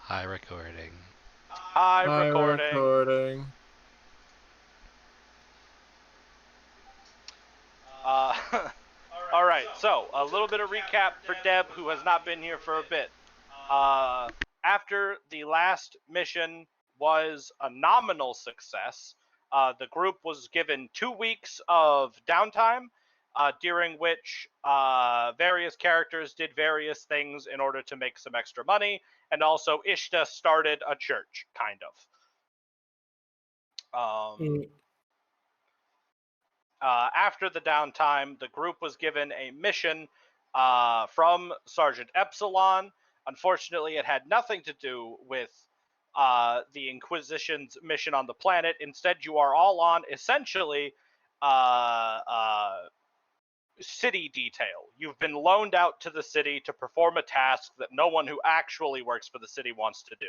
Hi, recording. Hi, Hi, recording. recording. Uh, all right, so a little bit of recap for Deb, who has not been here for a bit. After the last mission was a nominal success, the group was given 2 weeks of downtime, during which various characters did various things in order to make some extra money, and also Ishta started a church, kind of. After the downtime, the group was given a mission from Sergeant Epsilon. Unfortunately, it had nothing to do with the Inquisition's mission on the planet. Instead, you are all on, essentially, city detail. You've been loaned out to the city to perform a task that no one who actually works for the city wants to do.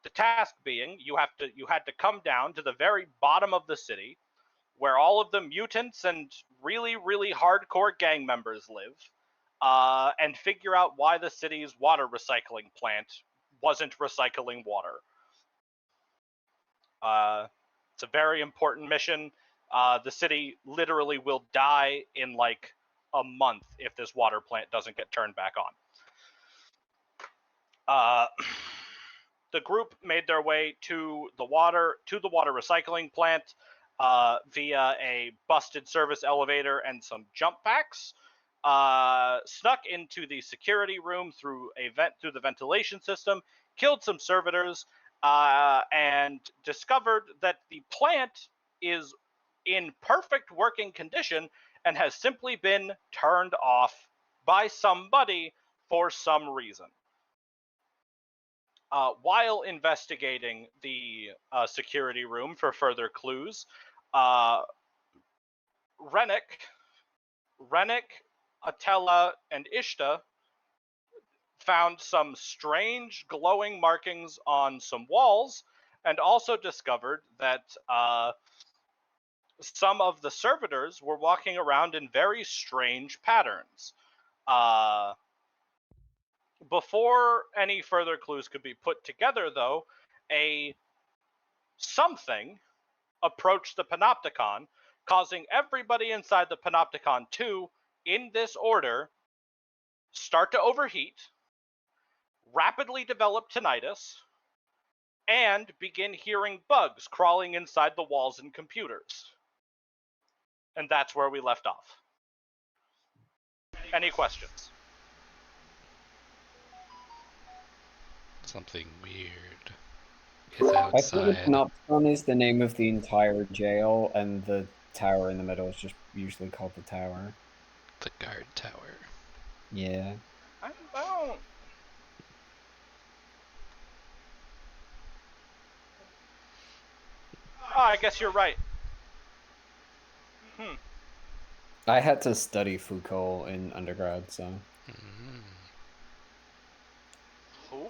The task being, you had to come down to the very bottom of the city, where all of the mutants and really, really hardcore gang members live, and figure out why the city's water recycling plant wasn't recycling water. It's a very important mission. The city literally will die in like a month if this water plant doesn't get turned back on. The group made their way to the water recycling plant via a busted service elevator and some jump packs. Snuck into the security room through the ventilation system, killed some servitors, and discovered that the plant is in perfect working condition and has simply been turned off by somebody for some reason. While investigating the security room for further clues, Rennick, Atella, and Ishta found some strange glowing markings on some walls, and also discovered that some of the servitors were walking around in very strange patterns. Before any further clues could be put together, though, something approached the Panopticon, causing everybody inside the Panopticon to, in this order, start to overheat, rapidly develop tinnitus, and begin hearing bugs crawling inside the walls and computers. And that's where we left off. Any questions? Something weird is I think the outside. Panopticon is the name of the entire jail, and the tower in the middle is just usually called the tower. The guard tower. Yeah. I don't... Oh, I guess you're right. I had to study Foucault in undergrad, so... Who?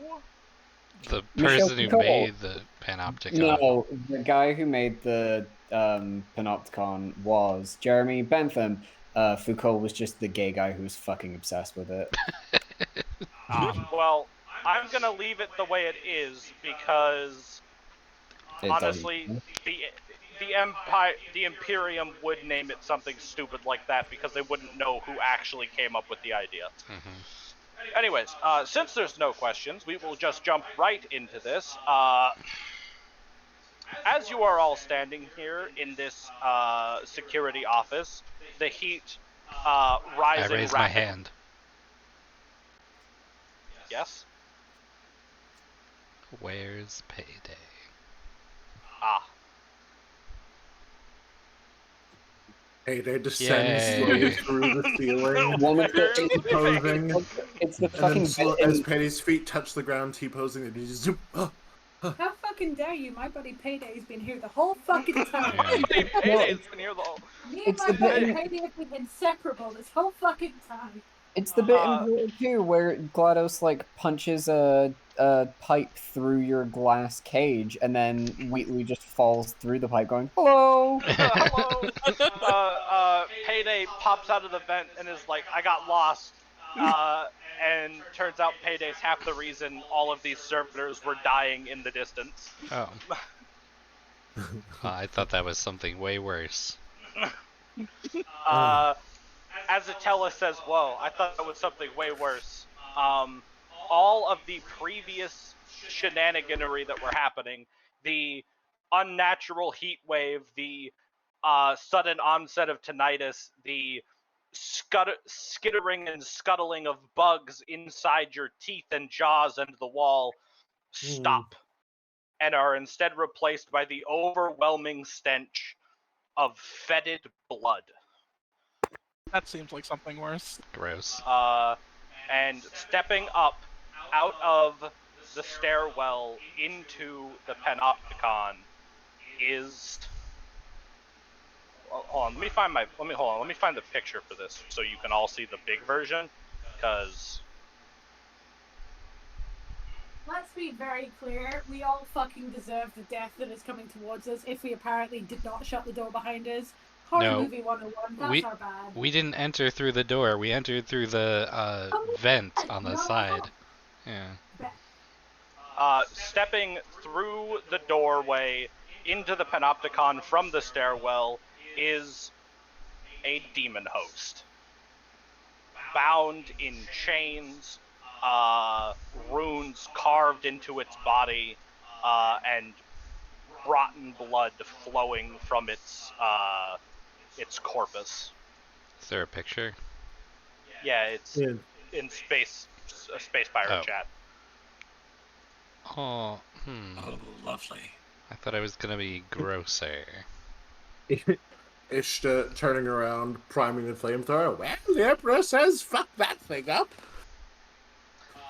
The Michel person who Foucault. made the Panopticon. No, the guy who made the Panopticon was Jeremy Bentham. Foucault was just the gay guy who was fucking obsessed with it. Well, I'm gonna leave it the way it is because honestly, the Imperium would name it something stupid like that because they wouldn't know who actually came up with the idea. Anyways, since there's no questions, we will just jump right into this. As you are all standing here in this security office, the heat rising. I raise my hand. Yes? Where's payday? Payday descends Yay. slowly through the ceiling, T-posing, It's the and fucking then as Payday's feet touch the ground, T-posing, and he just zoop. How fucking dare you? My buddy Payday's been here the whole fucking time. Payday's been here the whole... Me and my buddy Payday have been inseparable this whole fucking time. It's the bit in Portal 2 where GLaDOS, like, punches a pipe through your glass cage, and then Wheatley just falls through the pipe going, hello! Hello! Payday pops out of the vent and is like, I got lost. and turns out Payday's half the reason all of these servitors were dying in the distance. Oh. I thought that was something way worse. Azatella says, whoa, I thought that was something way worse. All of the previous shenaniganery that were happening, the unnatural heat wave, the sudden onset of tinnitus, the skittering and scuttling of bugs inside your teeth and jaws and the wall stop and are instead replaced by the overwhelming stench of fetid blood. That seems like something worse. Gross. And stepping up out of the stairwell into the Panopticon is. Hold on, let me find the picture for this so you can all see the big version, because Let's be very clear, we all fucking deserve the death that is coming towards us if we apparently did not shut the door behind us. Horror No. movie 101, that's our bad. We didn't enter through the door. We entered through the vent on the No. side. Yeah. stepping through the doorway into the Panopticon from the stairwell is a demon host. Bound in chains, runes carved into its body, and rotten blood flowing from its corpus. Is there a picture? Yeah, it's in space pirate chat. Oh, Oh, lovely. I thought I was gonna be grosser. Ishta turning around, priming the flamethrower. Well, the Emperor says fuck that thing up.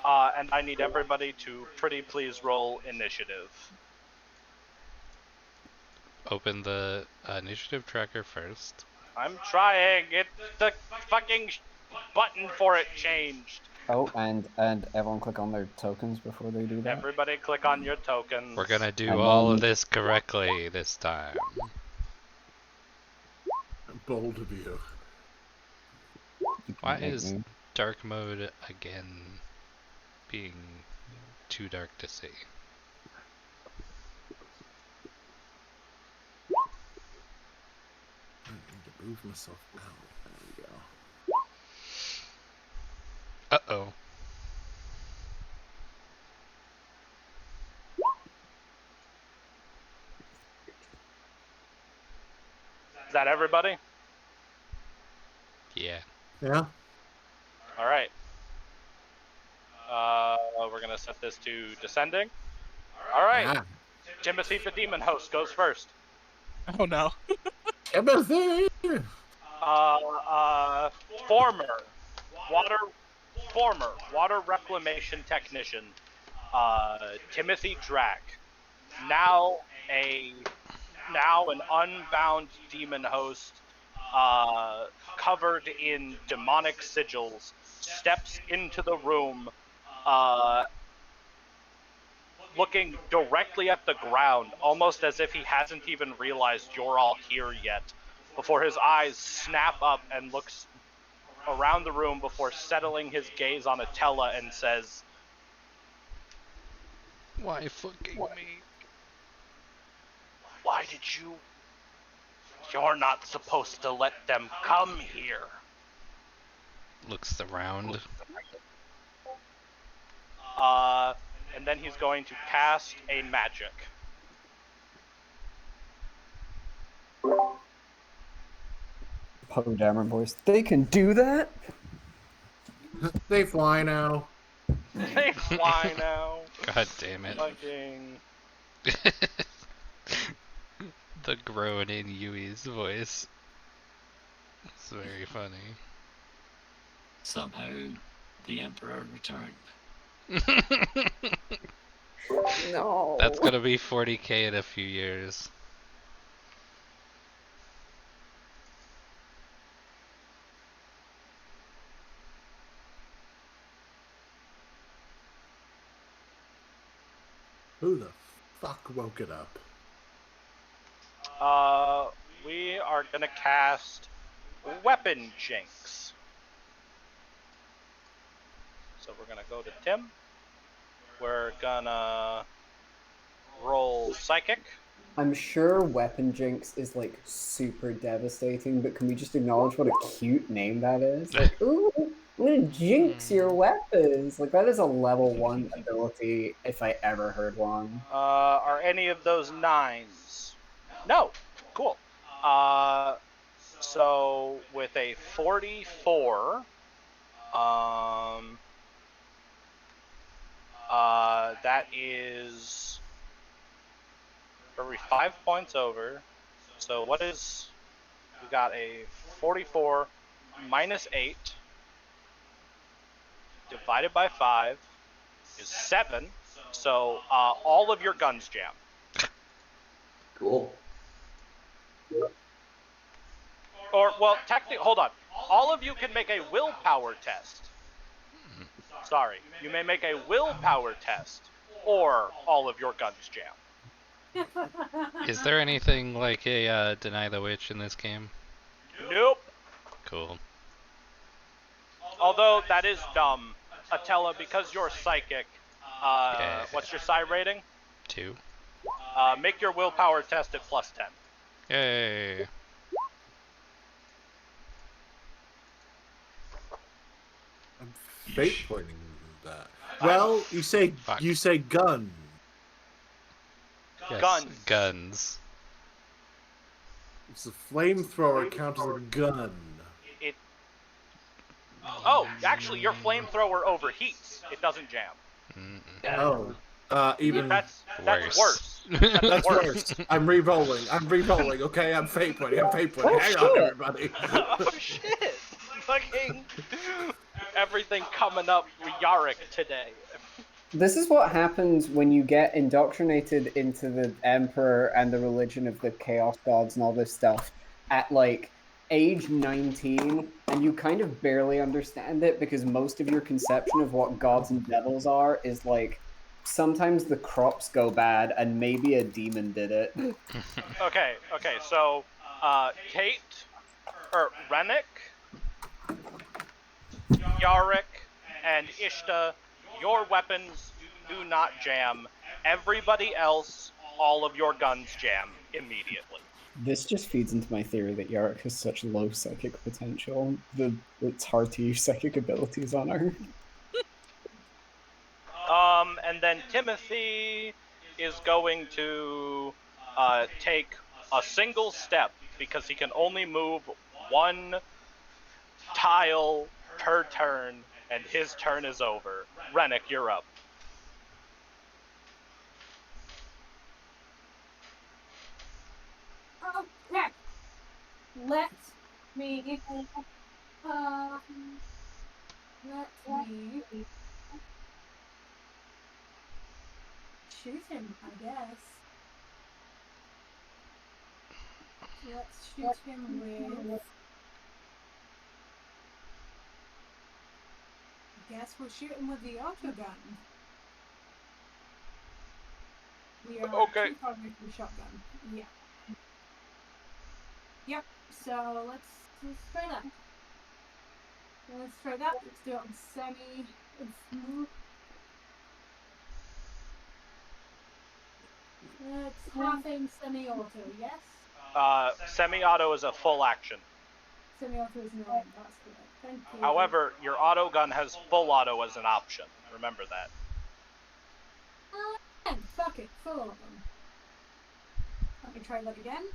And I need everybody to pretty please roll initiative. Open the initiative tracker first. I'm trying. The fucking button for it changed. Oh, and everyone click on their tokens before they do that. Everybody click on your tokens. We're gonna do And all of then- this correctly this time. Bold of you. Why is dark mode again being too dark to see? I need to move myself out. There we go. Uh-oh. Is that everybody? Yeah. Yeah. All right. We're gonna set this to descending. All right. Ah, Timothy the Demon Host goes first. Oh no. Timothy! Former water reclamation technician, Timothy Drack, now an unbound demon host, covered in demonic sigils, steps into the room, looking directly at the ground, almost as if he hasn't even realized you're all here yet, before his eyes snap up and looks around the room before settling his gaze on Atella and says, Why fucking me? "Why did you? You're not supposed to let them come here." Looks around. And then he's going to cast a magic. Poe Dameron voice. They can do that? They fly now. They fly now. God damn it. Fucking. The groan in Yui's voice. It's very funny. Somehow, the Emperor returned. No. That's gonna be 40k in a few years. Who the fuck woke it up? We are gonna cast Weapon Jinx. So we're gonna go to Tim. We're gonna roll Psychic. I'm sure Weapon Jinx is like super devastating, but can we just acknowledge what a cute name that is? Like, ooh, I'm gonna jinx your weapons. Like that is a level 1 ability if I ever heard one. Are any of those 9s? No. Cool. So with a 44, that is probably 5 points over. So what is? We got a 44 minus 8 divided by 5 is 7. So all of your guns jam. Cool. Or, well, technically, hold on. All of you can make a willpower test. Sorry. You may make a willpower test, or all of your guns jam. Is there anything like a Deny the Witch in this game? Nope. Cool. Although, that is dumb. Atella, because you're psychic, Yeah. what's your psi rating? 2. Make your willpower test at +10. Yay. I'm fate pointing that. Well, you say Fuck. gun. Yes, Guns. Guns. It's a flamethrower count as a gun. Oh, actually, your flamethrower overheats. It doesn't jam. Oh, even That's worse. that's worse. I'm re-rolling. Okay, I'm fate pointing. Hang on, everybody. Oh shit! Fucking everything coming up Yarick today. This is what happens when you get indoctrinated into the Emperor and the religion of the Chaos Gods and all this stuff at like age 19, and you kind of barely understand it because most of your conception of what gods and devils are is like sometimes the crops go bad and maybe a demon did it. Okay, so Kate, or Rennick, Yarick, and Ishta, your weapons do not jam. Everybody else, all of your guns jam immediately. This just feeds into my theory that Yarick has such low psychic potential that it's hard to use psychic abilities on her. And then Timothy is going to take a single step because he can only move one tile per turn, and his turn is over. Rennick, you're up. Okay. Let me shoot him, I guess. Let's shoot him with. I guess we'll shoot him with the auto gun. We are Okay. too far away from the shotgun. Yeah. Yep. So let's try that. Let's try that. Let's do it on semi. It's halving semi-auto, yes? Semi-auto is a full action. Semi-auto is 9, that's correct. Thank you. However, your auto gun has full auto as an option. Remember that. Fuck it, full of them. Let me try that again.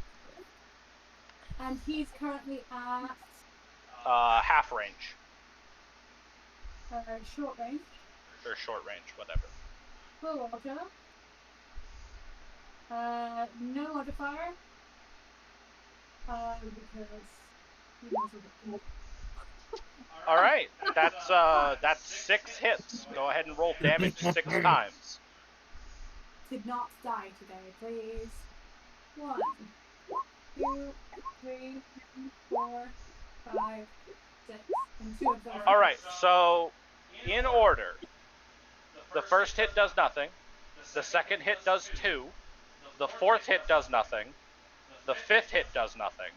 And he's currently at Half range. short range. Or short range, whatever. Full auto. No modifier. Because he knows Alright, that's 6 hits. Go ahead and roll damage 6 times. Did not die today, please. 1, 2, 3, 4, 5, 6. And 2 of those. Alright, so in order. The first hit does nothing. The second hit does 2. The fourth hit does nothing. The fifth hit does nothing.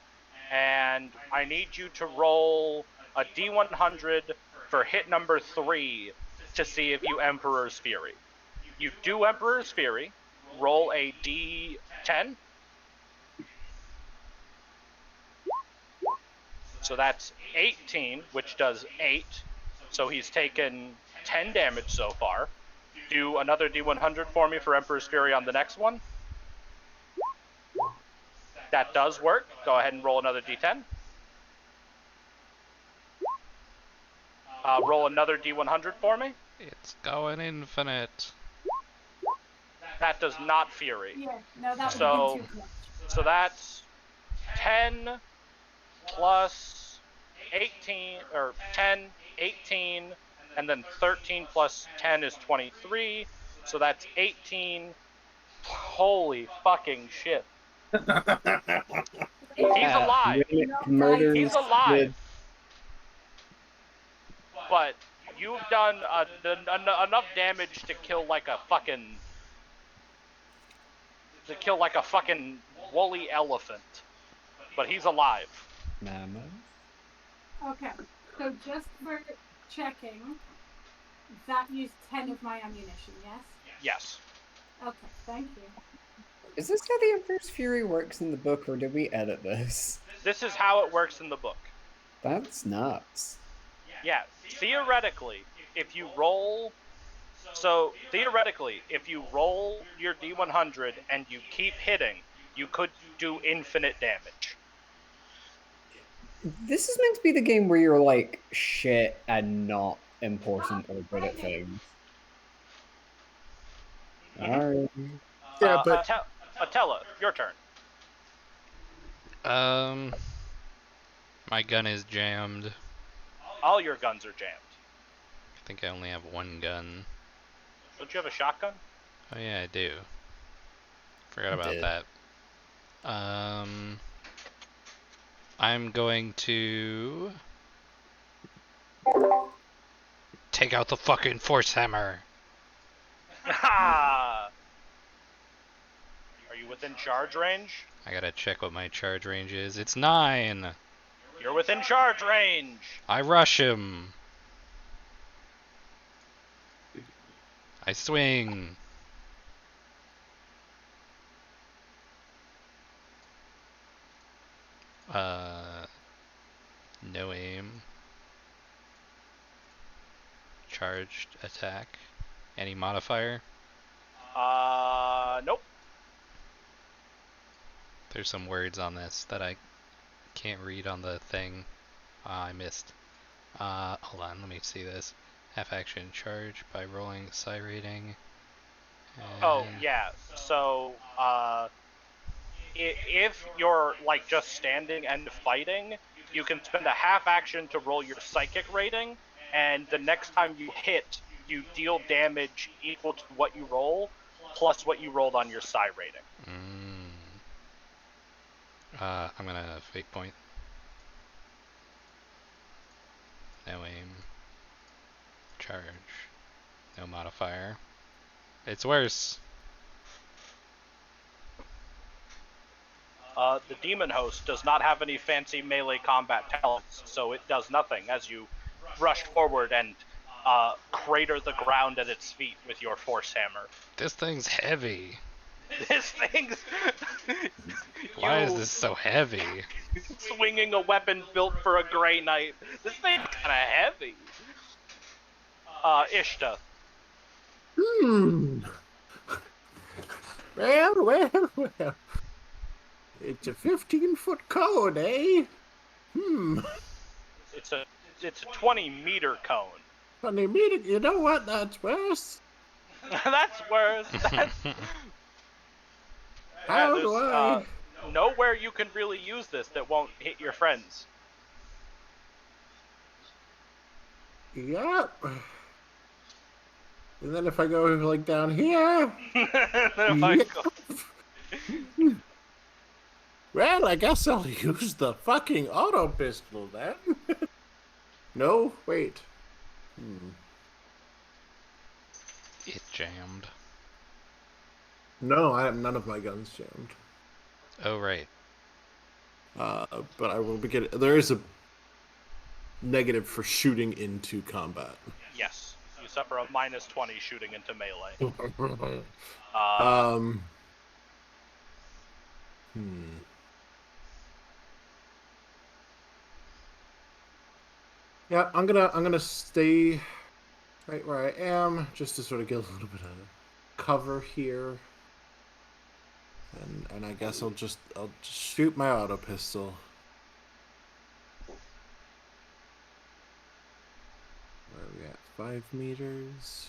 And I need you to roll a D100 for hit number 3 to see if you Emperor's Fury. You do Emperor's Fury, roll a d10. So that's 18, which does 8. So he's taken 10 damage so far. Do another d100 for me for Emperor's Fury on the next one. That does work. Go ahead and roll another d10. Roll another d100 for me. It's going infinite. That does not Fury. Yeah, no, that would So- have been too much. So that's 10 plus 18, or 10, 18, and then 13 plus 10 is 23. So that's 18. Holy fucking shit. He's alive. Mimic murders He's alive. with- But you've done enough damage to kill like a fucking woolly elephant. But he's alive. Mammoth. Okay, so just for checking, that used 10 of my ammunition, yes? Yes. Okay, thank you. Is this how the Emperor's Fury works in the book, or did we edit this? This is how it works in the book. That's nuts. Yeah, theoretically, if you roll... So, theoretically, if you roll your D100 and you keep hitting, you could do infinite damage. This is meant to be the game where you're like shit and not important or good at things. Alright. Yeah, but Attila, your turn. My gun is jammed. All your guns are jammed. I think I only have one gun. Don't you have a shotgun? Oh yeah, I do. Forgot I about did. that. I'm going to take out the fucking force hammer. Are you within charge range? I gotta check what my charge range is. It's 9. You're within charge range. I rush him. I swing. No aim. Charged attack. Any modifier? Nope. There's some words on this that I can't read on the thing. I missed. Hold on, let me see this. Half action charge by rolling psi rating. Oh, And- yeah. So, if you're, like, just standing and fighting, you can spend a half action to roll your psychic rating, and the next time you hit, you deal damage equal to what you roll, plus what you rolled on your psi rating. I'm gonna fate point. No aim. Charge. No modifier. It's worse. The demon host does not have any fancy melee combat talents, so it does nothing as you rush forward and crater the ground at its feet with your force hammer. This thing's heavy. This thing's... Why is You this so heavy? swinging a weapon built for a Grey Knight. This thing's kind of heavy. Ishta. Well. It's a 15-foot cone, eh? It's a 20-meter cone. 20 meters. You know what? That's worse. That's worse. How there's, do I? Nowhere you can really use this that won't hit your friends. Yep. And then if I go like down here, If I Yeah. go- well, I guess I'll use the fucking auto pistol then. No, wait. It jammed. No, I have none of my guns jammed. Oh, right. But I will be getting. There is a negative for shooting into combat. Yes, you suffer a -20 shooting into melee. Yeah, I'm gonna stay right where I am just to sort of get a little bit of cover here. And I guess I'll just shoot my auto pistol. Where are we at? 5 meters.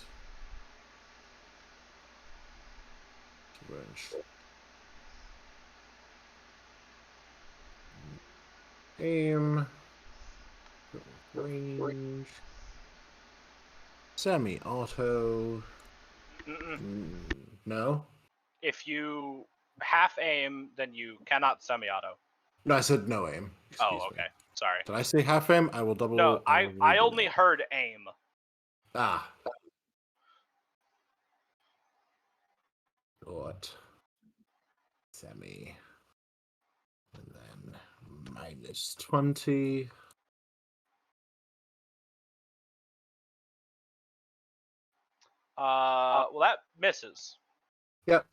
Aim. Range. Semi-auto. No? If you half aim, then you cannot semi-auto. No, I said no aim. Excuse Oh, okay. me. Sorry. Did I say half aim? I will double. No, I redo only that. heard aim. Ah. What? Semi. And then -20. Well, that misses. Yep.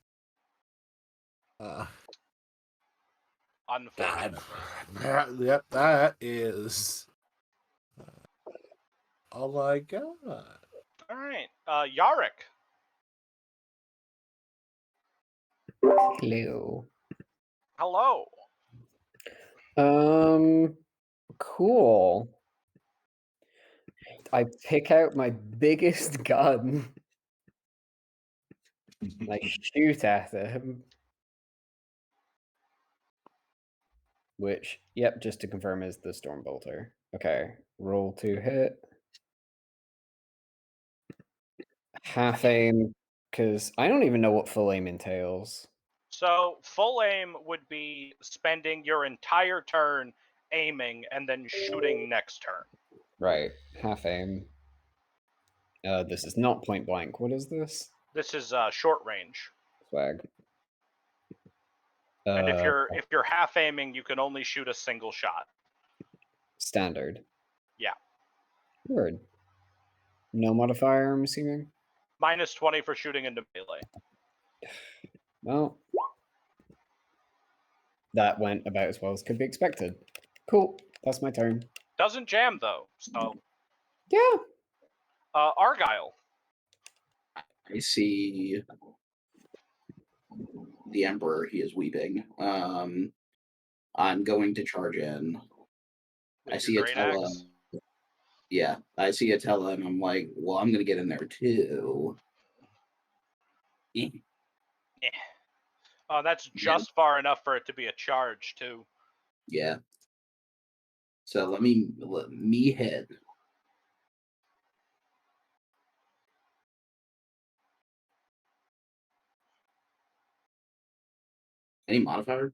Unfortunately. Yep, that is all I got. All right. Yarick. Hello. Hello. Cool. I pick out my biggest gun. I shoot at him. Which, yep, just to confirm, is the Stormbolter. Okay, roll to hit. Half aim, because I don't even know what full aim entails. So full aim would be spending your entire turn aiming and then shooting next turn. Right, half aim. This is not point blank. What is this? This is short range. Swag. And if you're half aiming, you can only shoot a single shot. Standard. Yeah. Word. No modifier, I'm assuming? -20 for shooting into melee. Well, that went about as well as could be expected. Cool. That's my turn. Doesn't jam though. So Yeah. Argyle. I see the Emperor. He is weeping. I'm going to charge in. With I your see great Atella. axe? Yeah, I see Atella, and I'm like, well, I'm gonna get in there too. Yeah. Oh, that's just far enough for it to be a charge too. Yeah. So let me hit. Any modifier?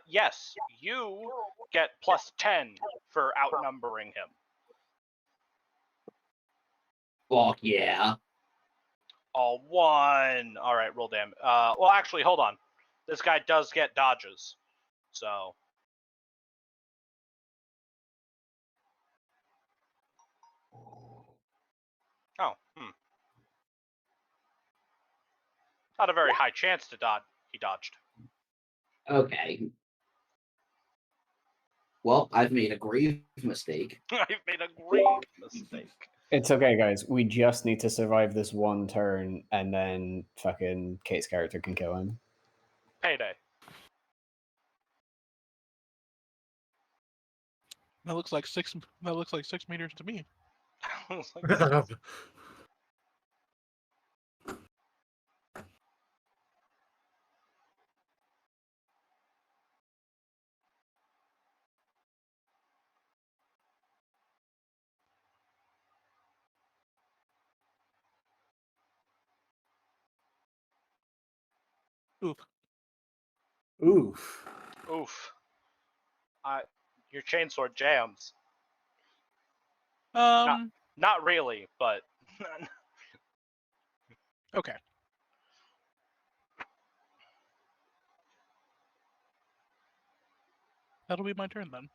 Yes, you get +10 for outnumbering him. Fuck yeah. All one. All right, roll damage. Well, actually, hold on. This guy does get dodges, so. Oh, Not a very high chance to dodge. He dodged. Okay. Well, I've made a grave mistake. I've made a grave mistake. It's okay, guys. We just need to survive this one turn, and then fucking Kate's character can kill him. Payday. That looks like 6 meters to me. Oof. Oof. Oof. Your chainsword jams. Not really, but. Okay. That'll be my turn then.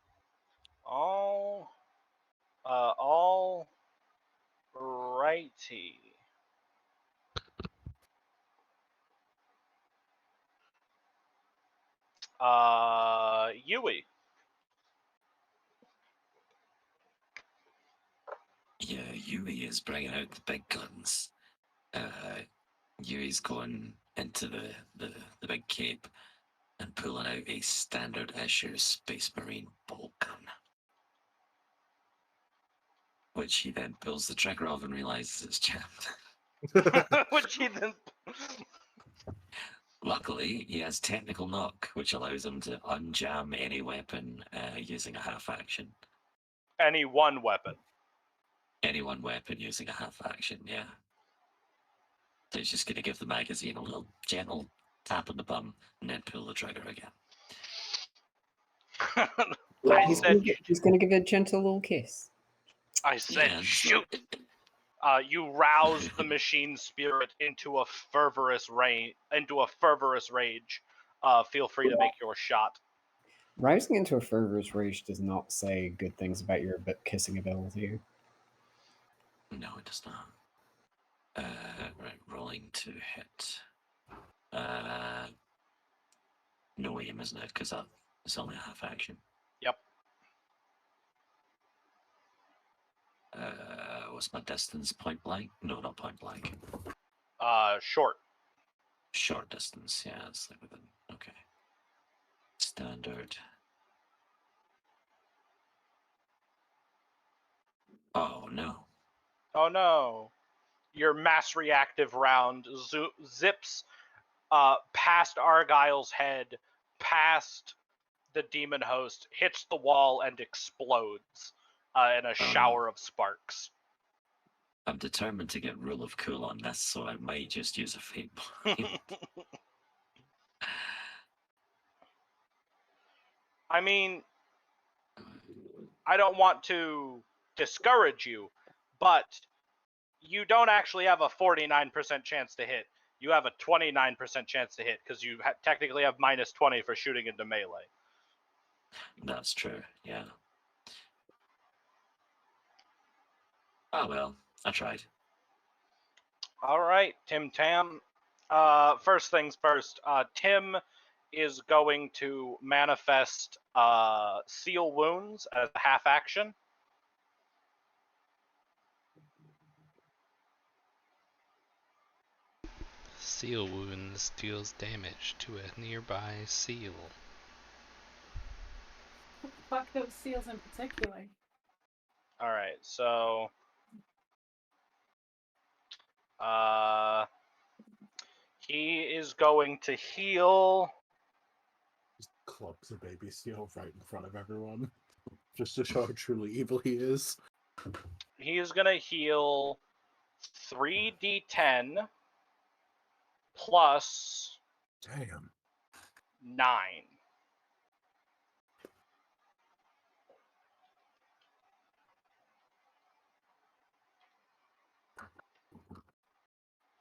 All Alrighty. Yui. Yeah, Yui is bringing out the big guns. Yui's going into the big cape and pulling out a standard issue Space Marine bolt gun, which he then pulls the trigger of and realizes it's jammed. Which he then. Luckily, he has technical knock, which allows him to unjam any weapon using a half action. Any one weapon. Any one weapon using a half action, yeah. So he's just going to give the magazine a little gentle tap on the bum and then pull the trigger again. He's gonna give it a gentle little kiss. I said, Yeah, shoot! You rouse the machine spirit into a fervorous rage. Feel free to make your shot. Rising into a fervorous rage does not say good things about your kissing ability. No, it does not. Right, rolling to hit. No aim, isn't it? Because it's only a half action. Yep. What's my distance? Point blank? No, not point blank. Short. Short distance, yeah, it's like within. Okay. Standard. Oh no. Oh no. Your mass reactive round zips past Argyle's head, past the demon host, hits the wall, and explodes in a shower of sparks. I'm determined to get rule of cool on this, so I might just use a fate point. I mean, I don't want to discourage you, but you don't actually have a 49% chance to hit. You have a 29% chance to hit because you technically have minus 20 for shooting into melee. That's true, yeah. Oh well, I tried. All right, Tim Tam. First things first, Tim is going to manifest Seal Wounds as a half action. Seal wounds deals damage to a nearby seal. Fuck those seals in particular. All right, so he is going to heal. Just clubs a baby seal right in front of everyone, just to show how truly evil he is. He is going to heal 3d10 plus Damn. 9.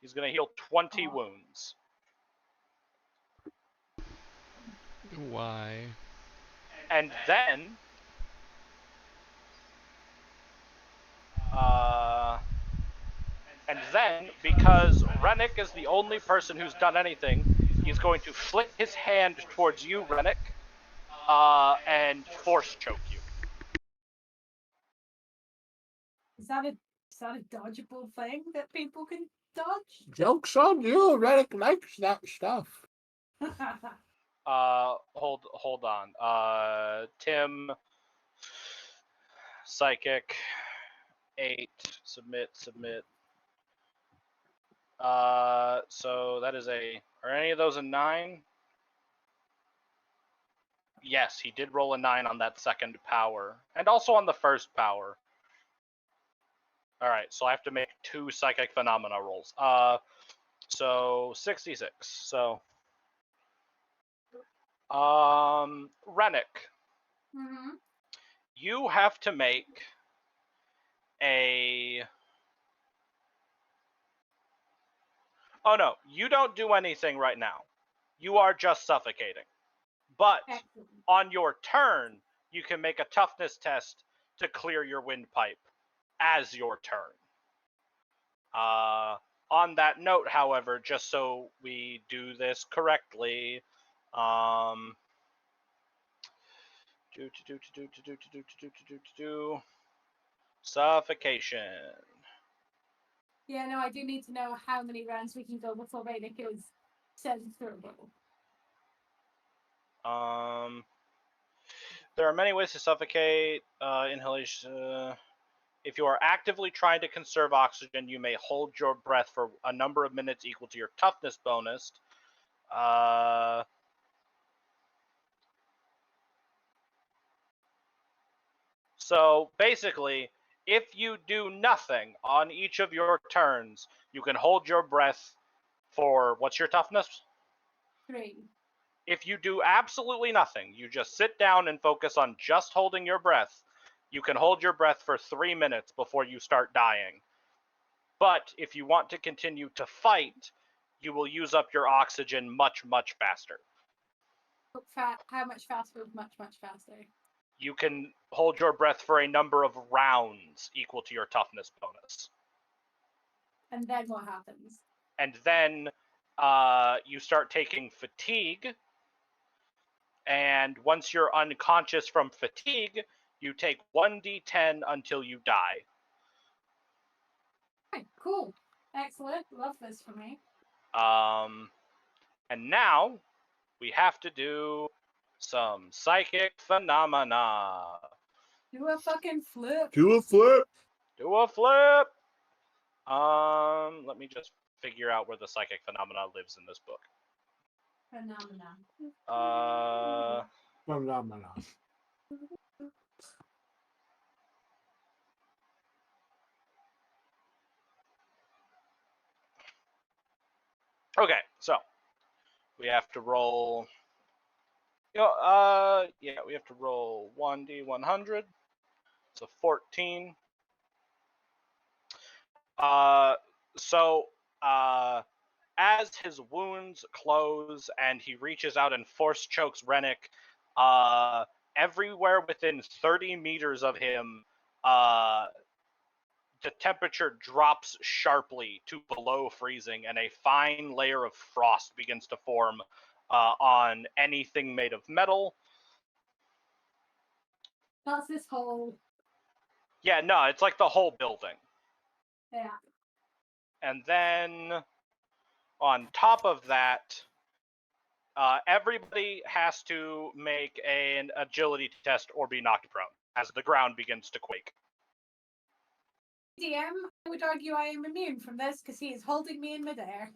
He's going to heal 20 wounds. Why? And then because Rennick is the only person who's done anything, he's going to flick his hand towards you, Rennick, and force choke you. Is that a dodgeable thing that people can dodge? Joke's on you, Reddick likes that stuff. Hold on. Tim, psychic, 8, submit. So that is are any of those a 9? Yes, he did roll a 9 on that second power, and also on the first power. Alright, so I have to make 2 psychic phenomena rolls. So 66. So Rennick, you have to make Oh no, you don't do anything right now. You are just suffocating. But on your turn, you can make a toughness test to clear your windpipe as your turn. On that note, however, just so we do this correctly, suffocation. Yeah, no, I do need to know how many rounds we can go before Vedic is censorable. There are many ways to suffocate. Inhalation. If you are actively trying to conserve oxygen, you may hold your breath for a number of minutes equal to your toughness bonus. So basically, if you do nothing on each of your turns, you can hold your breath for, what's your toughness? 3. If you do absolutely nothing, you just sit down and focus on just holding your breath, you can hold your breath for 3 minutes before you start dying. But if you want to continue to fight, you will use up your oxygen much, much faster. How much faster is much, much faster? You can hold your breath for a number of rounds equal to your toughness bonus. And then what happens? And then you start taking fatigue. And once you're unconscious from fatigue, you take 1d10 until you die. Okay, cool. Excellent. Love this for me. And now we have to do some psychic phenomena. Do a fucking flip. Do a flip. Do a flip. Let me just figure out where the psychic phenomena lives in this book. Phenomena. Phenomenon. Okay, so we have to roll. We have to roll 1d100. So 14. As his wounds close and he reaches out and force chokes Rennick, everywhere within 30 meters of him, the temperature drops sharply to below freezing, and a fine layer of frost begins to form on anything made of metal. That's this whole. Yeah, no, it's like the whole building. Yeah. And then on top of that, everybody has to make an agility test or be knocked prone as the ground begins to quake. DM, I would argue I am immune from this because he is holding me in midair.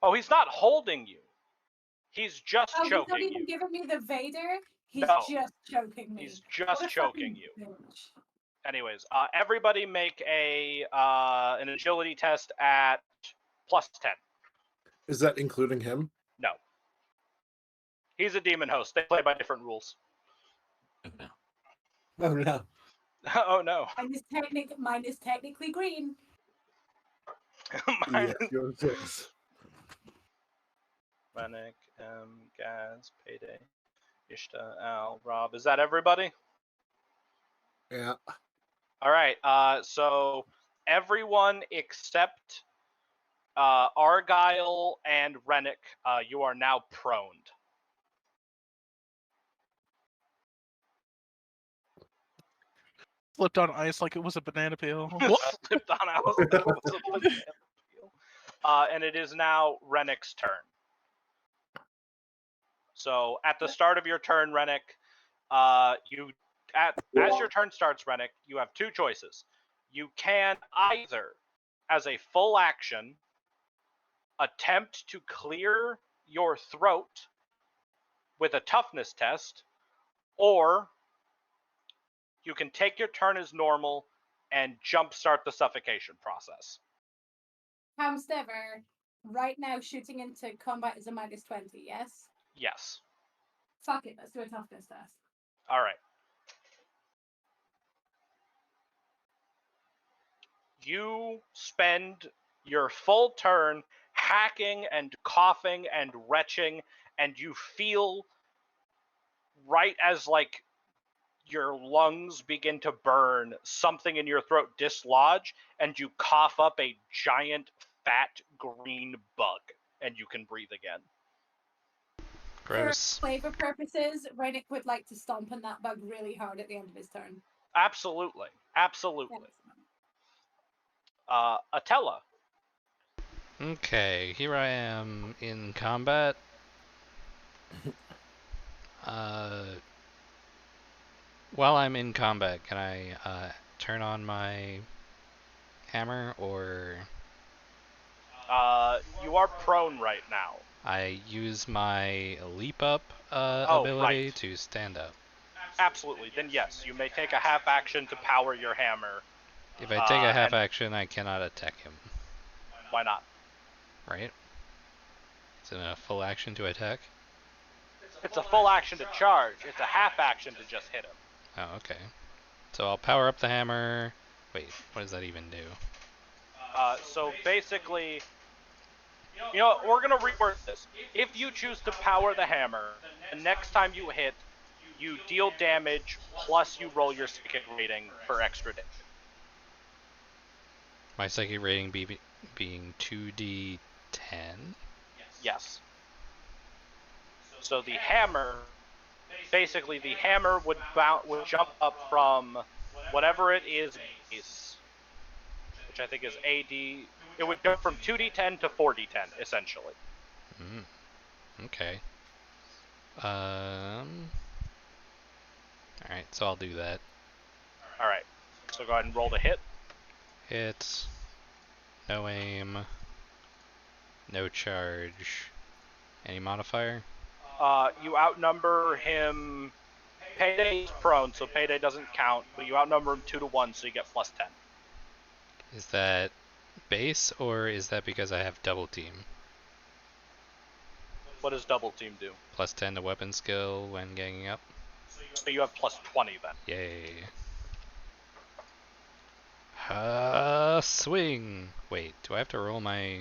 Oh, he's not holding you. He's just Oh, he's not choking even you. giving me the Vader. He's No. just choking me. He's just What a choking fucking you. bitch. Anyways, everybody make an agility test at plus 10. Is that including him? No. He's a demon host. They play by different rules. Oh no. Oh no. Oh no. Mine is technically green. Yeah, yours is. Rennick, Gaz, Payday, Ishta, Al, Rob. Is that everybody? Yeah. All right. So everyone except Argyle and Rennick, you are now proned. Flipped on ice like it was a banana peel. Slipped on out like it was a banana peel. And it is now Rennick's turn. So at the start of your turn, Rennick, as your turn starts, Rennick, you have two choices. You can either, as a full action, attempt to clear your throat with a toughness test, or you can take your turn as normal and jumpstart the suffocation process. Hamstever, right now shooting into combat is a -20, yes? Yes. Fuck it, let's do a toughness test. All right. You spend your full turn hacking and coughing and retching, and you feel right as like your lungs begin to burn, something in your throat dislodge, and you cough up a giant, fat, green bug, and you can breathe again. Gross. For flavor purposes, Rennick would like to stomp on that bug really hard at the end of his turn. Absolutely. Absolutely. Excellent. Atella. Okay, here I am in combat. While I'm in combat, can I turn on my hammer, or You are prone right now. I use my leap up Oh, ability right. to stand up? Absolutely. Then yes, you may take a half action to power your hammer. If I take a half and action, I cannot attack him, why not? right? Is it a full action to attack? It's a full action to charge. It's a half action to just hit him. Oh, okay. So I'll power up the hammer. Wait, what does that even do? So basically, you know, we're gonna reword this. If you choose to power the hammer, the next time you hit, you deal damage plus you roll your psychic rating for extra damage. My psychic rating being 2d10. Yes. So the hammer, basically, the hammer would jump up from whatever it is base, which I think is AD. It would go from 2d10 to 4d10 essentially. Okay. Alright, so I'll do that. All right. So go ahead and roll the hit. Hit. No aim. No charge. Any modifier? You outnumber him. Payday is prone, so Payday doesn't count, but you outnumber him 2-1, so you get plus 10. Is that base, or is that because I have double team? What does double team do? Plus 10 to weapon skill when ganging up? So you have plus 20 then. Yay. Swing! Wait, do I have to roll my...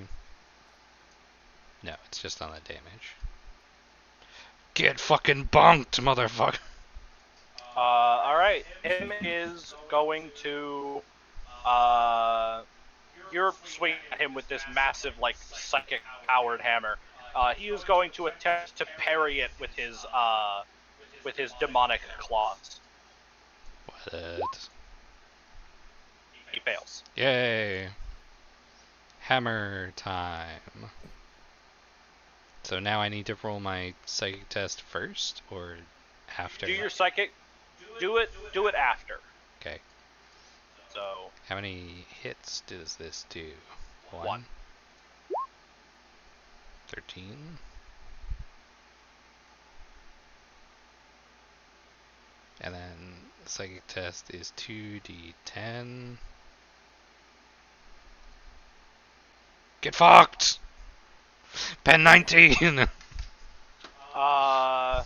No, it's just on the damage. Get fucking bonked, motherfucker! Alright. Him is going to, you're swinging at him with this massive, like, psychic-powered hammer. He is going to attempt to parry it with his demonic claws. What? He fails. Yay! Hammer time. So now I need to roll my psychic test first, or after? Do your psychic. Do it after. Okay. So. How many hits does this do? 1. 13. And then the psychic test is 2d10. Get fucked! Pen 19! Roll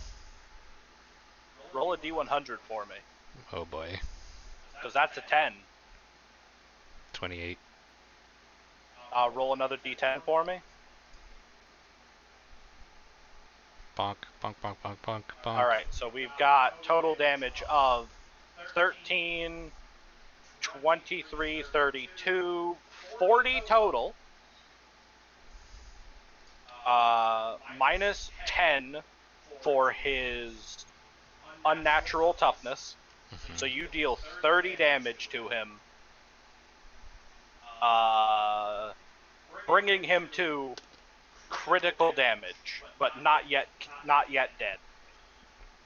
a d100 for me. Oh boy. Because that's a 10. 28. Roll another d10 for me. Bonk, bonk, bonk, bonk, bonk, bonk. Alright, so we've got total damage of 13, 23, 32, 40 total. Minus 10 for his unnatural toughness. So you deal 30 damage to him. Bringing him to critical damage, but not yet dead.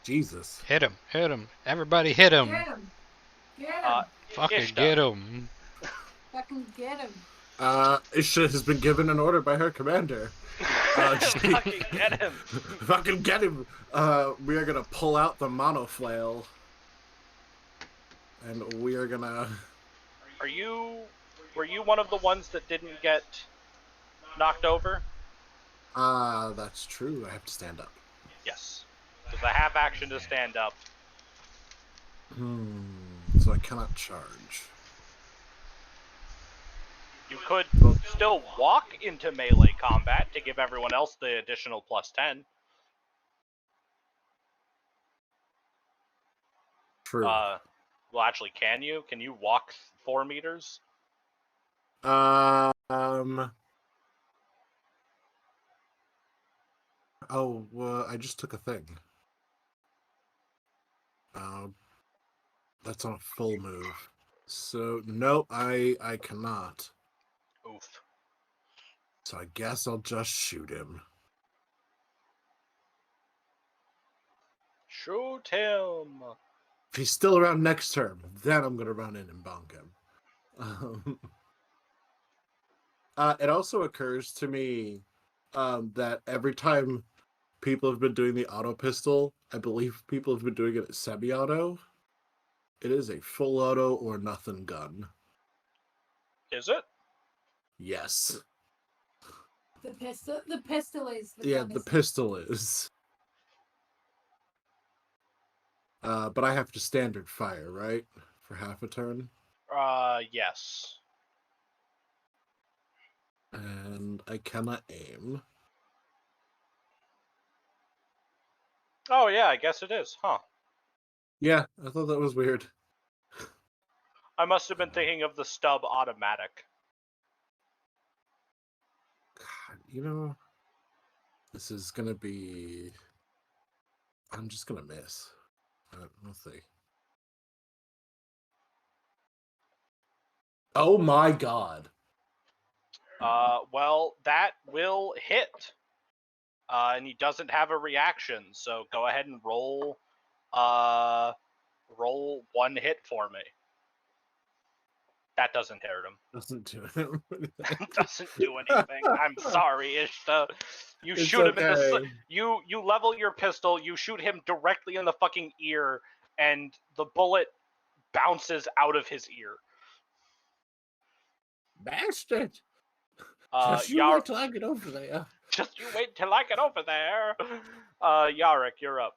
Jesus. Hit him, hit him. Everybody hit him. Get him! Get him! Fucking Ishta. get him. Fucking get him! Ishta has been given an order by her commander. Fucking get him! Fucking get him! We are gonna pull out the monoflail. And we are gonna... Were you one of the ones that didn't get knocked over? That's true. I have to stand up. Yes. There's a half action to stand up. So I cannot charge. You could still walk into melee combat to give everyone else the additional plus 10. True. Well, actually, can you? Can you walk 4 meters? Oh, I just took a thing. That's on a full move. So no, I cannot. Oof. So I guess I'll just shoot him. Shoot him. If he's still around next turn, then I'm gonna run in and bonk him. It also occurs to me that every time people have been doing the auto pistol, I believe people have been doing it at semi-auto. It is a full auto or nothing gun. Is it? Yes. The pistol is. The Yeah, gun the isn't. pistol is. But I have to standard fire, right? For half a turn. Yes. And I cannot aim. Oh, yeah, I guess it is, huh? Yeah, I thought that was weird. I must have been thinking of the stub automatic. God, you know, this is gonna be. I'm just gonna miss. We'll see. Oh my god. Well, that will hit. And he doesn't have a reaction, so go ahead and roll one hit for me. That doesn't hurt him. Doesn't do it. Doesn't do anything. I'm sorry, Ishta. You It's shoot him in the okay. you level your pistol, you shoot him directly in the fucking ear, and the bullet bounces out of his ear. Bastard! Just you Yar- wait till I get over there. Just you wait till I get over there. Yarrick, you're up.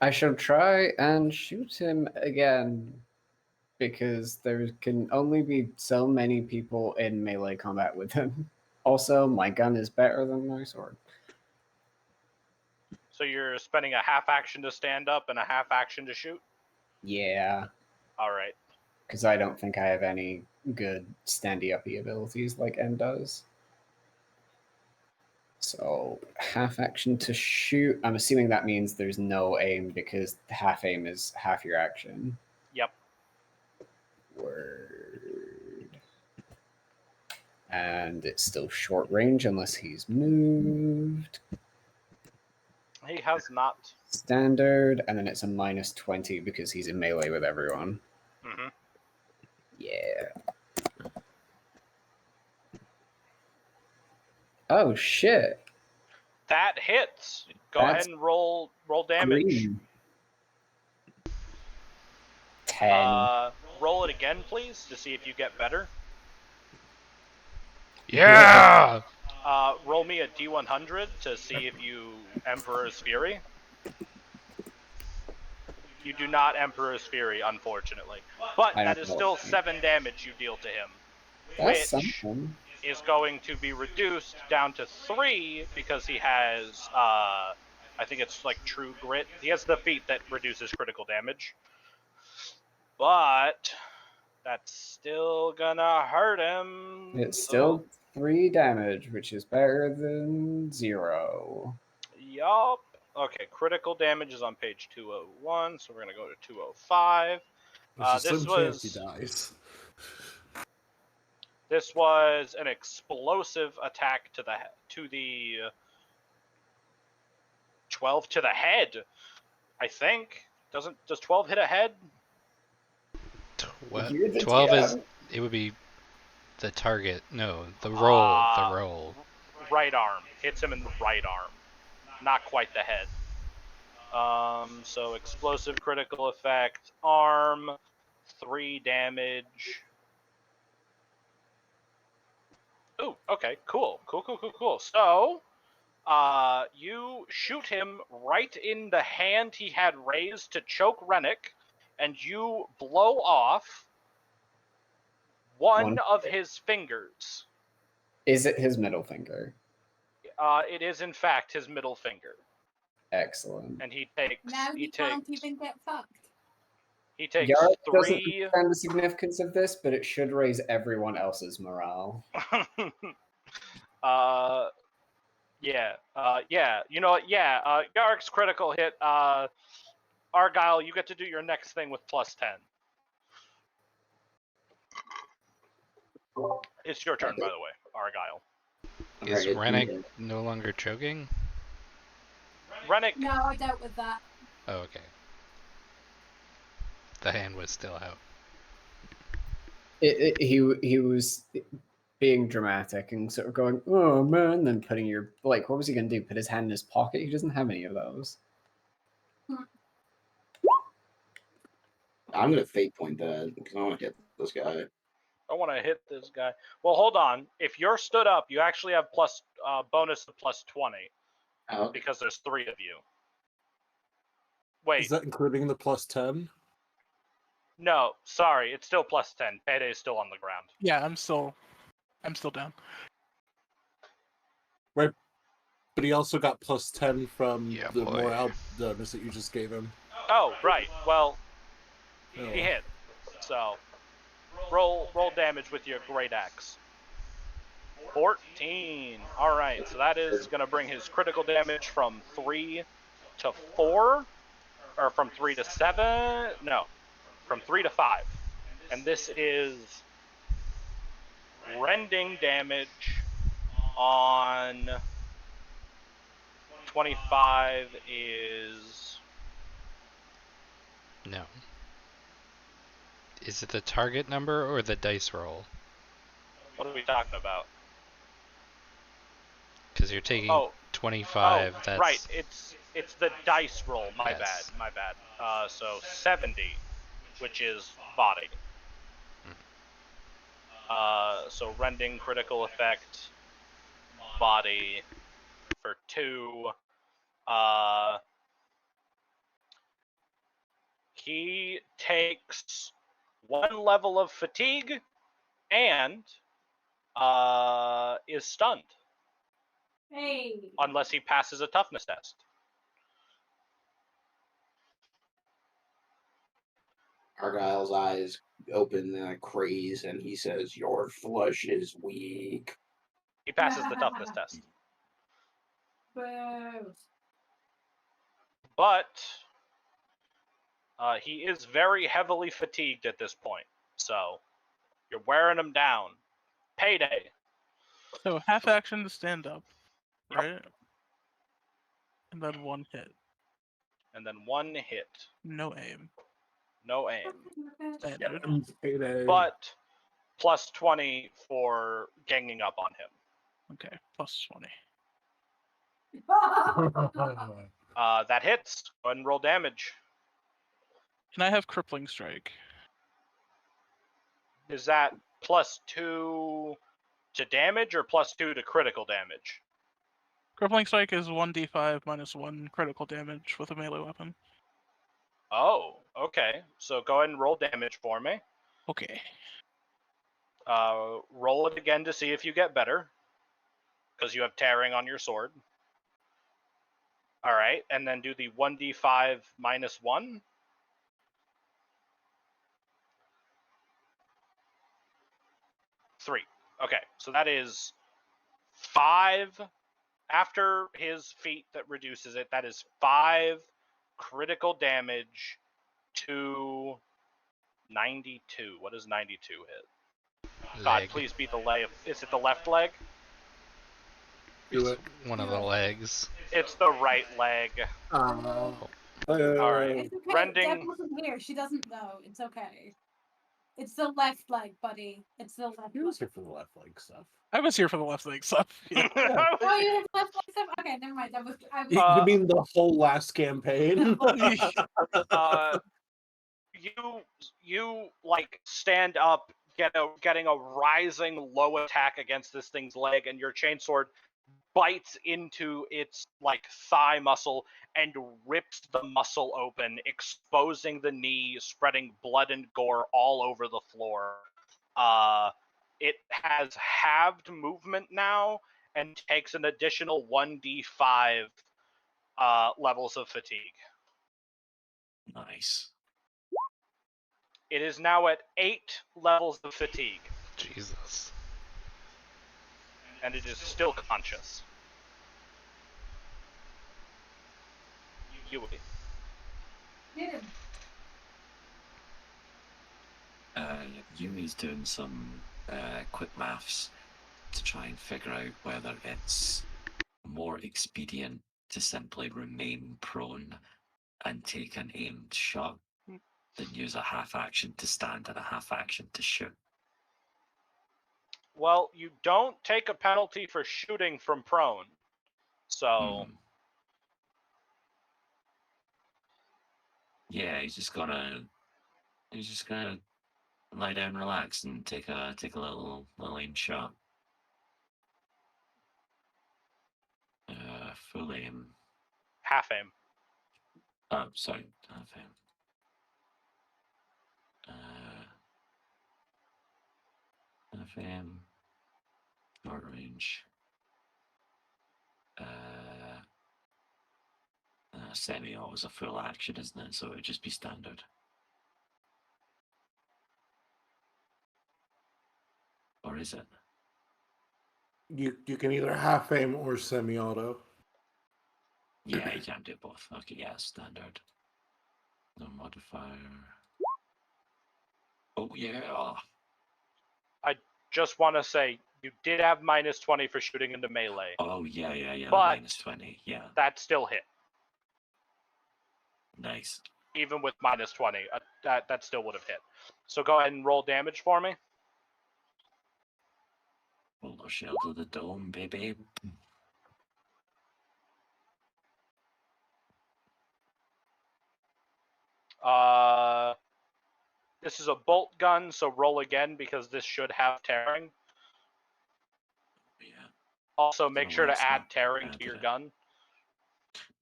I shall try and shoot him again because there can only be so many people in melee combat with him. Also, my gun is better than my sword. So you're spending a half action to stand up and a half action to shoot? Yeah, Alright. because I don't think I have any good standy-uppy abilities like N does. So, half action to shoot. I'm assuming that means there's no aim because half aim is half your action. Yep. Word. And it's still short range unless he's moved. He has not. Standard, and then it's a -20 because he's in melee with everyone. Mm-hmm. Yeah. Oh shit. That hits. Go That's ahead and roll damage. green. 10. Roll it again, please, to see if you get better. Yeah! Roll me a D100 to see if you Emperor's Fury. You do not Emperor's Fury, unfortunately. But I that don't is know. still 7 damage you deal to him. That's which something. is going to be reduced down to 3 because he has, I think it's like True Grit. He has the feat that reduces critical damage. But that's still gonna hurt him. It's still 3 damage, which is better than 0. Yup. Okay, critical damage is on page 201, so we're gonna go to 205. There's a slim chance he dies. This was an explosive attack to the 12 to the head. I think does 12 hit a head? 12 is it would be the target. No, the roll. The roll. Right arm hits him in the right arm, not quite the head. So explosive critical effect, arm, 3 damage. Ooh, okay, cool. So, you shoot him right in the hand he had raised to choke Rennick, and you blow off one of his fingers. Is it his middle finger? it is in fact his middle finger, Excellent. and he takes. Now he can't even get fucked. He takes Yarrick doesn't 3. understand the significance of this, but it should raise everyone else's morale. Yeah. You know what? Yeah. Yarrick's critical hit. Argyle, you get to do your next thing with +10. It's your turn, by the way, Argyle. Is Alright, Rennick no longer choking? Rennick. No, I dealt with that. Oh, okay. The hand was still out. He was being dramatic and sort of going, "Oh man," then putting your what was he gonna do? Put his hand in his pocket? He doesn't have any of those. I'm gonna fate point that because I want to hit this guy. I want to hit this guy. Well, hold on. If you're stood up, you actually have bonus to +20 Oh, because there's 3 of you. Wait, Is that including the +10? no, sorry, it's still +10. Payday's still on the ground. Yeah, I'm still down. Right. But he also got +10 from Yeah, the boy. morale bonus that you just gave him. Oh, right. Well, Oh. he hit. So, roll damage with your great axe. 14. All right, so that is going to bring his critical damage from 3 to 4, or from 3 to 7. No, from 3 to 5. And this is rending damage on 25 is... No. Is it the target number or the dice roll? What are we talking about? Because you're taking Oh, 25. That's right. It's the dice roll. My Yes. bad. So 70, which is body. So rending critical effect, body for 2. He takes 1 level of fatigue and is stunned Hey. unless he passes a toughness test. Argyle's eyes open in a craze, and he says, "Your flesh is weak." He passes the toughness test. Boo. But he is very heavily fatigued at this point. So you're wearing him down. Payday. So half action to stand up, Yep. right? And then 1 hit. And then 1 hit. No aim. No aim. Standard. Payday. But +20 for ganging up on him. Okay, +20. That hits. Go ahead and roll damage. Can I have crippling strike? Is that +2 to damage or +2 to critical damage? Crippling strike is 1d5 minus 1 critical damage with a melee weapon. Oh, okay. So go ahead and roll damage for me. Okay. Roll it again to see if you get better, because you have tearing on your sword. All right, and then do the 1d5 minus 1. Three. Okay, so that is 5 after his feat that reduces it. That is 5 critical damage to 92. What does 92 hit? God, leg. please be the leg. Is it the left leg? Do it. One of the legs. It's the right leg. All right. It's okay. Rending- Deb wasn't here. She doesn't know. It's okay. It's the left leg, buddy. It's the left He leg. was here for the left leg stuff. I was here for the left leg stuff. Yeah. Oh, you have left leg stuff? Okay, never mind. That was. I was. You mean the whole last campaign? You like stand up, getting a rising low attack against this thing's leg, and your chainsword bites into its like thigh muscle and rips the muscle open, exposing the knee, spreading blood and gore all over the floor. It has halved movement now, and takes an additional 1d5 levels of fatigue. Nice. It is now at 8 levels of fatigue, Jesus. and it is still conscious. Yui. Hit him. Yumi's doing some quick maths to try and figure out whether it's more expedient to simply remain prone and take an aimed shot than use a half action to stand and a half action to shoot. Well, you don't take a penalty for shooting from prone, so... Yeah, he's just gonna lie down, relax, and take a little aim shot. Full aim. half aim. Oh, sorry, half aim. Half aim. Short range. Semi-auto is a full action, isn't it? So it would just be standard. Or is it? You can either half aim or semi-auto. Yeah, you can do both. Okay, yeah, standard. No modifier. Oh, yeah. I just want to say, you did have minus 20 for shooting into melee. Oh, yeah. But minus 20, yeah. that still hit, Nice. even with minus 20. That still would have hit. So go ahead and roll damage for me. Roll the shell to the dome, baby. This is a bolt gun, so roll again because this should have tearing. Yeah. Also, make sure to it's add not tearing added to your it. gun.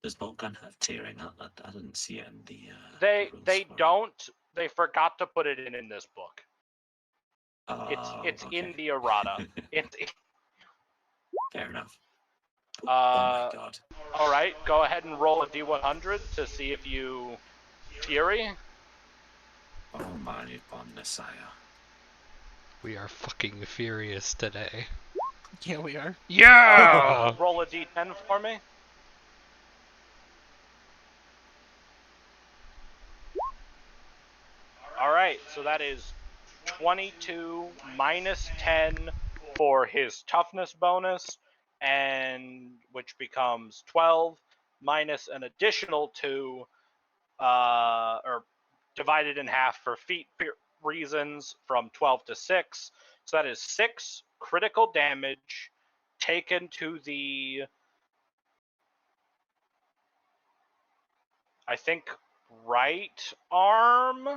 Does bolt gun have tearing? I didn't see it in the They rules for it. don't. They forgot to put it in this book. It's okay. in the errata. It's Fair enough. Oh uh. my god. All right, go ahead and roll a d100 to see if you fury. Oh my Messiah. We are fucking furious today. Yeah, we are. Yeah! Roll a d10 for me. All right, so that is 22 minus 10 for his toughness bonus, and which becomes 12 minus an additional 2, or divided in half for feat reasons from 12 to 6. So that is 6 critical damage taken to the, I think, right arm.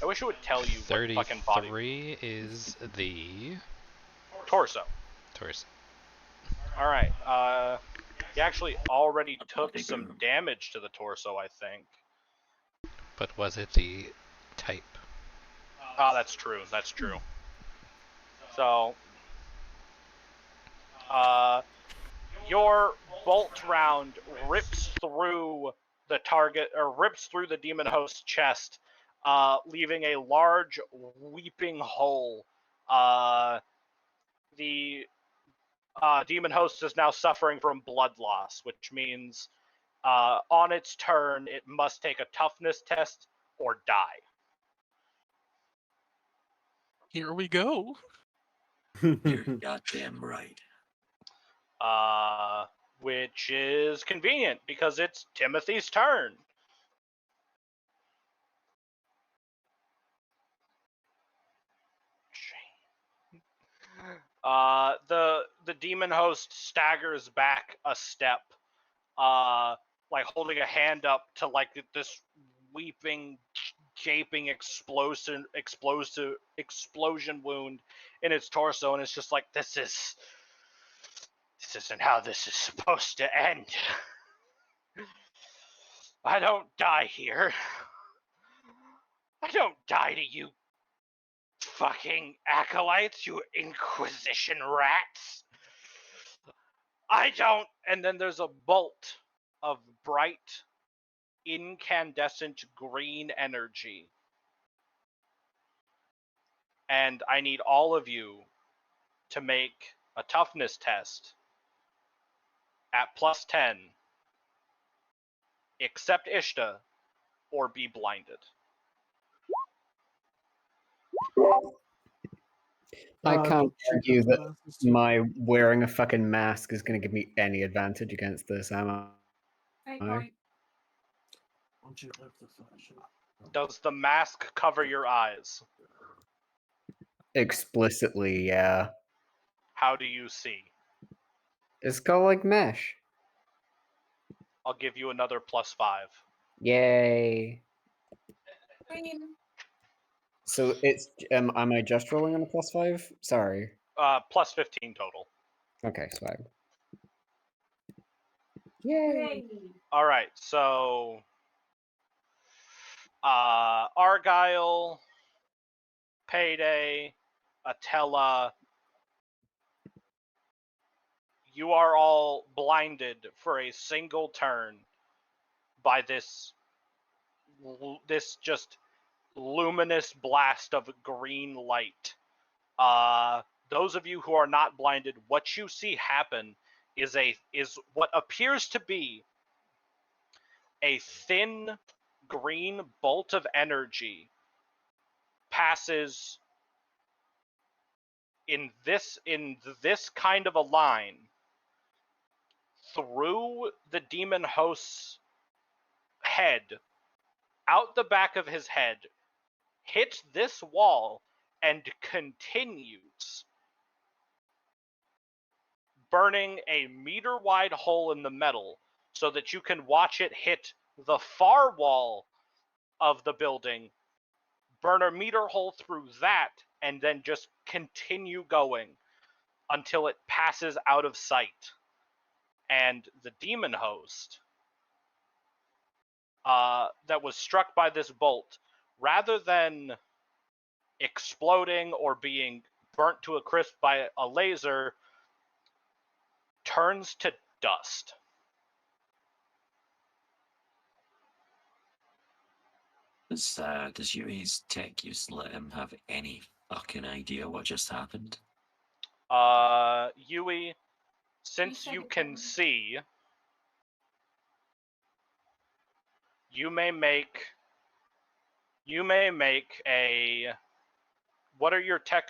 I wish it would tell you what fucking body. 33 is the Torso. torso. All right. He actually already A took body some boom. damage to the torso, I think. But was it the type? Oh, that's true. That's true. So, your bolt round rips through the target, or rips through the demon host's chest, leaving a large weeping hole. The demon host is now suffering from blood loss, which means on its turn it must take a toughness test or die. Here we go. You're goddamn right. Which is convenient because it's Timothy's turn. The demon host staggers back a step, like holding a hand up to like this weeping, gaping explosion wound in its torso, and it's just like, this isn't how this is supposed to end. I don't die here. I don't die to you fucking acolytes, you Inquisition rats! I don't. And then there's a bolt of bright, incandescent green energy. And I need all of you to make a toughness test at +10, except Ishta, or be blinded. I can't Don't argue you that have to- my wearing a fucking mask is going to give me any advantage against this, am I? Great Aye. point. Don't you have the flash? Does the mask cover your eyes? Explicitly, yeah. How do you see? It's called like mesh. I'll give you another +5. Yay. I mean, So it's am I just rolling on a +5? Sorry. +15 total. Okay, swag. Yay. yay. All right, so Argyle, Payday, Atella, you are all blinded for a single turn by this just luminous blast of green light. Those of you who are not blinded, what you see happen is what appears to be a thin green bolt of energy passes in this kind of a line through the demon host's head, out the back of his head, hits this wall, and continues, burning a meter-wide hole in the metal so that you can watch it hit the far wall of the building, burn a meter hole through that, and then just continue going until it passes out of sight. And the demon host that was struck by this bolt, rather than exploding or being burnt to a crisp by a laser, turns to dust. Does Yui's tech use let him have any fucking idea what just happened? Yui, since said you it can didn't. see, you may make a. What are your tech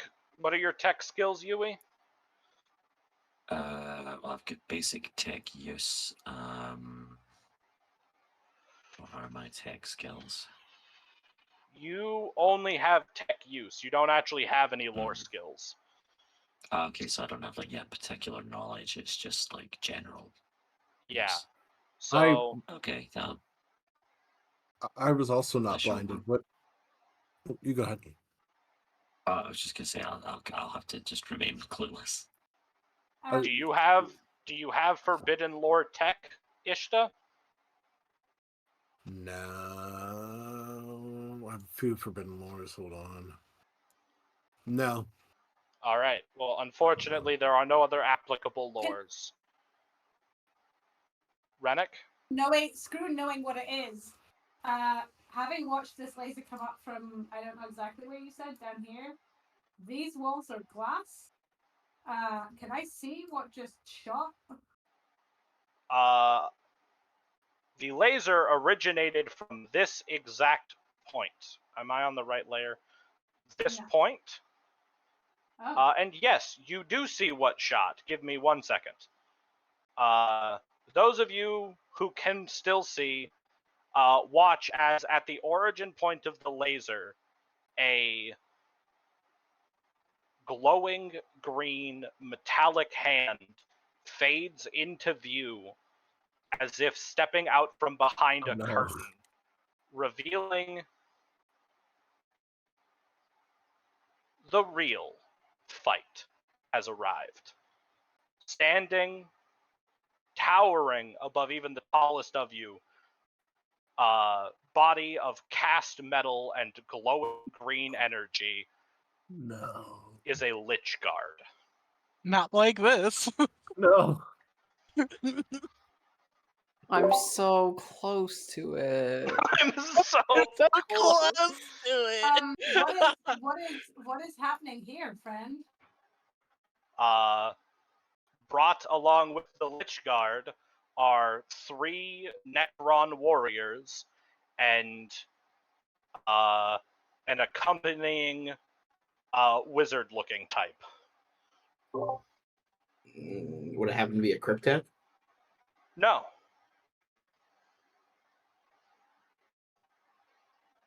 skills, Yui? Well, I've got basic tech use. What are my tech skills? You only have tech use. You don't actually have any lore Hmm. skills. Okay, so I don't have like particular knowledge. It's just like general. Yeah. use. So Okay, I was also not That's your blinded. one. What? You go ahead. I was just gonna say I'll have to just remain clueless. do you have forbidden lore tech, Ishta? No, I have a few forbidden lores. Hold on. No. All right. Well, unfortunately, there are no other applicable lores. Rennick? Knowing what it is. Having watched this laser come up from, I don't know exactly where you said, down here, these walls are glass. Can I see what just shot? The laser originated from this exact point. Am I on the right layer? This Yeah. point? Oh. And yes, you do see what shot. Give me 1 second. Those of you who can still see, watch as at the origin point of the laser, a glowing green metallic hand fades into view as if stepping out from behind a no. curtain, revealing the real fight has arrived. Standing, towering above even the tallest of you, body of cast metal and glowing green energy, No. is a Lich Guard. Not like this. No. I'm so close to it. I'm so So close. close to it. What is happening here, friend? Brought along with the Lich Guard are 3 Necron warriors and an accompanying wizard-looking type. Would it happen to be a cryptech? No.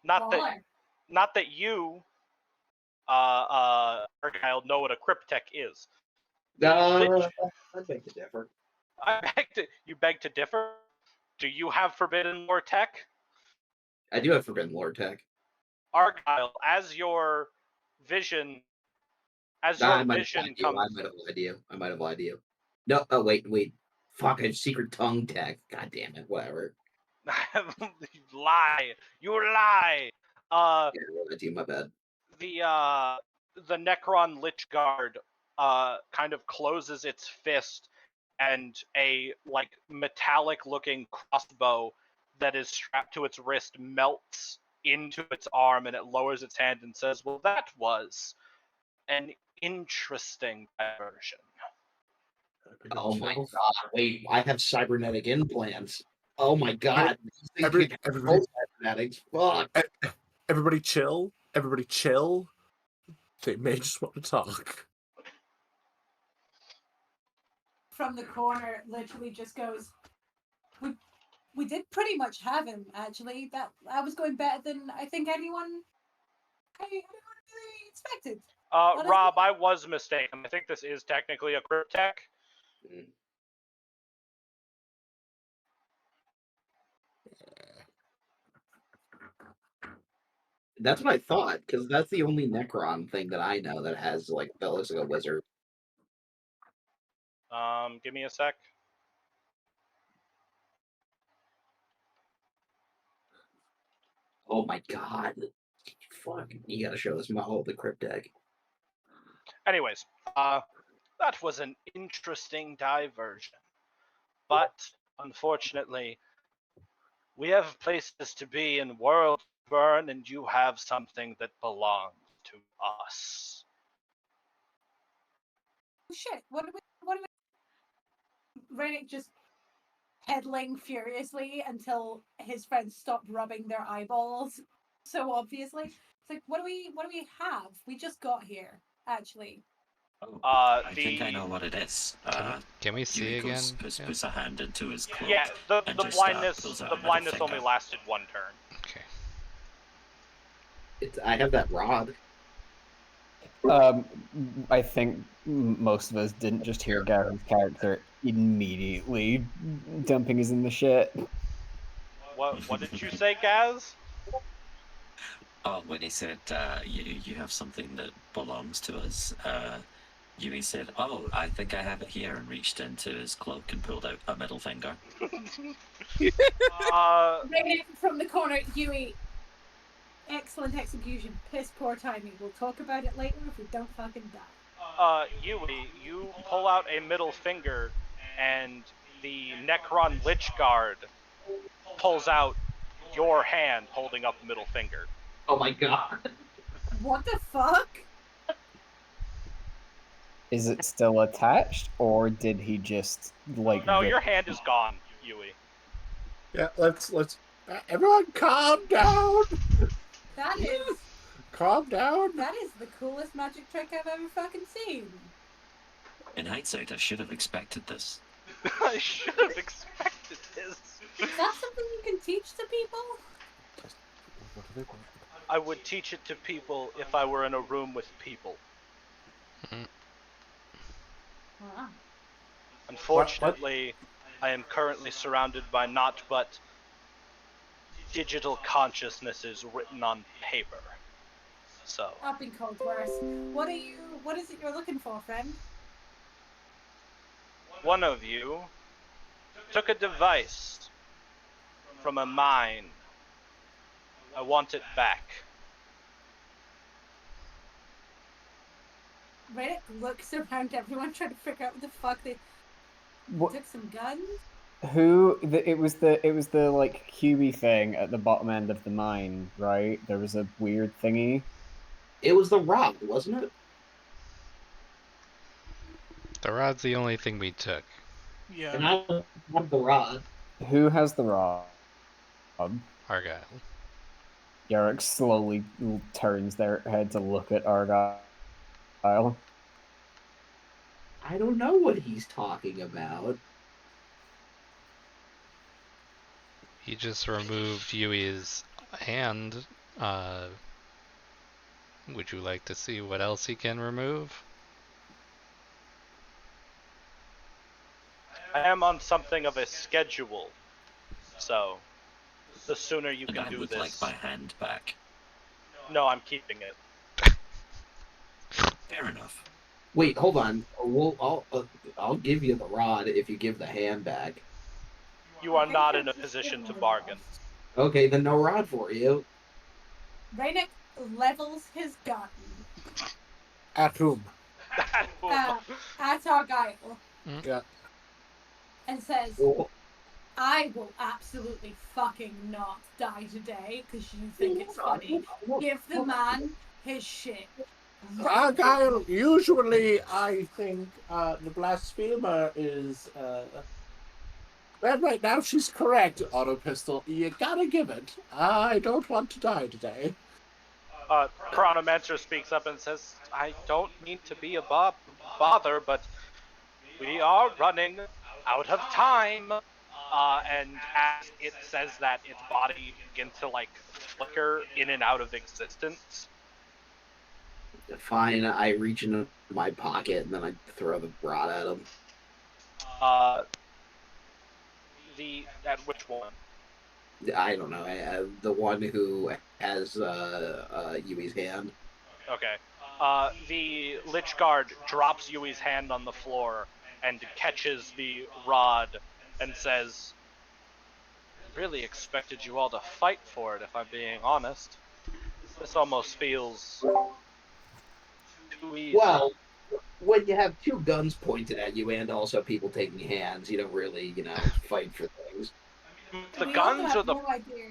Not that you, Argyle, know what a cryptech is. I beg to differ. You beg to differ? Do you have Forbidden Lore tech? I do have Forbidden Lore tech. Argyle, as your vision I might have lied to you. comes... I might have lied to you. No, oh, wait. Fuck, I have Secret Tongue tech. God damn it, whatever. You lie! Yeah, I lied to you, my bad. The Necron Lich Guard kind of closes its fist, and a metallic-looking crossbow that is strapped to its wrist melts into its arm, and it lowers its hand and says, "Well, that was an interesting diversion." Oh my god, wait, I have cybernetic implants. Oh my god. Everybody, Cybernetics. Fuck. everybody chill. Everybody chill. They may just want to talk. From the corner, literally just goes, we did pretty much have him, actually. That was going better than I think anyone really expected. Honestly. Rob, I was mistaken. I think this is technically a cryptech. That's what I thought, because that's the only Necron thing that I know that has that looks like a wizard. Give me a sec. Oh my god. Fuck. You gotta show this model of the cryptech. Anyways, that was an interesting diversion. But, unfortunately, we have places to be in World Burn, and you have something that belongs to us. Shit, what do we... Renick just pedaling furiously until his friends stop rubbing their eyeballs so obviously. It's like, what do we have? We just got here, actually. I think I know what it is. Can we see Yui again? puts a hand into his cloak. Yeah, the and just, blindness pulls out the a middle blindness finger. only lasted 1 turn. Okay. I have that rod. I think most of us didn't just hear Garen's character immediately dumping us in the shit. What did you say, Gaz? Oh, when he said, you have something that belongs to us, Yui said, "Oh, I think I have it here," and reached into his cloak and pulled out a middle finger. Renick from the corner, Yui. Excellent execution. Piss poor timing. We'll talk about it later if we don't fucking die. Yui, you pull out a middle finger, and the Necron Lich Guard pulls out your hand holding up the middle finger. Oh my god. What the fuck? Is it still attached, or did he just No, your hand is gone, Yui. Yeah, let's everyone calm down. That is Calm down. that is the coolest magic trick I've ever fucking seen. In hindsight, I should have expected this. I should have expected this. Is that something you can teach to people? What do they want? I would teach it to people if I were in a room with people. Wow. Unfortunately, I am currently surrounded by naught but digital consciousnesses written on paper. So, I've been called worse. What is it you're looking for, friend? one of you took a device from a mine. I want it back. Riddick looks around everyone trying to figure out what the fuck they What? took some guns. It was the like cubey thing at the bottom end of the mine, right? There was a weird thingy. It was the rod, wasn't it? The rod's the only thing we took. Yeah. And I don't have the rod. Who has the rod? Argyle. Yarrick slowly turns their head to look at Argyle. I don't know what he's talking about. He just removed Yui's hand. Would you like to see what else he can remove? I am on something of a schedule, so the sooner you And can I do would this. like my hand back. No, I'm keeping it. Fair enough. Wait, hold on. I'll give you the rod if you give the hand back. You are not in a position to bargain. Okay, then no rod for you. Raynick levels his gun At whom? at Argyle Yeah. and says, Well, I will absolutely fucking not die today because you think it's funny. Give the man his shit. Argyle, usually I think the blasphemer is. Well, right now she's correct, Auto Pistol. You gotta give it. I don't want to die today. Chronomancer speaks up and says, I don't mean to be a bother, but we are running out of time. And as it says that, its body begins to, like, flicker in and out of existence. fine, I reach into my pocket and then I throw the rod at him. At which one? I don't know. The one who has Yui's hand. Okay. The Lich Guard drops Yui's hand on the floor and catches the rod and says, really expected you all to fight for it, if I'm being honest. This almost feels too easy. Well, when you have two guns pointed at you and also people taking hands, you don't really, fight for things. The We guns also are have the. no idea.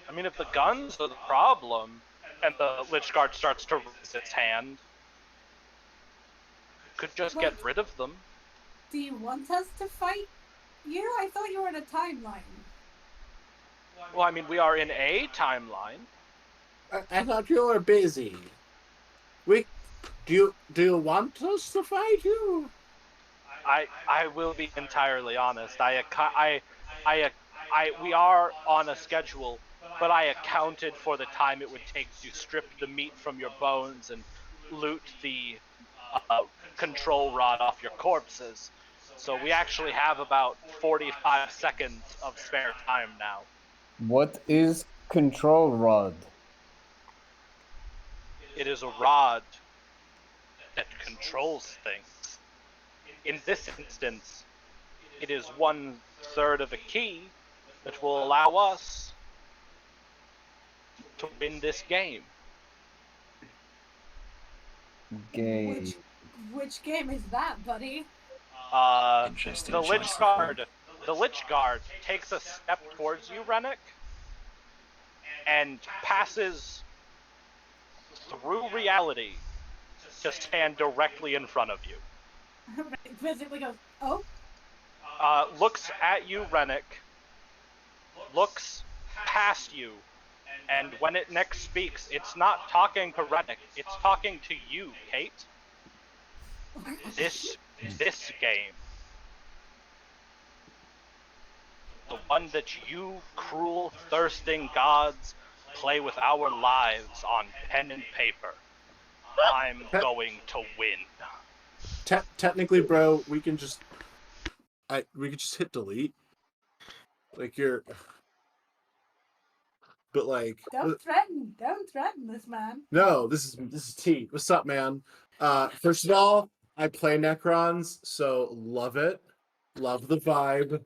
I mean, if the guns are the problem, and the Lich Guard starts to raise its hand, could just get rid of them. Do you want us to fight you? I thought you were in a timeline. Well, I mean, we are in a timeline. I thought you were busy. Do you want us to fight you? I will be entirely honest. We are on a schedule, but I accounted for the time it would take to strip the meat from your bones and loot the control rod off your corpses. So we actually have about 45 seconds of spare time now. What is control rod? It is a rod that controls things. In this instance, it is 1/3 of a key that will allow us to win this game. Game. Which game is that, buddy? Interesting The choice The Lich Guard takes a step towards you, Rennick, and passes through reality to stand directly in front of you. Basically goes, oh? Looks at you, Rennick, looks past you, and when it next speaks, it's not talking to Rennick, it's talking to you, Kate. This game. The one that you cruel, thirsting gods play with our lives on pen and paper. I'm going to win. Technically, bro, we can just hit delete. Like you're, but like, Don't threaten this man. no, this is T. What's up, man? First of all, I play Necrons, so love it, love the vibe.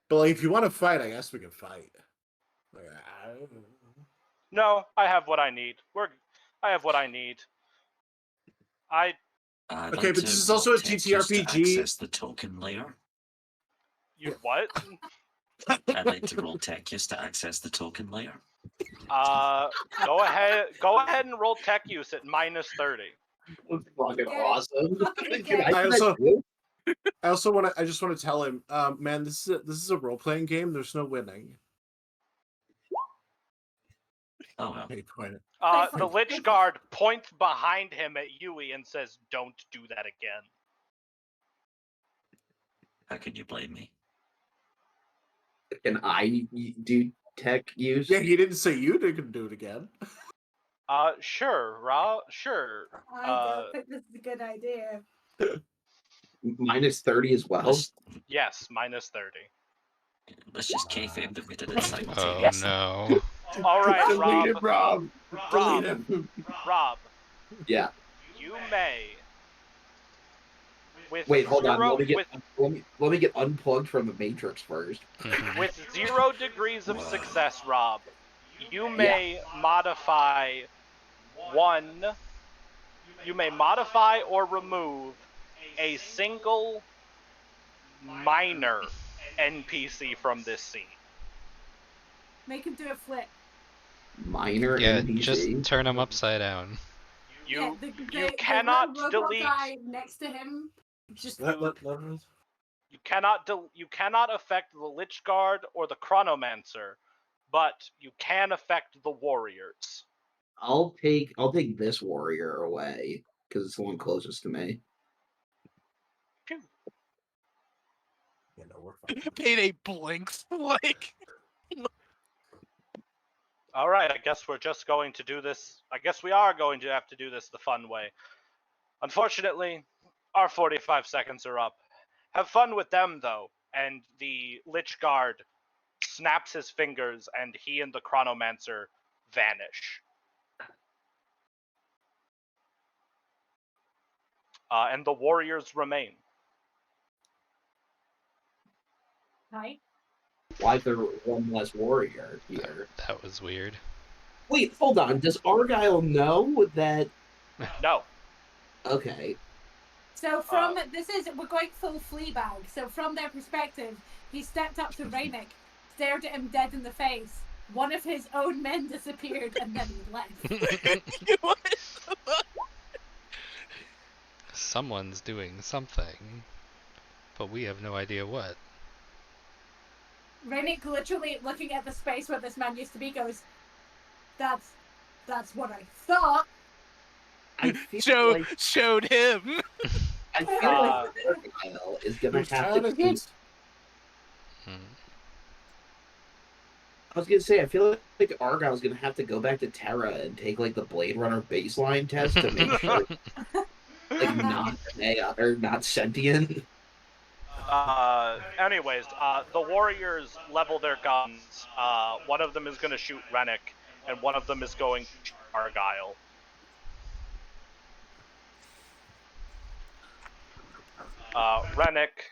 But like, if you want to fight, I guess we can fight. Like, No, I have what I need. I have what I need. I I'd Okay, like but to this is also a roll tech just to TTRPG. access the token layer. you what? I'd like to roll tech just to access the token layer. Go ahead and roll tech use at -30. That's fucking Get it. awesome. Fucking Can get I it. I do that also- too? I just want to tell him, man, this is a role playing game. There's no winning. Oh well. Hey, point it. The Lich Guard points behind him at Yui and says, "Don't do that again." How can you blame me? Can I do tech use? Yeah, he didn't say you didn't do it again. Sure, Rob. Sure. I don't think this is a good idea. -30 as well. Yes, -30. Let's just kayfabe that we did it Oh simultaneously. no. All right, Delete it, Rob. Rob. Delete him. Rob, Yeah. you may. With Wait, hold on. zero, Let me get unplugged from the Matrix first. Mhm. with 0 degrees of Whoa. success, Rob, you may modify one. You may modify or remove a single minor NPC from this scene. Make him do a flip. Minor Yeah, NPC. just turn him upside down. You the cannot little robot delete. guy next to him. Just You cannot affect the Lich Guard or the Chronomancer, but you can affect the warriors. I'll take this warrior away because it's the one closest to me. Phew. Yeah, no, we're fine. Payday blinks like. All right, I guess we're just going to do this. I guess we are going to have to do this the fun way. Unfortunately, our 45 seconds are up. Have fun with them, though. And the Lich Guard snaps his fingers, and he and the Chronomancer vanish. And the warriors remain. Hi. Why is there one less warrior here? That was weird. Wait, hold on. Does Argyle know that? No. Okay. So from we're going full Fleabag. So from their perspective, he stepped up to Raynick, stared at him dead in the face. One of his own men disappeared, and then he left. Someone's doing something, but we have no idea what. Raynick, literally looking at the space where this man used to be, goes, "That's what I thought." I feel Showed him. I feel like Argyle is gonna Whose have turn to. is it? I was gonna say, I feel like Argyle's gonna have to go back to Terra and take like the Blade Runner baseline test to make sure, like, not AI or not sentient. Anyways, the warriors level their guns. One of them is going to shoot Rennick, and one of them is going to shoot Argyle. Rennick,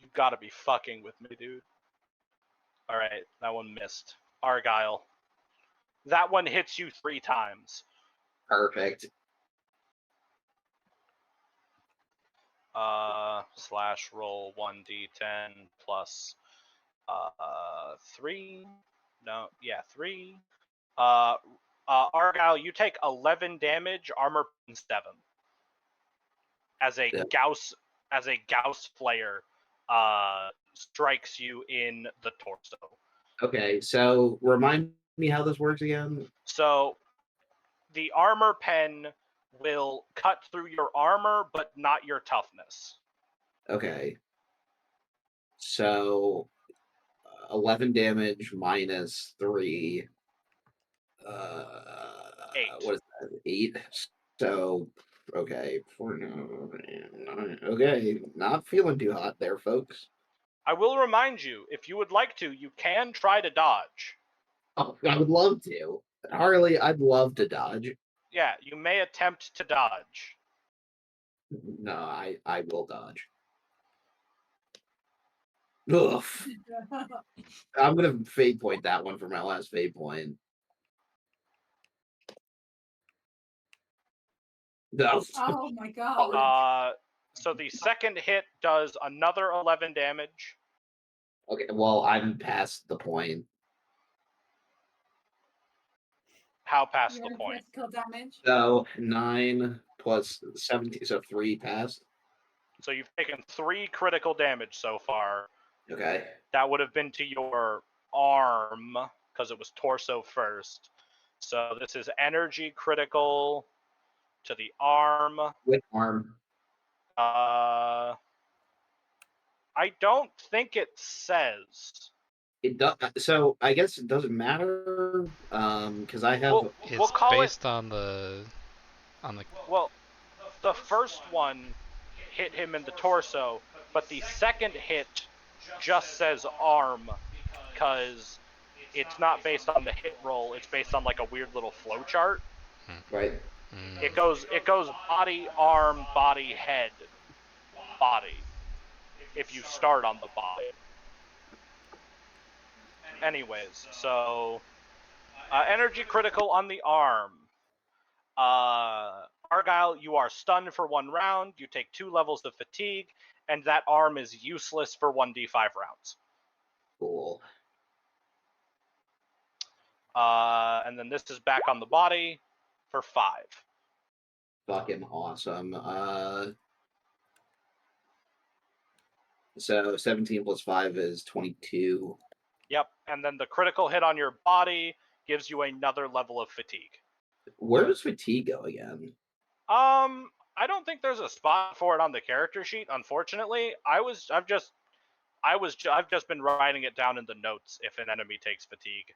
you gotta be fucking with me, dude. Alright, that one missed. Argyle. That one hits you 3 times. Perfect. Slash roll 1d10 plus 3. No, yeah, 3. Argyle, you take 11 damage, armor 7. As a Gauss flare strikes you in the torso. Okay, so remind me how this works again. So the armor pen will cut through your armor, but not your toughness. Okay. So 11 damage minus 3. 8. What is that? 8. So okay, 4, 9. Okay, not feeling too hot there, folks. I will remind you, if you would like to, you can try to dodge. Oh, I would love to. Harley, I'd love to dodge. Yeah, you may attempt to dodge. No, I will dodge. Ugh. I'm gonna fade point that one for my last fade point. No. Oh my god. So the second hit does another 11 damage. Okay, well, I'm past the point. How past You're the in point? critical damage. So 9 plus 17, so 3 past. So you've taken 3 critical damage so far. Okay. That would have been to your arm, because it was torso first. So this is energy critical to the arm. With arm. I don't think it says. It does. So I guess it doesn't matter. Because I have. We'll It's call it. based on the Well, the first one hit him in the torso, but the second hit just says arm, because it's not based on the hit roll. It's based on like a weird little flow chart. Right. It goes body, arm, body, head, body. If you start on the body. Anyways, so energy critical on the arm. Argyle, you are stunned for 1 round. You take 2 levels of fatigue, and that arm is useless for 1d5 rounds. Cool. And then this is back on the body for 5. Fucking awesome. So 17 plus 5 is 22. Yep, and then the critical hit on your body gives you another level of fatigue. Where does fatigue go again? I don't think there's a spot for it on the character sheet, unfortunately. I've just been writing it down in the notes if an enemy takes fatigue.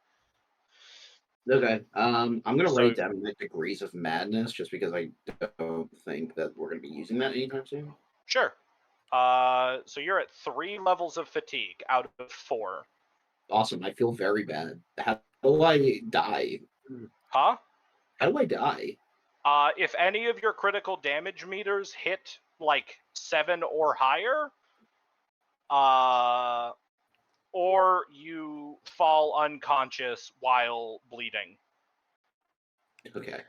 Okay. I'm gonna So- write down like degrees of madness just because I don't think that we're gonna be using that anytime soon. Sure. So you're at 3 levels of fatigue out of 4. Awesome. I feel very bad. How do I die? Huh? How do I die? If any of your critical damage meters hit like 7 or higher, or you fall unconscious while bleeding. Okay.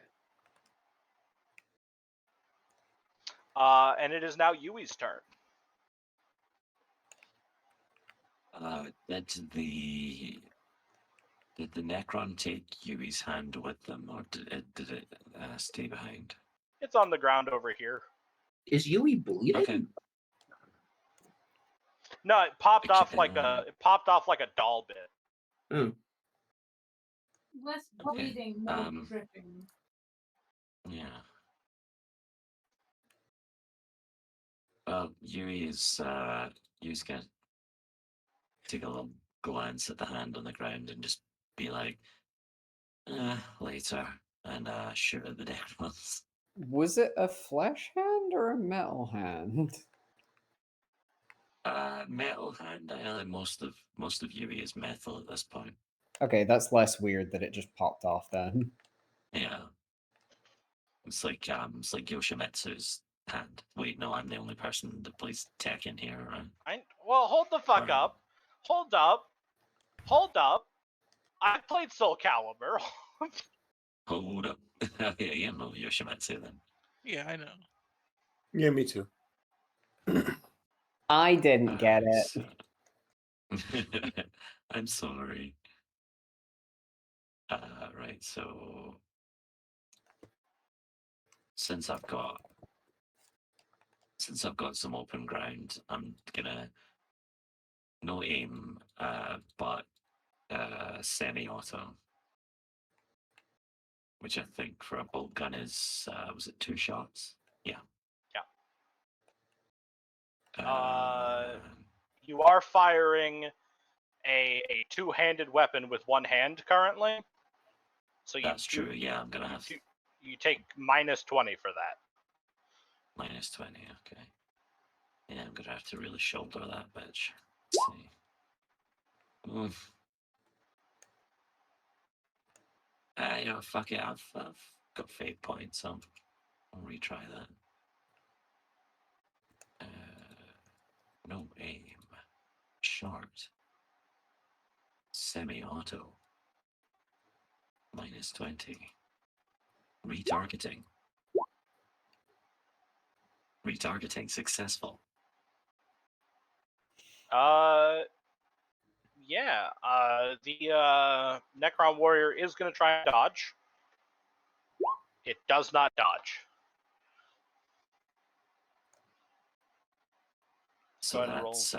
And it is now Yui's turn. Did the Necron take Yui's hand with them, or did it stay behind? It's on the ground over here. Is Yui bleeding? Okay. No, it popped Okay, off like a doll bit. Oh. Less Okay, bleeding, more um, dripping. Yeah. Well, Yui's gonna take a little glance at the hand on the ground and just be like, later, and shoot at the Necrons. Was it a flesh hand or a metal hand? Metal hand. I think most of Yui is metal at this point. Okay, that's less weird that it just popped off then. Yeah. It's like Yoshimitsu's hand. Wait, no, I'm the only person that plays Tekken here, right? Well, hold the fuck up. Hold up. I played Soul Calibur. Hold up. Yeah, you know Yoshimitsu then. Yeah, I know. Yeah, me too. I didn't get it. So... I'm sorry. Right, so since I've got some open ground, I'm gonna no aim, but semi-auto, which I think for a bolt gun is was it 2 shots? Yeah. Yeah. You are firing a 2-handed weapon with 1 hand currently. So That's true. Yeah, I'm gonna have you take -20 for that. -20. Okay. Yeah, I'm gonna have to really shoulder that bitch. Let's see. Oof. You know, fuck it. I've got fate points, so I'll retry that. No aim. Short. Semi-auto. -20. Retargeting. retargeting successful? Yeah. The Necron Warrior is going to try and dodge. It does not dodge. So Go ahead and roll. that's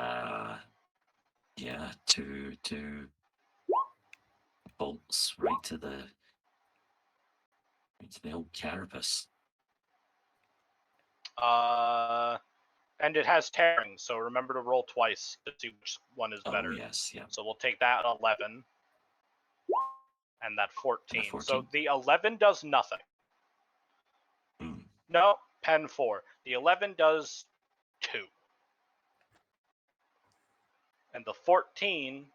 yeah, two bolts right to the old carapace. And it has tearing, so remember to roll twice to see which one is better. Oh yes, yeah. So we'll take that 11 and that 14. And a So 14. the 11 does nothing. Hmm. No, pen 4. The 11 does 2. And the 14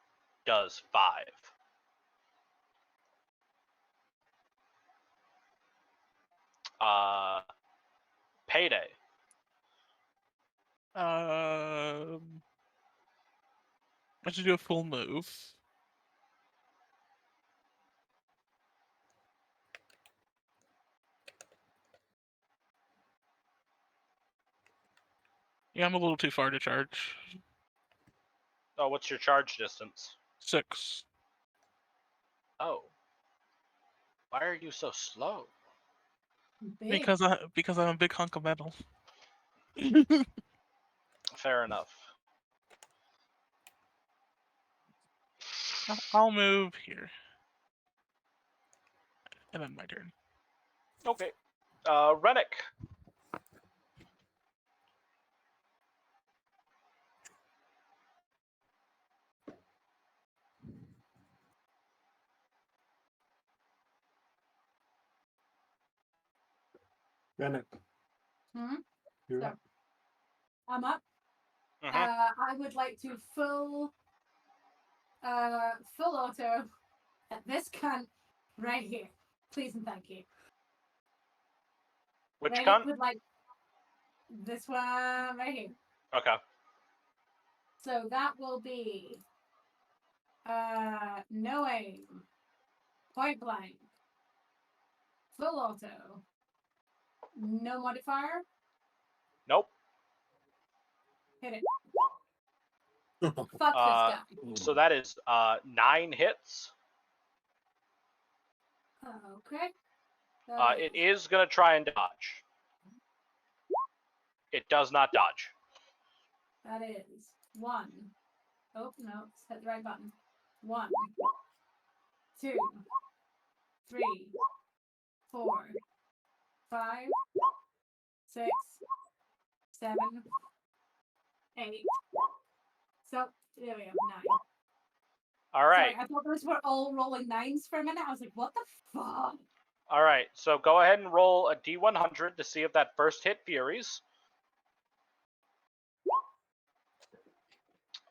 does 5. Payday. I should do a full move. Yeah, I'm a little too far to charge. Oh, what's your charge distance? 6. Oh. Why are you so slow? Big. Because I'm a big hunk of metal. Fair enough. I'll move here. And then my turn. Okay. Rennick. Bennett, Hmm? you're So, up. I'm up. Mhm. I would like to full auto at this cunt right here. Please and thank you. Which Right cunt? would like this one right here. Okay. So that will be no aim, point blank, full auto, no modifier, Nope. hit it. Fuck this guy. So that is 9 hits. Okay. It is going to try and dodge. It does not dodge. That is 1. Oh, no, hit the right button. 1, 2, 3, 4, 5, 6, 7, 8. So, there we go, 9. All right. Sorry, I thought those were all rolling 9s for a minute. I was like, what the fuck? All right. So go ahead and roll a D100 to see if that first hit furies.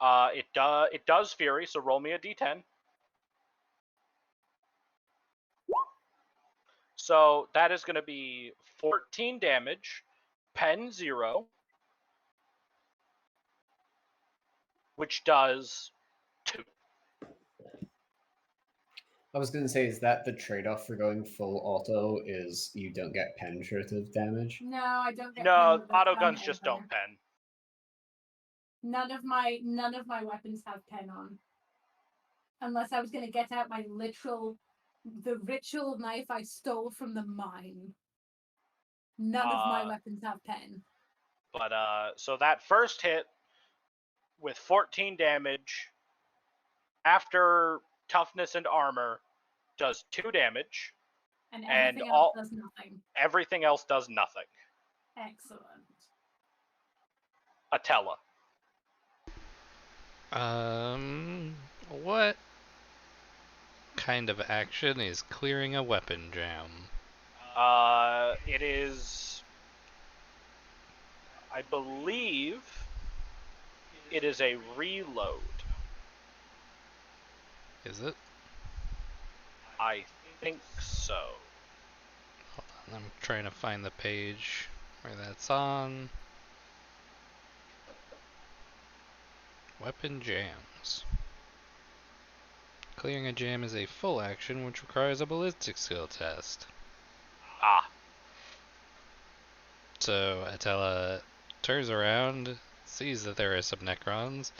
It does fury, so roll me a D10. So that is going to be 14 damage, pen 0, which does 2. I was going to say, is that the trade-off for going full auto? Is you don't get penetrative damage? No, I don't get No, pen with this auto gun guns just either. don't pen. None of my weapons have pen on. Unless I was gonna get out my the ritual knife I stole from the mine. None of my weapons have pen. But so that first hit with 14 damage after toughness and armor does 2 damage. And And everything else does nothing. Everything else does nothing. Excellent. Atella. What kind of action is clearing a weapon jam? It is, I believe, it is a reload. Is it? I think so. Hold on, I'm trying to find the page where that's on. Weapon jams. Clearing a jam is a full action which requires a ballistic skill test. Ah. So Atella turns around, sees that there are some Necrons.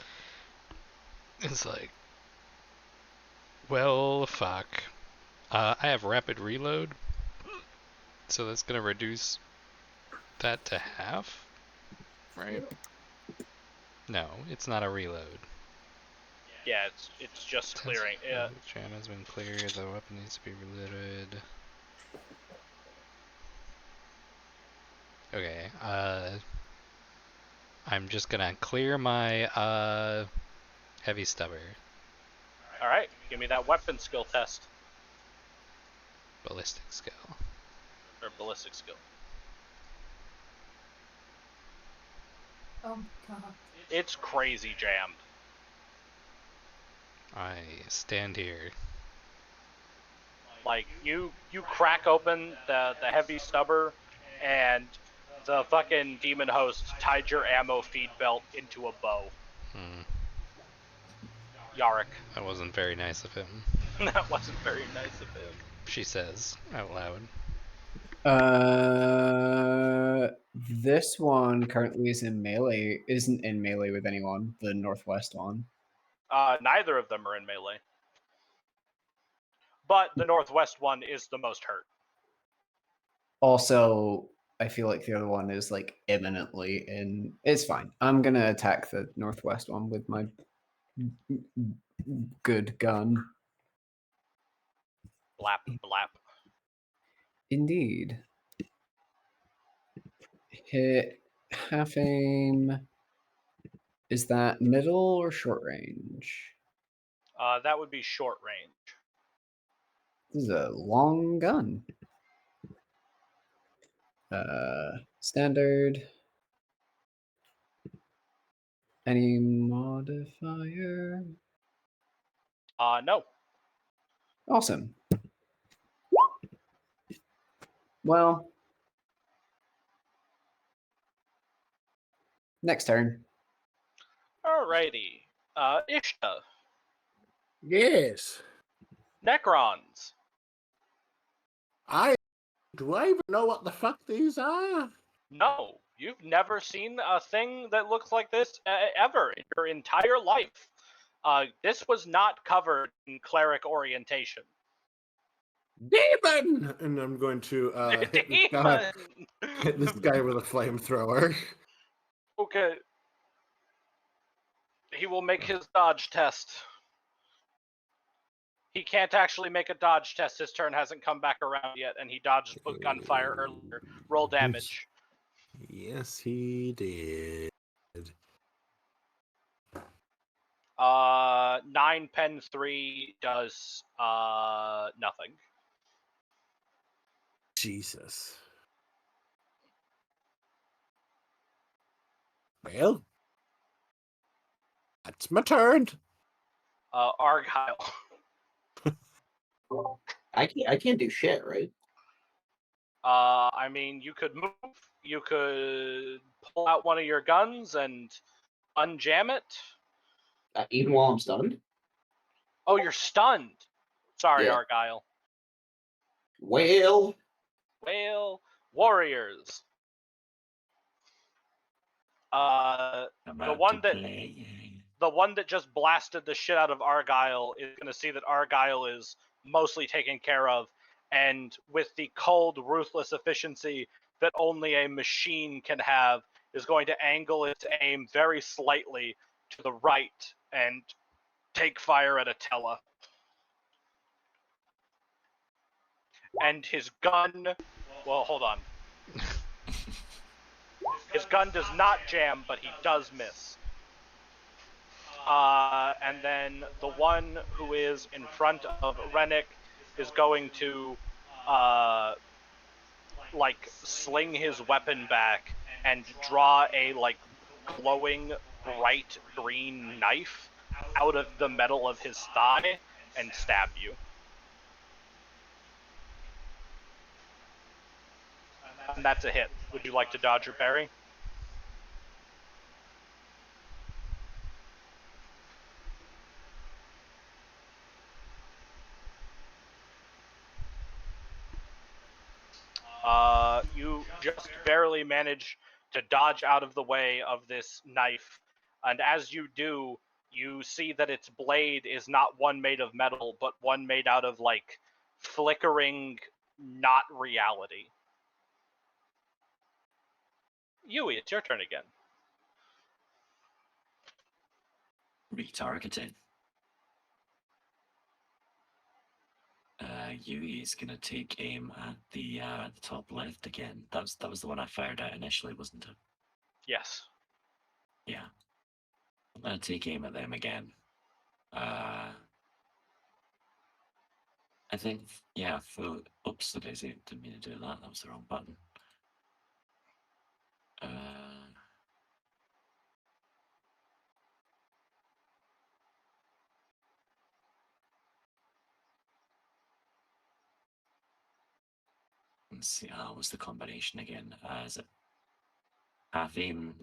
It's like, well, fuck. I have rapid reload, so that's gonna reduce that to half, right? No, it's not a reload. Yeah, it's just clearing. Yeah. Jam has been cleared. The weapon needs to be reloaded. Okay. I'm just gonna clear my heavy stubber. All right, give me that weapon skill test Ballistic skill. or ballistic skill. Oh my god. It's crazy jammed. I stand here. Like you crack open the heavy stubber, and the fucking demon host tied your ammo feed belt into a bow. Yarick. That wasn't very nice of him. That wasn't very nice of him. She says out loud. This one currently isn't in melee with anyone, the northwest one. Neither of them are in melee. But the northwest one is the most hurt. Also, I feel like the other one is like imminently in. It's fine. I'm gonna attack the northwest one with my good gun. Blap, blap. Indeed. Hit half aim. Is that middle or short range? That would be short range. This is a long gun. Standard. Any modifier? No. Awesome. Well, next turn. Alrighty. Ishta. Yes. Necrons. Do I even know what the fuck these are? No, you've never seen a thing that looks like this ever in your entire life. This was not covered in cleric orientation. Demon! And I'm going to hit Demon! this guy with a flamethrower. Okay. He will make his dodge test. He can't actually make a dodge test. His turn hasn't come back around yet, and he dodged gunfire earlier. Roll damage. Yes, he did. 9 pen 3 does nothing. Jesus. Well, that's my turn. Argyle. I can't do shit, right? I mean, you could move. You could pull out one of your guns and unjam it. Even while I'm stunned. Oh, you're stunned. Sorry, Yeah. Argyle. Well, warriors. The one that just blasted the shit out of Argyle is going to see that Argyle is mostly taken care of, and with the cold, ruthless efficiency that only a machine can have, is going to angle its aim very slightly to the right and take fire at Atella. And his gun... Well, hold on. His gun does not jam, but he does miss. And then the one who is in front of Rennick is going to, sling his weapon back and draw a, glowing bright green knife out of the metal of his thigh and stab you. And that's a hit. Would you like to dodge or parry? You just barely manage to dodge out of the way of this knife, and as you do, you see that its blade is not one made of metal, but one made out of, like, flickering, not reality. Yui, it's your turn again. Retargeting. Yui is gonna take aim at the top left again. That was the one I fired at initially, wasn't it? Yes. Yeah. I'm gonna take aim at them again. I think, yeah, oops, I didn't mean to do that. That was the wrong button. Let's see, what was the combination again? Is it half aim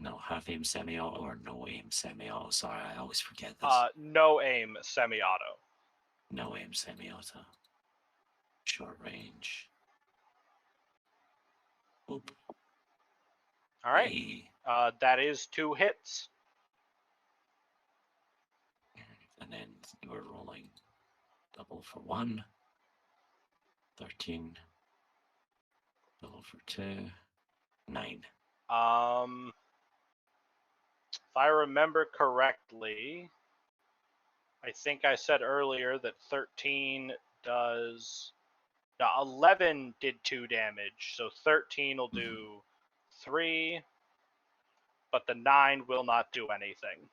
semi-auto or no aim semi-auto? Sorry, I always forget this. No aim semi-auto. No aim semi-auto. Short range. Oop. All right. Hey. That is 2 hits. And then we're rolling double for 1. 13. Double for 2. 9. If I remember correctly, I think I said earlier that 13 does... No, 11 did 2 damage, so 13 will do 3, but the 9 will not do anything,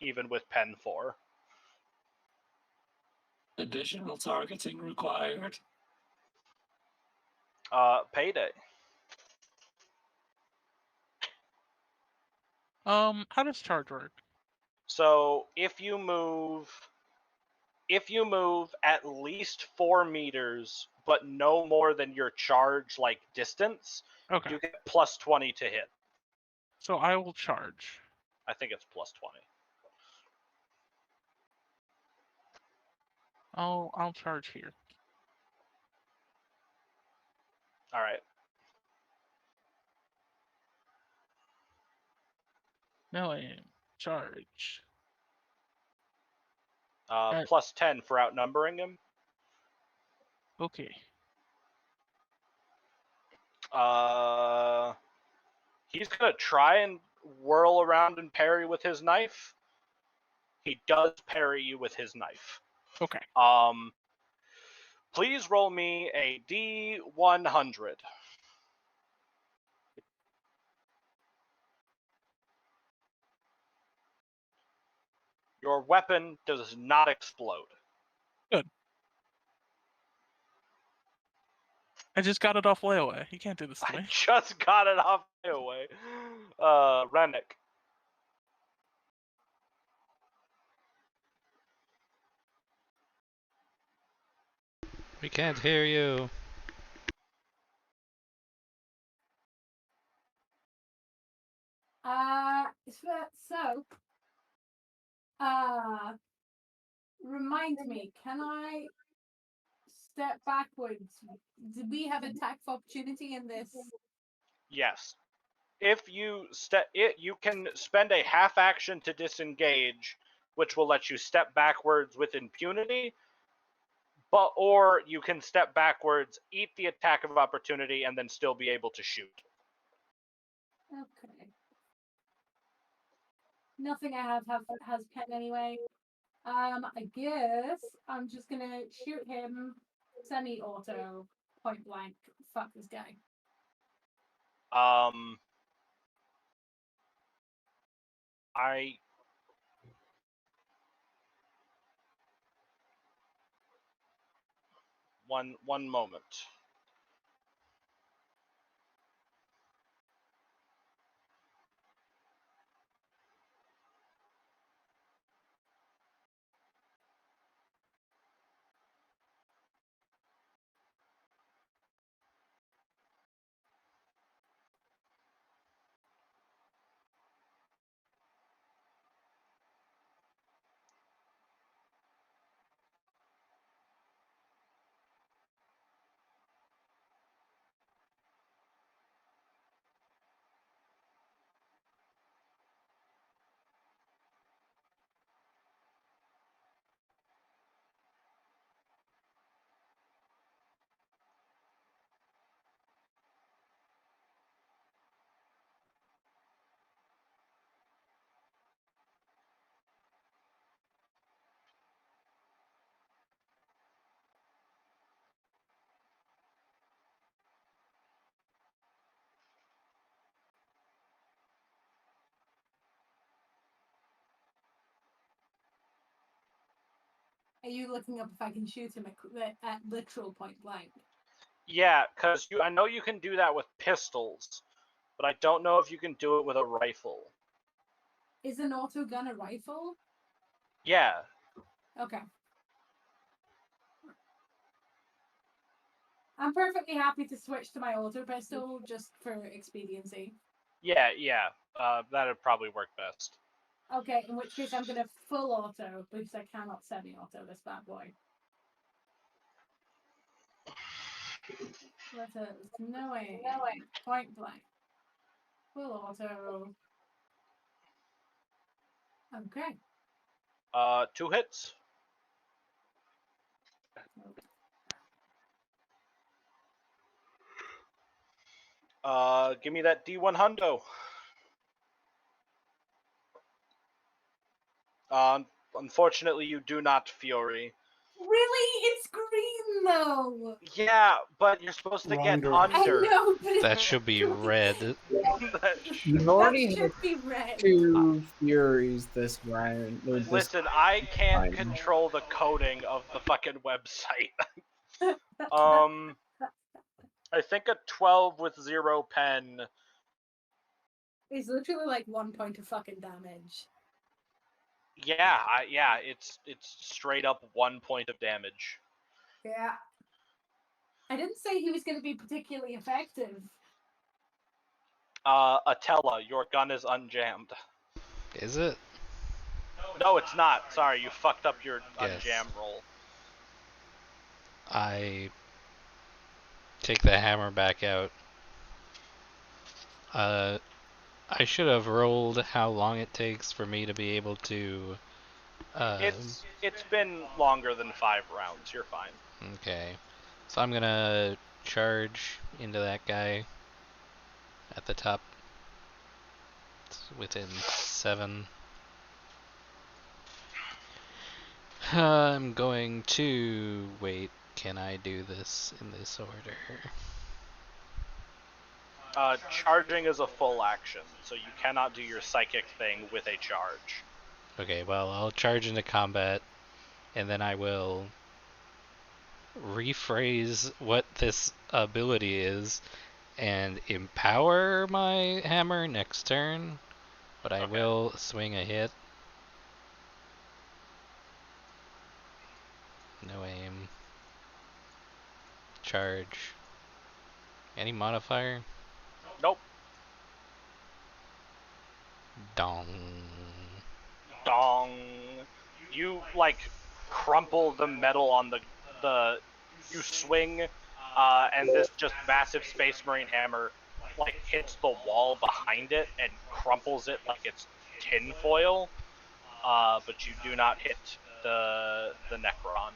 even with Pen 4. Additional targeting required. Payday. How does charge work? So if you move at least 4 meters, but no more than your charge distance, Okay. you get plus 20 to hit. So I will charge. I think it's plus 20. I'll charge here. All right. No aim. Charge. Plus 10 for outnumbering him. Okay. He's gonna try and whirl around and parry with his knife. He does parry you with his knife. Okay. Please roll me a D100. Your weapon does not explode. Good. I just got it off layaway. You can't do this to I me. just got it off layaway. Rennick. We can't hear you. So, remind me, can I step backwards? Do we have attack of opportunity in this? Yes. If you you can spend a half action to disengage, which will let you step backwards with impunity. Or you can step backwards, eat the attack of opportunity, and then still be able to shoot. Okay. Nothing I have has pen anyway. I guess I'm just gonna shoot him semi-auto, point blank. Fuck this guy. One moment. Are you looking up if I can shoot him at literal point blank? Yeah, because I know you can do that with pistols, but I don't know if you can do it with a rifle. Is an auto gun a rifle? Yeah. Okay. I'm perfectly happy to switch to my auto pistol just for expediency. Yeah. That'd probably work best. Okay, in which case I'm gonna full auto because I cannot semi-auto this bad boy. Letters, no aim, point blank, full auto. Okay. 2 hits. Give me that D1 hundo. Unfortunately, you do not Fury. Really? It's green though. Yeah, but you're supposed to get Wrong I under. know, but That should be red. You've that already had should be red. 2 Furies this round. Or this Listen, I can't time. control the coding of the fucking website. I think a 12 with 0 pen. It's literally like 1 point of fucking damage. Yeah, it's straight up 1 point of damage. Yeah. I didn't say he was going to be particularly effective. Atella, your gun is unjammed. Is it? No, it's not. Sorry, you fucked up your Yes. unjam roll. I take the hammer back out. I should have rolled how long it takes for me to be able to. It's been longer than 5 rounds. You're fine. Okay. So I'm gonna charge into that guy at the top. It's within 7. I'm going to wait. Can I do this in this order? Charging is a full action, so you cannot do your psychic thing with a charge. Okay, well, I'll charge into combat, and then I will rephrase what this ability is and empower my hammer next turn, but I will swing a hit. No aim. Charge. Any modifier? Nope. Dong. Dong. You crumple the metal on the you swing, and this just massive Space Marine hammer hits the wall behind it and crumples it like it's tinfoil. But you do not hit the Necron.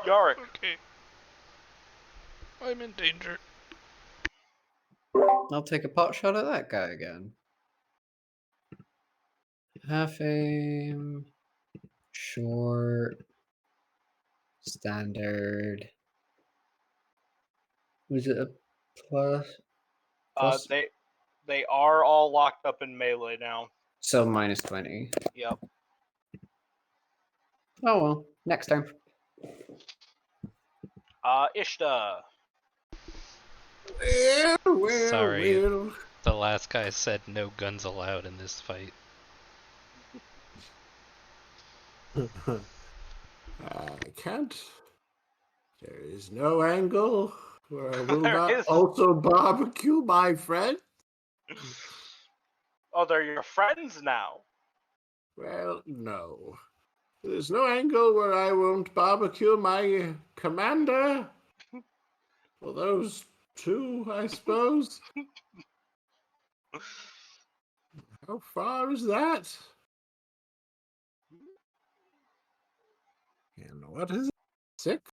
Yorick. Okay. I'm in danger. I'll take a pot shot at that guy again. Half aim, short, standard. Was it a plus? Plus? They are all locked up in melee now. So minus 20. Yep. Oh well, next time. Ishta. Sorry. Well. The last guy said no guns allowed in this fight. I can't. There is no angle where I will There not is. also barbecue my friend. Oh, they're your friends now. Well, no. There's no angle where I won't barbecue my commander. Well, those 2, I suppose. How far is that? And what is it? 6?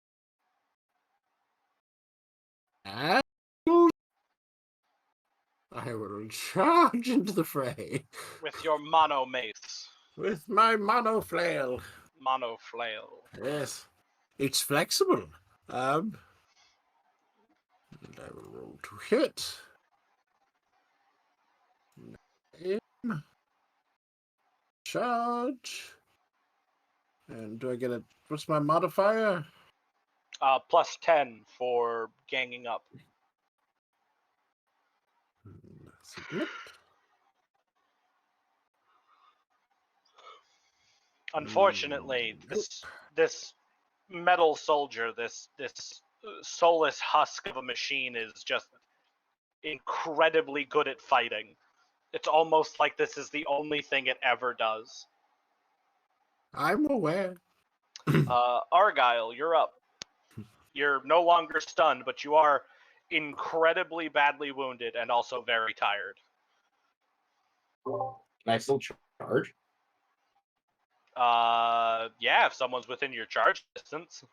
And I will charge into the fray With your mono mace. with my mono flail. Mono flail. Yes, it's flexible. And I will roll to hit. Aim. Charge. And do I get a... What's my modifier? Plus 10 for ganging up. Submit. Unfortunately, Nope. this metal soldier, this soulless husk of a machine, is just incredibly good at fighting. It's almost like this is the only thing it ever does. I'm aware. Argyle, you're up. You're no longer stunned, but you are incredibly badly wounded and also very tired. Can I still charge? Yeah, if someone's within your charge distance.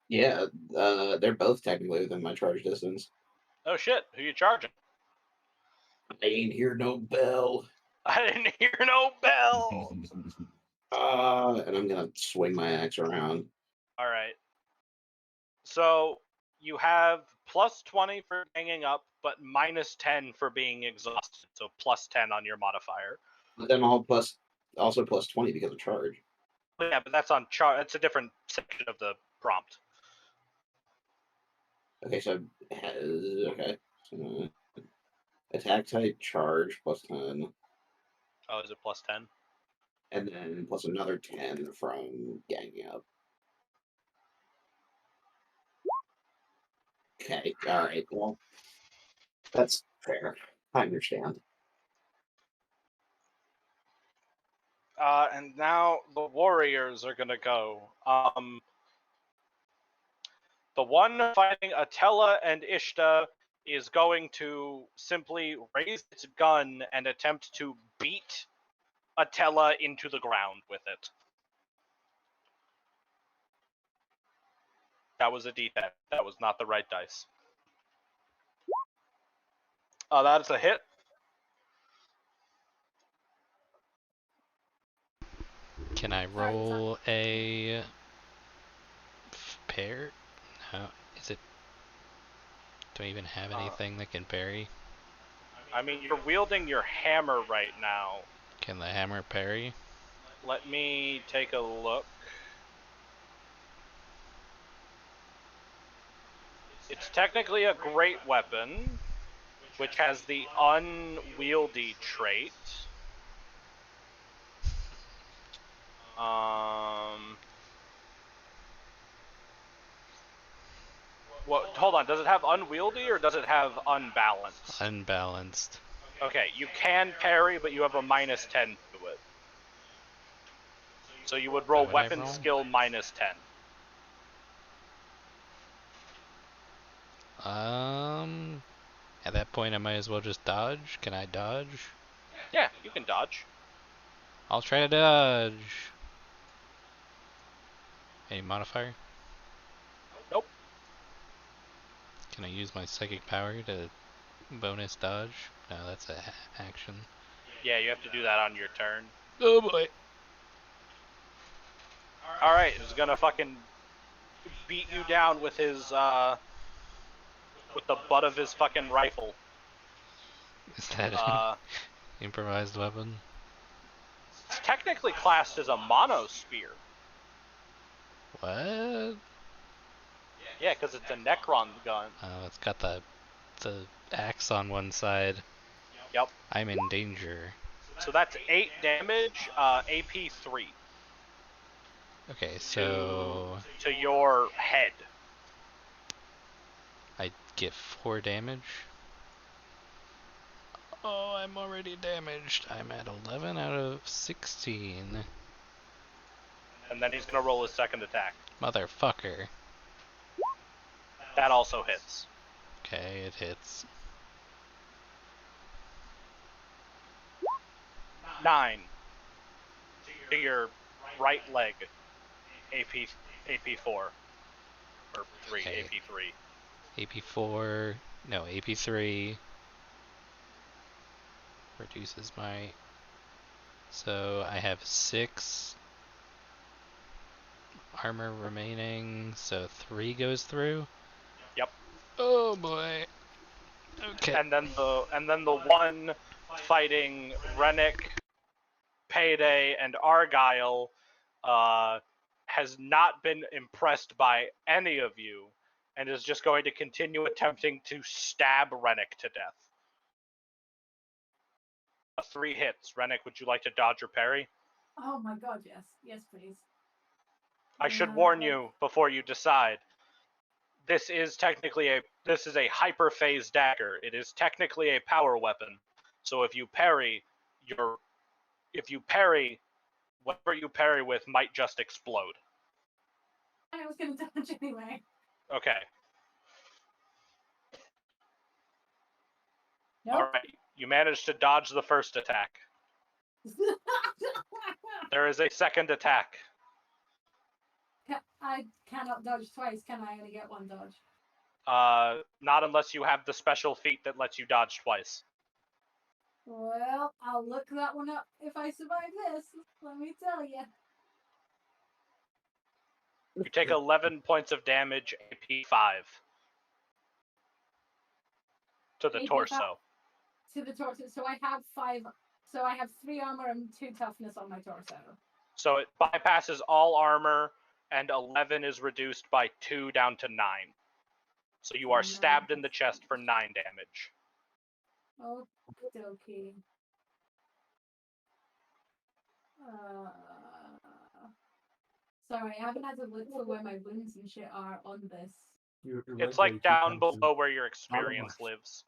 Yeah, they're both technically within my charge distance. Oh shit, who you charging? I ain't hear no bell. I didn't hear no bell! And I'm gonna swing my axe around. Alright. So, you have plus 20 for hanging up, but minus 10 for being exhausted. So plus 10 on your modifier. But then also plus 20 because of charge. Yeah, but that's on charge. It's a different section of the prompt. Okay, so okay. So, attack type charge plus 10. Oh, is it plus 10? And then plus another 10 from ganging up. Okay, alright, well, that's fair. I understand. And now the warriors are gonna go. The one fighting Atella and Ishta is going to simply raise its gun and attempt to beat Atella into the ground with it. That was a D10. That was not the right dice. That's a hit. Can I roll a pair? No. Is it? Do I even have anything that can parry? I mean, you're wielding your hammer right now. Can the hammer parry? Let me take a look. It's technically a great weapon, which has the unwieldy trait. Well, hold on. Does it have unwieldy or does it have unbalanced? Unbalanced. Okay, you can parry, but you have a minus 10 to it. So you would roll What would I weapon roll? skill minus 10. At that point, I might as well just dodge. Can I dodge? Yeah, you can dodge. I'll try to dodge. Any modifier? Nope. Can I use my psychic power to bonus dodge? No, that's a action. Yeah, you have to do that on your turn. Oh boy. Alright, he's gonna fucking beat you down with his, with the butt of his fucking rifle. Is that an improvised weapon? It's technically classed as a mono spear. What? Yeah, because it's a Necron gun. Oh, it's got the axe on one side. Yep. I'm in danger. So that's 8 damage, AP 3. Okay, so to your head. I get 4 damage. Oh, I'm already damaged. I'm at 11 out of 16. And then he's gonna roll his second attack. Motherfucker. That also hits. Okay, it hits. 9 to your right leg. AP 4 or 3. Okay. AP 3. AP4. No, AP3. Reduces my. So I have 6 armor remaining. So 3 goes through. Yep. Oh boy. Okay. And then the one fighting Rennick, Payday, and Argyle has not been impressed by any of you and is just going to continue attempting to stab Rennick to death. 3 hits. Rennick, would you like to dodge or parry? Oh my god, yes. Yes, please. I should warn you before you decide. This is a hyper phase dagger. It is technically a power weapon. So if you parry, whatever you parry with might just explode. I was gonna dodge anyway. Okay. Nope. Alright. You managed to dodge the first attack. There is a second attack. I cannot dodge twice, can I? Only get one dodge. Not unless you have the special feat that lets you dodge twice. Well, I'll look that one up if I survive this. Let me tell you. You take 11 points of damage, AP 5. To the AP torso. To the torso. So I have 5. So I have 3 armor and 2 toughness on my torso. So it bypasses all armor, and 11 is reduced by 2 down to 9. So you are stabbed in the chest for 9 damage. Okie dokie. Sorry, I haven't had to look for where my wounds and shit are on this. It's like down below where your experience lives.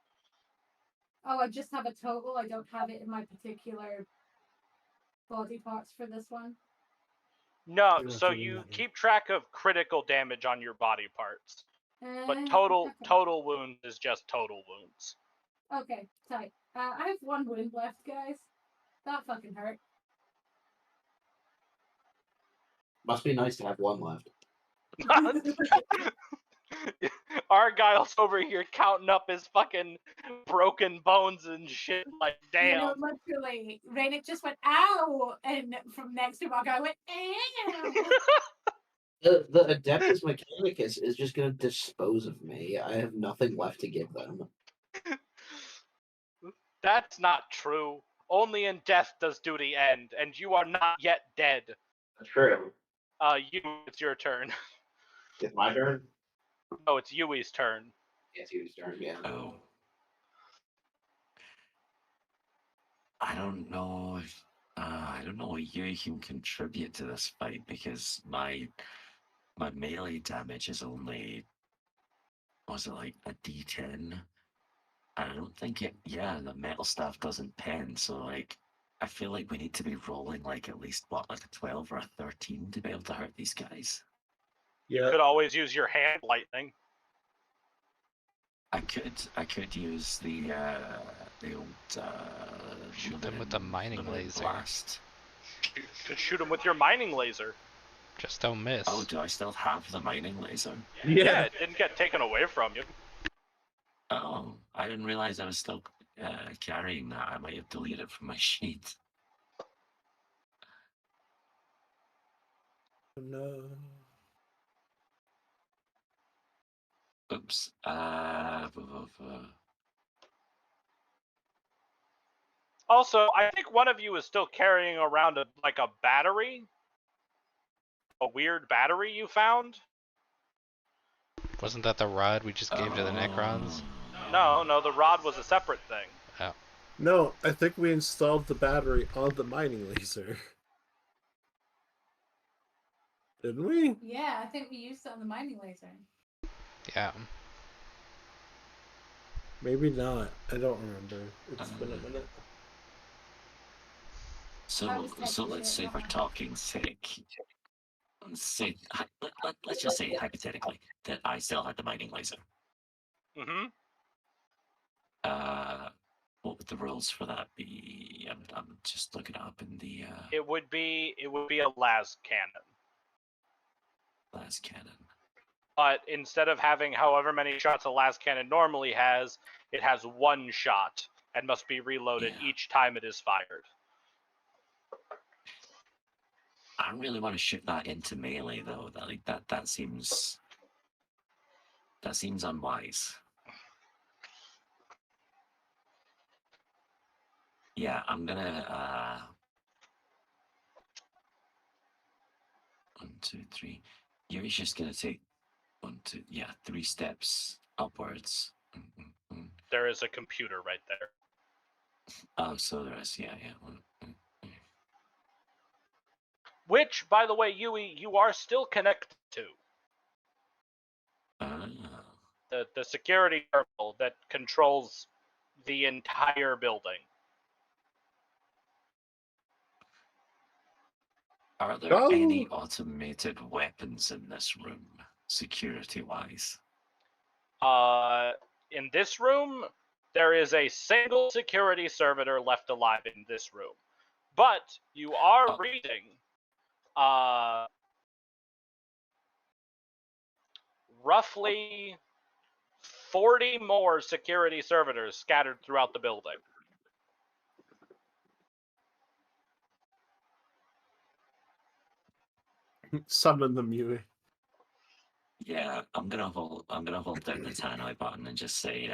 Oh, I just have a total. I don't have it in my particular body parts for this one. No, You're so not doing you that. keep track of critical damage on your body parts. But Okay. total wounds is just total wounds. Okay, tight. I have 1 wound left, guys. That fucking hurt. Must be nice to have one left. Argyle's over here counting up his fucking broken bones and shit. Like, damn. You know, literally, Rainick just went, ow! And from next to my guy went, ow! The Adeptus Mechanicus is just going to dispose of me. I have nothing left to give them. That's not true. Only in death does duty end, and you are not yet dead. True. It's your turn. It's my turn? No, it's Yui's turn. It's your turn, yeah. Oh. I don't know if you can contribute to this fight because my melee damage is only, was it like a D10? I don't think the metal staff doesn't pen, so like I feel like we need to be rolling like at least like a 12 or a 13 to be able to hurt these guys. You could always use your hand lightning. I could use the old Shoot them with the mining laser. blast. You could shoot them with your mining laser. Just don't miss. Oh, do I still have the mining laser? Yeah, it didn't get taken away from you. Oh, I didn't realize I was still carrying that. I might have deleted it from my sheet. No. Oops. Also, I think one of you is still carrying around a battery. A weird battery you found? Wasn't that the rod we just gave to the Necrons? No, the rod was a separate thing. Oh. No, I think we installed the battery on the mining laser. Didn't we? Yeah, I think we used it on the mining laser. Yeah. Maybe not. I don't remember. It's been a minute. So let's say we're talking let's just say hypothetically that I still had the mining laser. Mm-hmm. What would the rules for that be? I'm just looking up in the It would be a las cannon. las cannon. But instead of having however many shots a las cannon normally has, it has 1 shot and must be reloaded each time it is fired. I don't really want to shoot that into melee though. That seems unwise. Yeah, I'm gonna 2, 3. Yuri's just gonna take 3 steps upwards. There is a computer right there. Oh, so there is, yeah. Which, by the way, Yui, you are still connected to. Ah. The security terminal that controls the entire building. Are there any automated weapons in this room, security-wise? In this room, there is a single security servitor left alive in this room. But you are reading roughly 40 more security servitors scattered throughout the building. Summon them, Yui. Yeah, I'm gonna hold down the tannoy button and just say,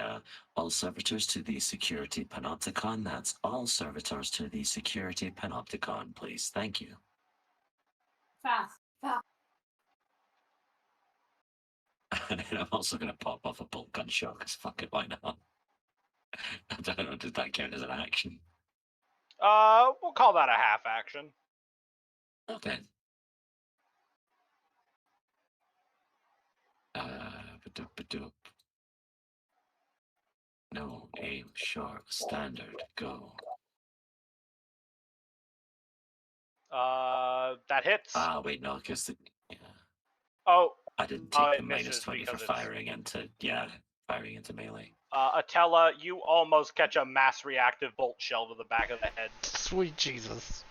all servitors to the security panopticon. That's all servitors to the security panopticon, please. Thank you. Fast. And then I'm also gonna pop off a bolt gun shot, because fuck it, why not? I don't know, does that count as an action? We'll call that a half action. Okay. Ba-doop. No, aim, short, standard, go. That hits. Ah, wait, no, because Oh, I didn't take it the minus misses 20 for because it's- firing into melee. Atella, you almost catch a mass reactive bolt shell to the back of the head. Sweet Jesus.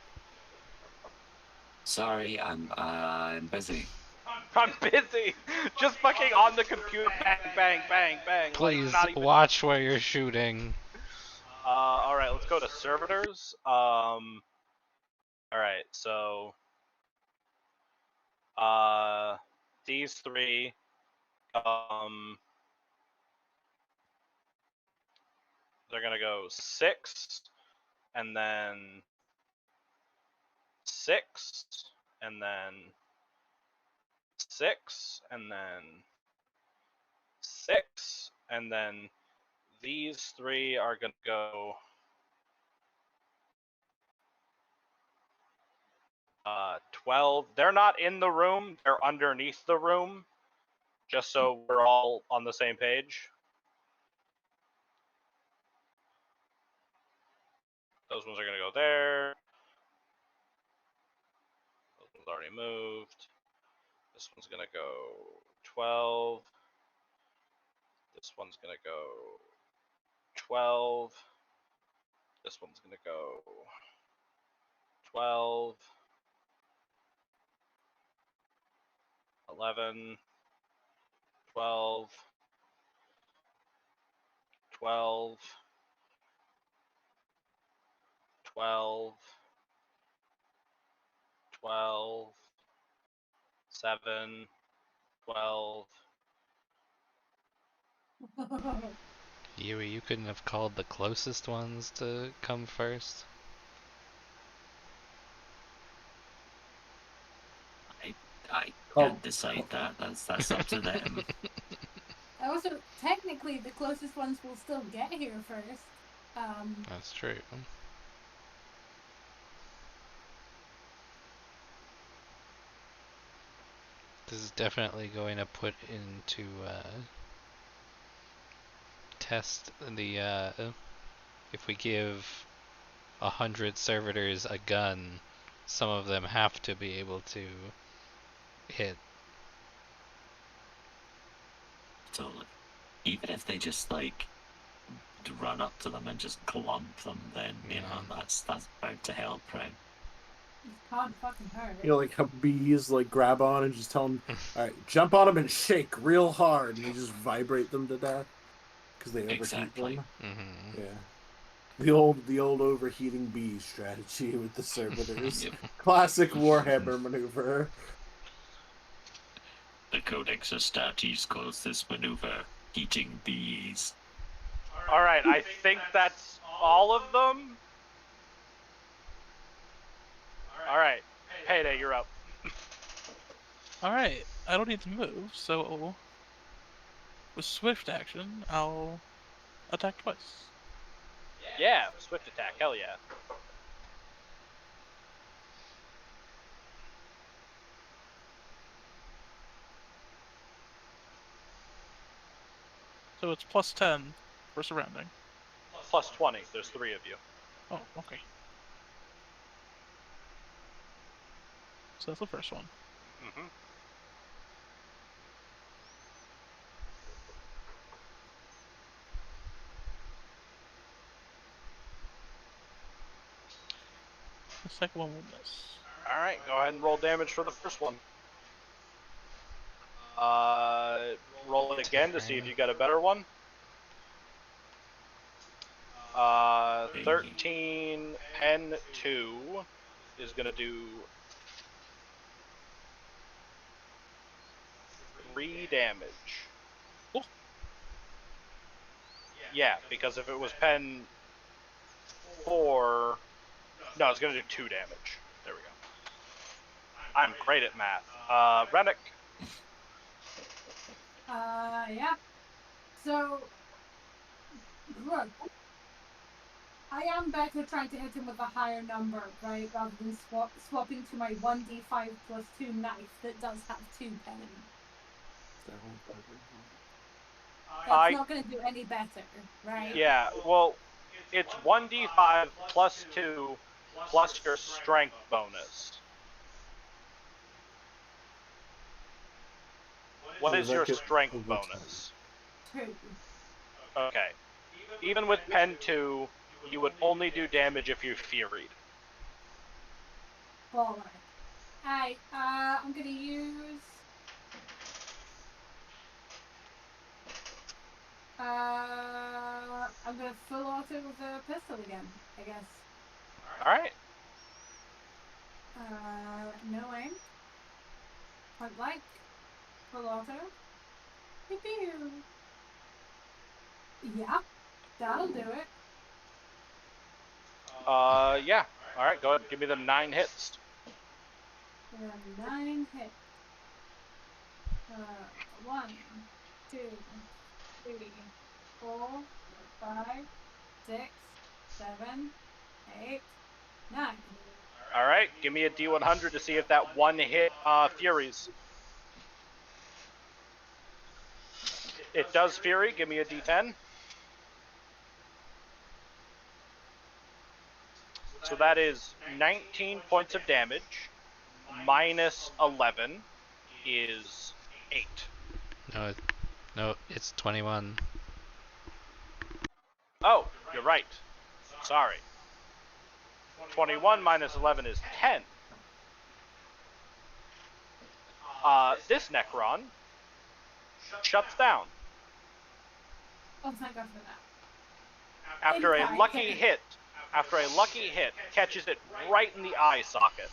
Sorry, I'm busy. I'm busy. Just fucking on the computer, bang. Please like, not even... watch where you're shooting. Alright, let's go to servitors. Alright, so... these 3... they're gonna go 6, and then 6, and then 6, and then 6, and then these 3 are gonna go 12. They're not in the room, they're underneath the room, just so we're all on the same page. Those ones are gonna go there. Those ones already moved. This one's gonna go 12. This one's gonna go 12. This one's gonna go 12. 11. 12. 12. 12. 12. 7. 12. Yui, you couldn't have called the closest ones to come first? I can't decide that. That's up to them. Also, technically, the closest ones will still get here first. That's true. This is definitely going to put into test the if we give 100 servitors a gun, some of them have to be able to hit. Totally. Even if they just like run up to them and just clump them, then you know that's bound to help, right? It's can't fucking hurt. You know, like how bees like grab on and just tell them, all right, jump on them and shake real hard, and you just vibrate them to death because they overheat Exactly. them. Mm-hmm. Yeah, the old overheating bee strategy with the servitors. Yep. Classic Warhammer maneuver. The Codex Astartes calls this maneuver heating bees. Alright, I think that's all of them. Alright, Payday, you're up. Alright, I don't need to move, so with swift action, I'll attack twice. Yeah, swift attack. Hell yeah. So it's plus 10 for surrounding. Plus 20. There's 3 of you. Oh, okay. So that's the first one. Mm-hmm. The second one will miss. All right, go ahead and roll damage for the first one. Roll it again to see if you got a better one. 13 pen 2 is gonna do 3 damage. Cool. Yeah, because if it was pen 4, no, it's gonna do 2 damage. There we go. I'm great at math. Rennick. Yeah. So, look, I am better trying to hit him with a higher number, right? Rather than swapping to my 1d5 plus 2 knife that does have 2 pen. That's not going to do any better, right? Yeah, well, it's 1d5 plus 2 plus your strength bonus. What is your strength bonus? 2. Okay. Even with pen 2, you would only do damage if you Fury'd. Baller. Alright, I'm going to use... I'm going to full auto with the pistol again, I guess. Alright. No aim. Point blank. Full auto. Pew-pew. Yeah, that'll do it. Yeah. Alright, go ahead. Give me the 9 hits. 9 hits. 1, 2, 3, 4, 5, 6, 7, 8, 9. Alright, give me a D100 to see if that one hit Furies. It does Fury. Give me a D10. So that is 19 points of damage. Minus 11 is 8. No, it's 21. Oh, you're right. Sorry. 21 minus 11 is 10. This Necron shuts down. Oh, thank God for that. After a Inside lucky hit. hit, catches it right in the eye socket.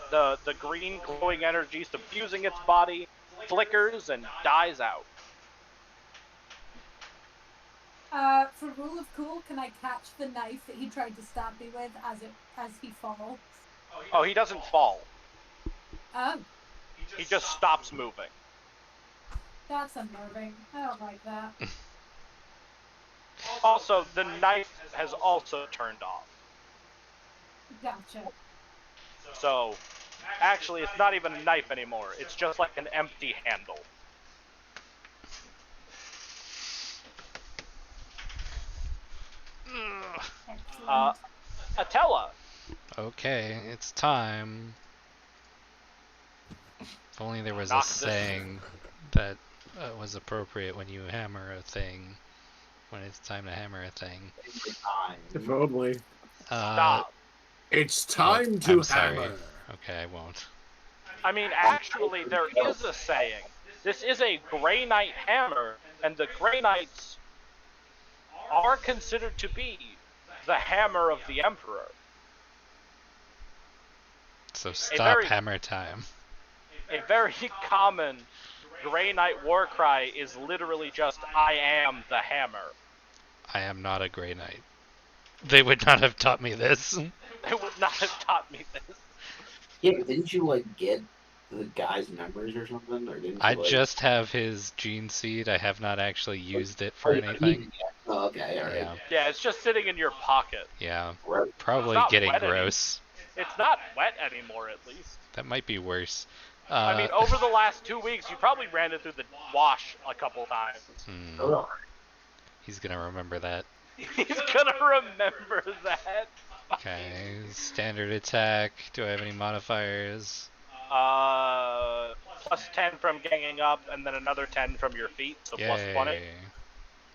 The green glowing energy suffusing its body flickers and dies out. For rule of cool, can I catch the knife that he tried to stab me with as he falls? Oh, he doesn't fall. Oh, He just stops moving. that's unnerving. I don't like that. Also, the knife has also turned off. Gotcha. So, actually, it's not even a knife anymore. It's just like an empty handle. Excellent. Atella. Okay, it's time. If only there was a Knock this- saying that was appropriate when you hammer a thing, when it's time to hammer a thing. If only. Stop. It's time to I'm sorry. hammer. Okay, I won't. I mean, actually, there is a saying. This is a Grey Knight hammer, and the Grey Knights are considered to be the hammer of the Emperor. So stop very- hammer time. A very common Grey Knight war cry is literally just, I am the hammer. I am not a Grey Knight. They would not have taught me this. They would not have taught me this. Yeah, but didn't you like get the guy's memories or something, or didn't I you, like... just have his gene seed. I have not actually used it for Oh, you don't need anything. it yet. Oh, okay, all right. Yeah, Yeah, it's just sitting in your pocket. yeah. Right. Probably not getting wet any- gross. It's not wet anymore, at least. That might be worse. I mean, over the last 2 weeks, you probably ran it through the wash a couple times. Ugh. He's gonna remember that. He's gonna remember that. Okay, standard attack. Do I have any modifiers? Plus 10 from ganging up, and then another 10 from your feet, so plus 20. Yay.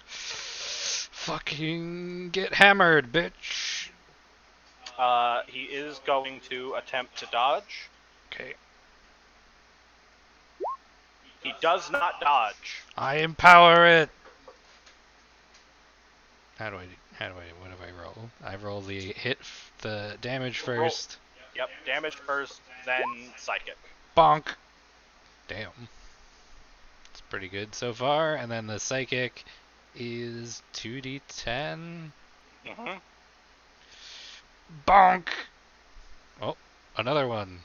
Fucking get hammered, bitch. He is going to attempt to dodge. Okay. He does not dodge. I empower it. What do I roll? I roll the the damage first. Yep, damage first, then psychic. Bonk. Damn. It's pretty good so far. And then the psychic is 2d10. Mm-hmm. Bonk. Oh, another one.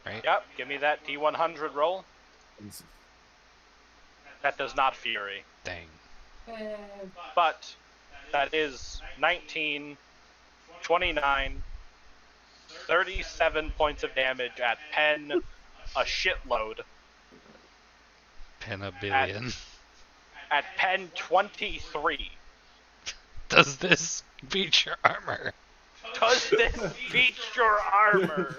Right? Yep, give me that D100 roll. That does not Fury. Dang. But that is 19, 29, 37 points of damage at pen, a shitload. Pen a billion. At pen 23. Does this beat your armor? Does this beat your armor?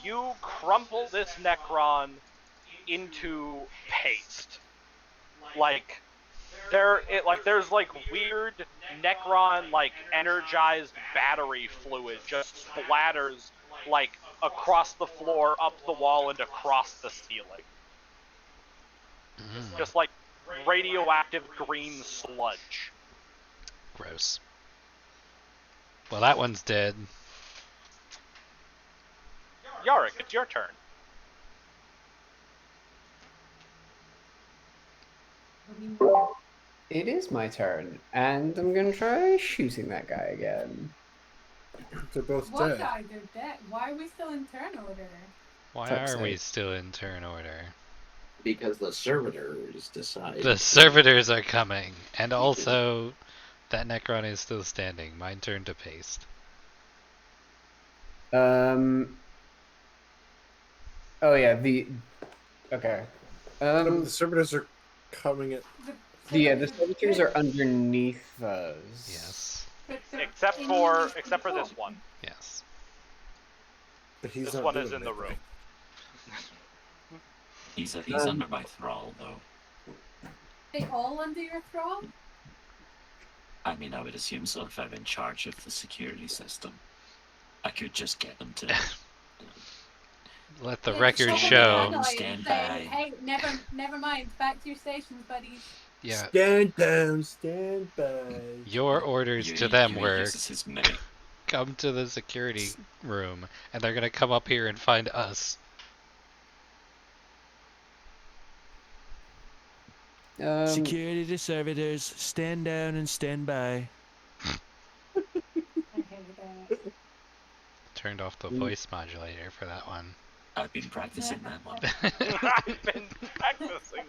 You crumple this Necron into paste. There's weird Necron energized battery fluid just splatters across the floor, up the wall, and across the ceiling. Just radioactive green sludge. Gross. Well, that one's dead. Yarick, it's your turn. It is my turn, and I'm gonna try shooting that guy again. They're both What dead. guy? They're dead. Why are we still in turn order? Why Fuck's are we sake. still in turn order? Because the servitors decide. The servitors are coming, and also that Necron is still standing. My turn to paste. Oh yeah, okay. The servitors are coming at. The servitors are underneath us. Yes. Except for this one. Yes. But he's This not one doing is in the anything. room. He's under my thrall, though. They all under your thrall? I mean, I would assume so if I'm in charge of the security system. I could just get them to... Let the Yeah, record just show. like, Stand saying, by. hey, never mind. Back to your stations, buddies. Yeah. Stand down, stand by. Your orders to them Yui were uses his mimic. come to the security room, and they're gonna come up here and find us. Security to servitors, stand down and stand by. I hate that. Turned off the voice modulator for that one. I've been practicing that one. I've been practicing.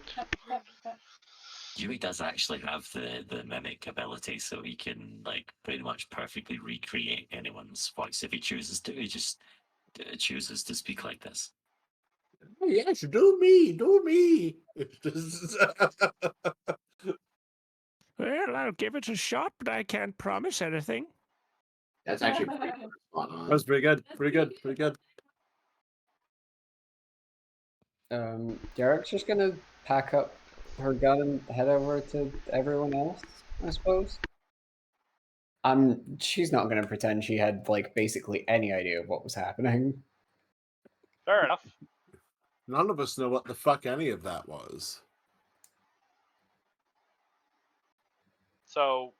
Yui does actually have the mimic ability, so he can pretty much perfectly recreate anyone's voice if he chooses to. He just chooses to speak like this. Yes, do me, do me. Well, I'll give it a shot, but I can't promise anything. That's actually pretty spot on. That was pretty good, pretty good, pretty good. Derek's just gonna pack up her gun and head over to everyone else, I suppose. She's not gonna pretend she had basically any idea of what was happening. Fair enough. None of us know what the fuck any of that was. So,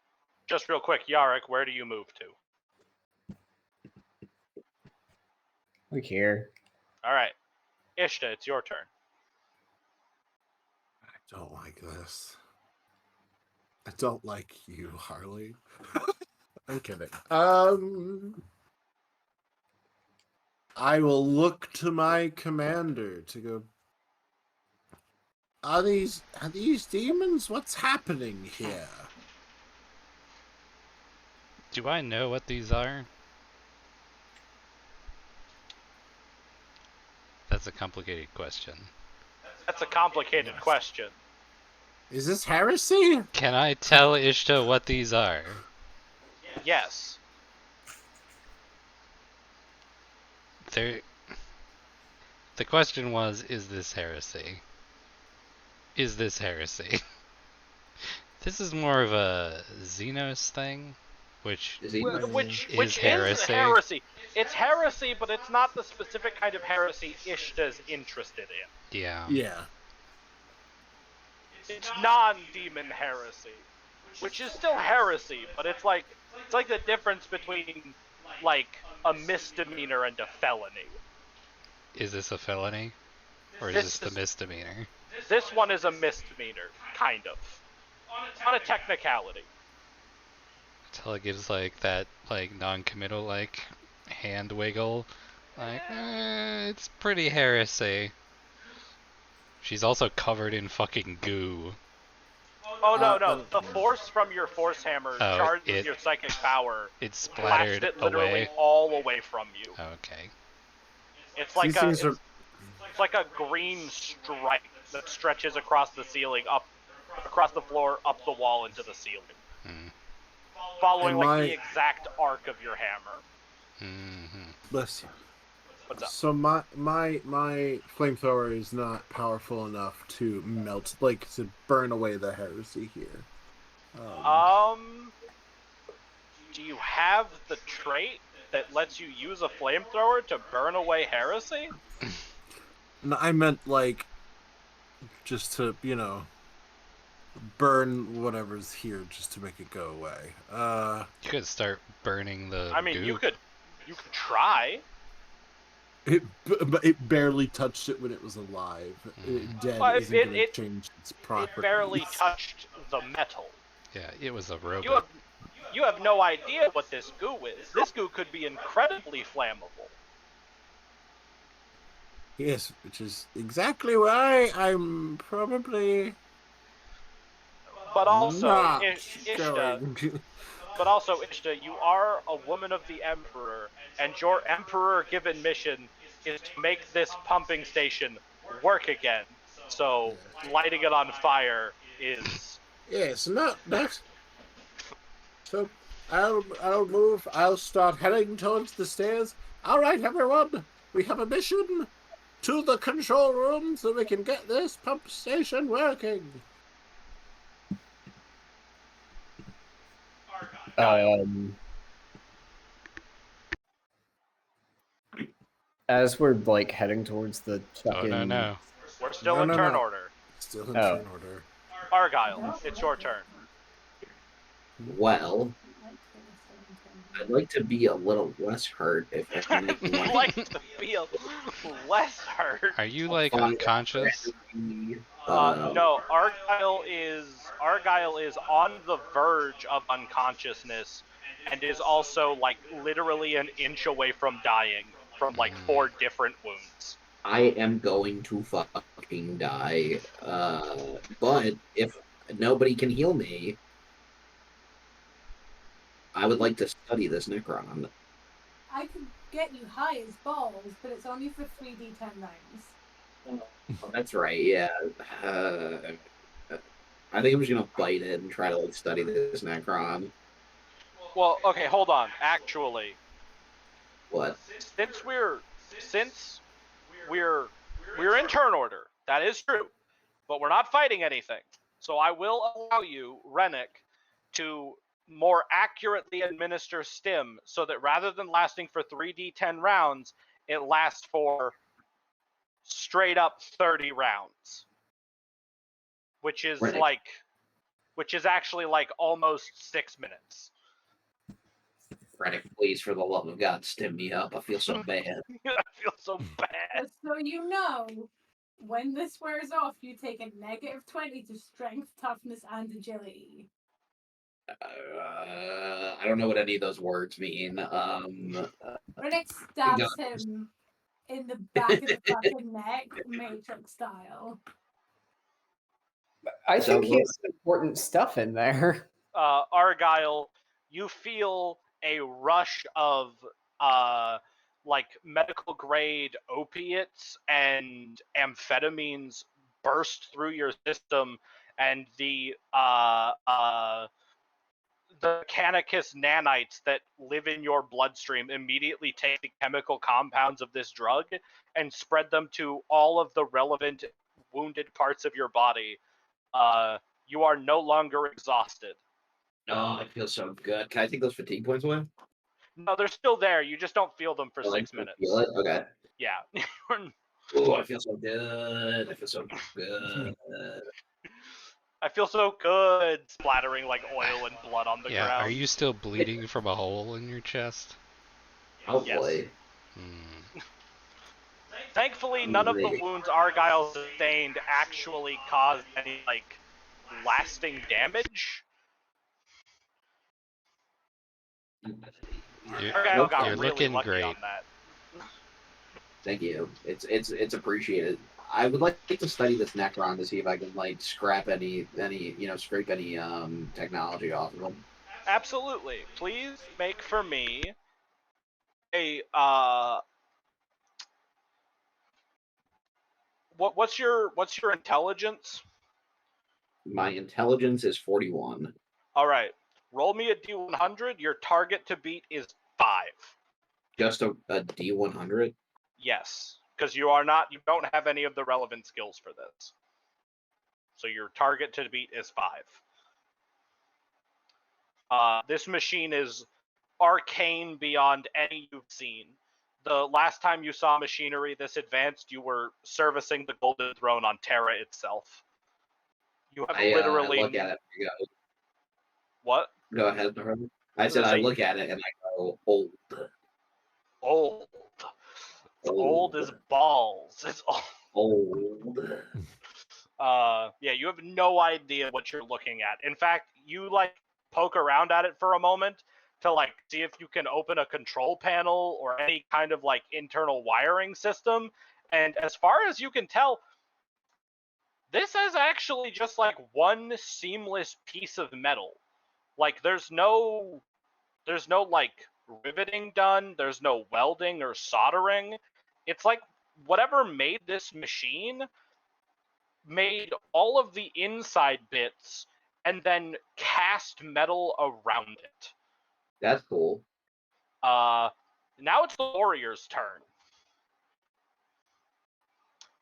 just real quick, Yarick, where do you move to? Look here. All right, Ishta, it's your turn. I don't like this. I don't like you, Harley. I'm kidding. I will look to my commander to go. Are these demons? What's happening here? Do I know what these are? That's a complicated question. That's a complicated question. Is this heresy? Can I tell Ishta what these are? Yes. The question was, is this heresy? Is this heresy? This is more of a Xenos thing, which Is he? Which is is heresy. heresy. It's heresy, but it's not the specific kind of heresy Ishta's interested in. Yeah. Yeah. It's non-demon heresy, which is still heresy, but it's like the difference between like a misdemeanor and a felony. Is this a felony? Or is This this the is- misdemeanor? This one is a misdemeanor, kind of, on a technicality. Until it gives like that like non-committal like hand wiggle. Like, it's pretty heresy. She's also covered in fucking goo. Oh no, but- the force from your force hammer charged with your psychic power It flashed splattered it literally away. all away from you. Okay. It's like These things are. it's like a green stripe that stretches across the ceiling, up across the floor, up the wall into the ceiling, Hmm. following And like my- the exact arc of your hammer. Mm-hmm. Listen. What's up? So my flamethrower is not powerful enough to melt, like to burn away the heresy here. Do you have the trait that lets you use a flamethrower to burn away heresy? No, I meant like just to burn whatever's here, just to make it go away. You could start burning the I mean, goop. you could try. It barely touched it when it was alive. Dead Well, isn't going to change its It properties. barely touched the metal. Yeah, it was a robot. You have no idea what this goo is. This goo could be incredibly flammable. Yes, which is exactly why I'm probably But also, not Ishta, going. you are a woman of the Emperor, and your Emperor-given mission is to make this pumping station work again. So, lighting it on fire is... Yes, not that. So I'll move. I'll start heading towards the stairs. All right, everyone, we have a mission to the control room so we can get this pump station working. As we're like heading towards the Oh fucking... no. We're still No, in no, turn no. order. Still in Oh. turn order. Argyle, it's your turn. Well, I'd like to be a little less hurt if I can make I'd one. like to feel less hurt. Are you like Fine. unconscious? No, Argyle is on the verge of unconsciousness, and is also like literally an inch away from dying from like 4 different wounds. I am going to fucking die. But if nobody can heal me, I would like to study this Necron. I could get you high as balls, but it's only for 3d10 rounds. Oh, that's right, yeah. I think I'm just gonna bite it and try to like study this Necron. Well, okay, hold on. Actually, What? since we're in turn order, that is true, but we're not fighting anything. So I will allow you, Rennick, to more accurately administer stim so that rather than lasting for 3d10 rounds, it lasts for straight up 30 rounds. Which is Rennick. actually like almost 6 minutes. Rennick, please, for the love of God, stim me up. I feel so bad. I feel so bad. Just so you know, when this wears off, you take a -20 to strength, toughness, and agility. I don't know what any of those words mean. Rennick stabs him in the back of the fucking neck, Matrix style. I So think he what- has some important stuff in there. Argyle, you feel a rush of like medical grade opiates and amphetamines burst through your system, and the Canicus nanites that live in your bloodstream immediately take the chemical compounds of this drug and spread them to all of the relevant wounded parts of your body. You are no longer exhausted. Oh, I feel so good. Can I take those fatigue points away? No, they're still there. You just don't feel them for Oh, I 6 don't minutes. Feel it? Okay. Yeah. Oh, I feel so good. I feel so good. I feel so good splattering like oil and blood on the Yeah, ground. are you still bleeding from a hole in your chest? Hopefully. Hmm. Thankfully, none of the wounds Argyle sustained actually caused any like lasting damage. Argyle got You're really looking lucky great. on that. Thank you. It's appreciated. I would like to study this Necron to see if I can like scrape any scrape any technology off of them. Absolutely. Please make for me a what's your intelligence? My intelligence is 41. All right. Roll me a D100. Your target to beat is 5. Just a D100. Yes, because you don't have any of the relevant skills for this. So your target to beat is 5. This machine is arcane beyond any you've seen. The last time you saw machinery this advanced, you were servicing the Golden Throne on Terra itself. You have literally... look at it. What? Go ahead. I said I look at it and I go old. Old. It's old as balls. It's old. Yeah, you have no idea what you're looking at. In fact, you like poke around at it for a moment to like see if you can open a control panel or any kind of like internal wiring system, and as far as you can tell, this is actually just like one seamless piece of metal. Like there's no like riveting done, there's no welding or soldering. It's like whatever made this machine made all of the inside bits and then cast metal around it. That's cool. Now it's the warrior's turn.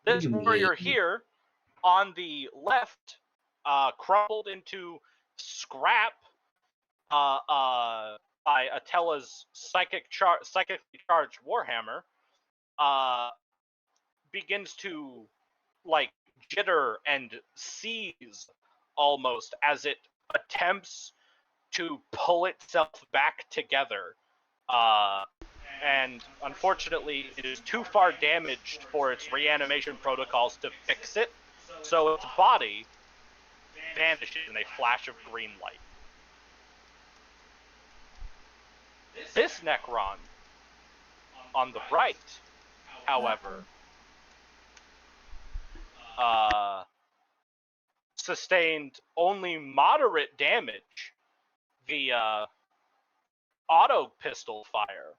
This warrior here on the left crumbled into scrap by Atella's psychically charged warhammer, begins to like jitter and seize almost as it attempts to pull itself back together. And unfortunately, it is too far damaged for its reanimation protocols to fix it, so its body vanishes in a flash of green light. This Necron, on the right, however, sustained only moderate damage via auto pistol fire.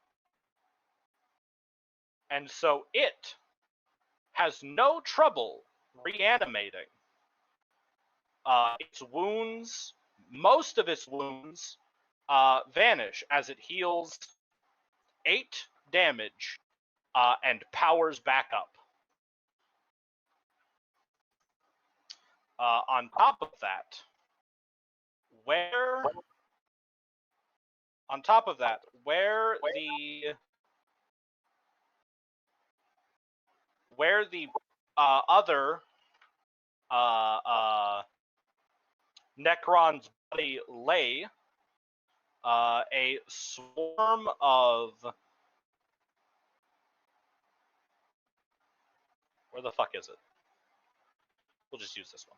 And so it has no trouble reanimating. Its wounds, most of its wounds, vanish as it heals 8 damage and powers back up. On top of that, where the other Necron's body lay, a swarm of... Where the fuck is it? We'll just use this one.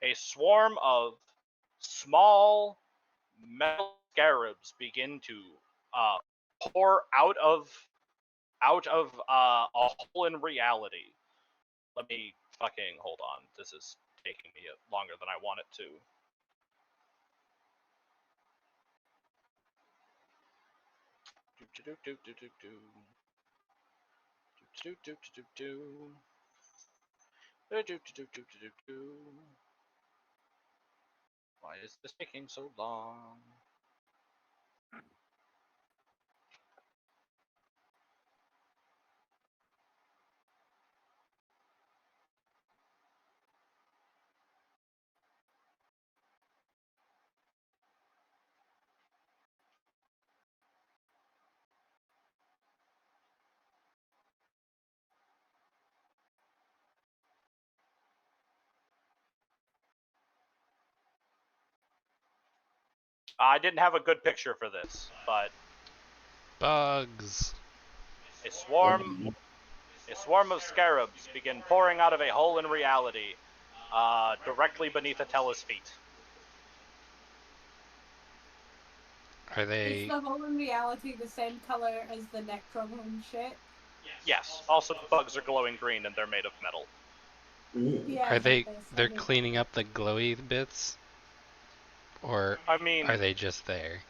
a swarm of small metal scarabs begin to pour out of a hole in reality. Let me fucking hold on. This is taking me longer than I want it to. Why is this taking so long? I didn't have a good picture for this, but Bugs. a swarm of scarabs begin pouring out of a hole in reality, directly beneath Atella's feet. Are Is they? the hole in reality the same color as the Necron shit? Yes. Also, the bugs are glowing green and they're made of metal. Yeah, I Are hate they? this. I They're hate cleaning up the glowy bits, or I mean, are they just there?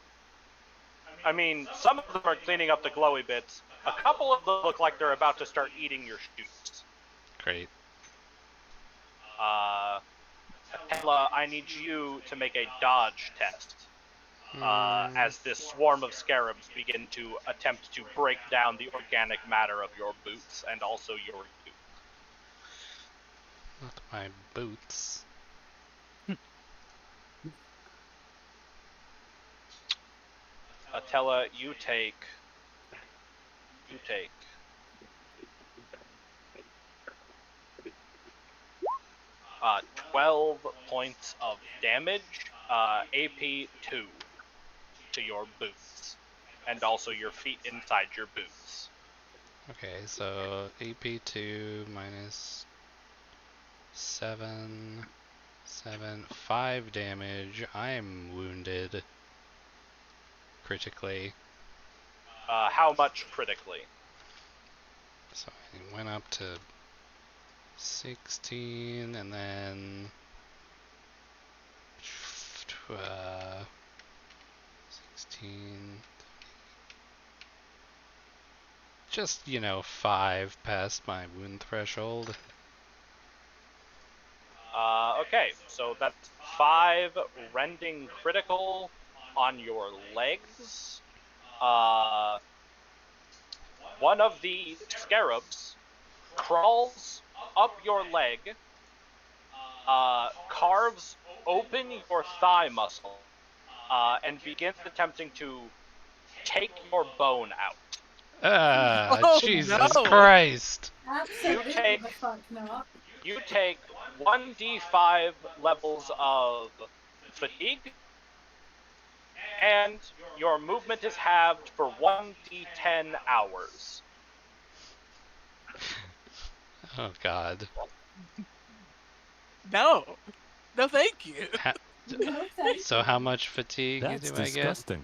some of them are cleaning up the glowy bits. A couple of them look like they're about to start eating your shoes. Great. Atella, I need you to make a dodge test. As this swarm of scarabs begin to attempt to break down the organic matter of your boots and also your you. Not my boots. Atella, you take 12 points of damage, AP 2 to your boots, and also your feet inside your boots. Okay, so AP2 minus 7, 5 damage. I'm wounded critically. How much critically? So I went up to 16 and then 16. Just, 5 past my wound threshold. Okay, so that's 5 rending critical on your legs. One of the scarabs crawls up your leg, carves open your thigh muscle, and begins attempting to take your bone out. Ah, Oh, Jesus no. Christ! Absolutely take- the fuck not. You take 1d5 levels of fatigue, and your movement is halved for 1d10 hours. Oh God. No. No, thank you. No, thank So you. how much fatigue That's do I get? disgusting.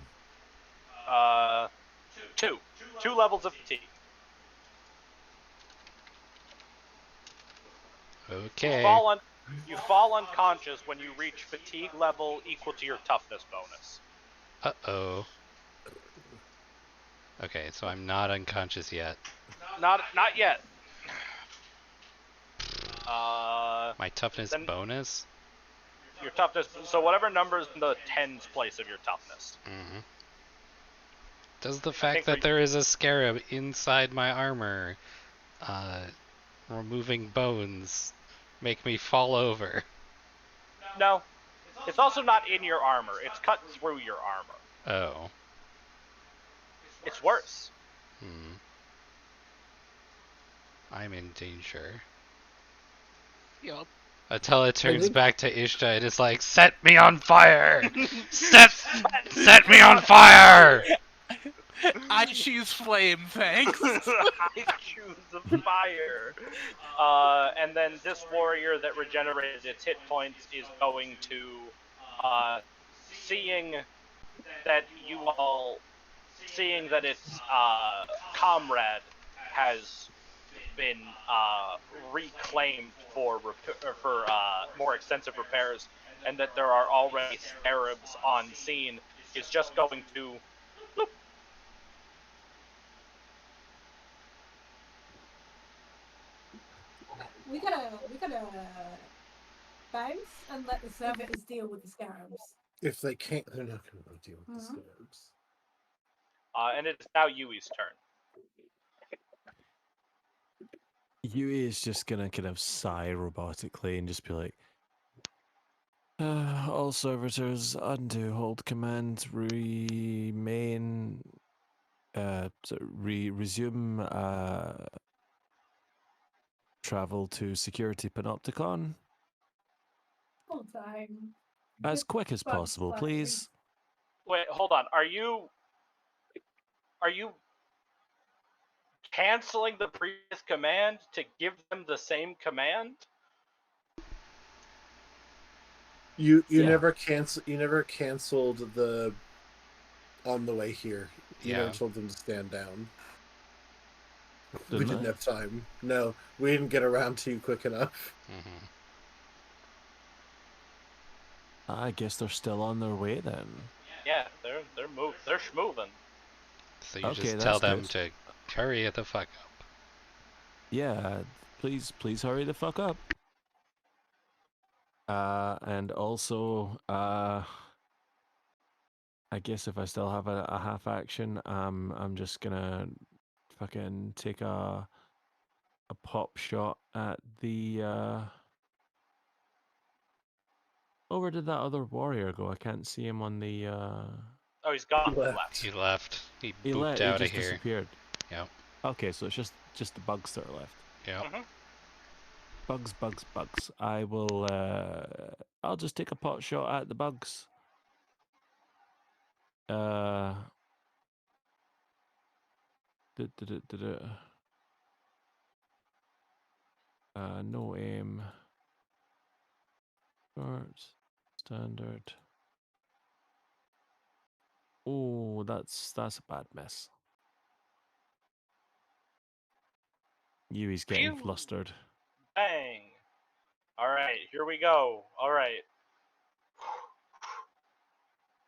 2 levels of fatigue. Okay. You fall unconscious when you reach fatigue level equal to your toughness bonus. Uh-oh. Okay, so I'm not unconscious yet. Not yet. My toughness then- bonus? Your toughness, so whatever number's in the tens place of your toughness. Mm-hmm. Does the fact that there is a scarab inside my armor, removing bones, make me fall over? No. It's also not in your armor. It's cut through your armor. Oh. It's worse. I'm in danger. Yup. Atella turns think- back to Ishta and is like, "Set me on fire! Set me on fire!" I choose flame, thanks. I choose fire. And then this warrior that regenerated its hit points is going to, seeing that its comrade has been reclaimed for more extensive repairs, and that there are already scarabs on scene, is just going to We gotta bounce and let the servitors deal with the scarabs. If they can't, they're not going to deal with the Mhm. scarabs. and it is now Yui's turn. Yui is just gonna kind of sigh robotically and just be like, all servitors undo hold command, remain, resume travel to security panopticon Full time. as Just quick as bugs possible, flying. please. Wait, hold on. Are you canceling the previous command to give them the same command? You Yeah. never canceled the on the way here. You Yeah. never told them to stand down. We Didn't didn't I? have time. No, we didn't get around to you quick enough. Mm-hmm. I guess they're still on their way then. Yeah, they're schmoving. So you Okay, just tell that's them good. to hurry the fuck up. Yeah, please hurry the fuck up. And also, I guess if I still have a half action, I'm just gonna fucking take a pop shot at the Oh, where did that other warrior go? I can't see him on the Oh, he's gone. He Left. left. He left. He he booped he out of just here. disappeared. Yep. Okay, so it's just the bugs that are left. Yep. Mhm. Bugs. I'll just take a pot shot at the bugs. Uh no aim. Short. Standard. Oh, that's a bad miss. Yui's getting Phew. flustered. Bang. All right, here we go. All right.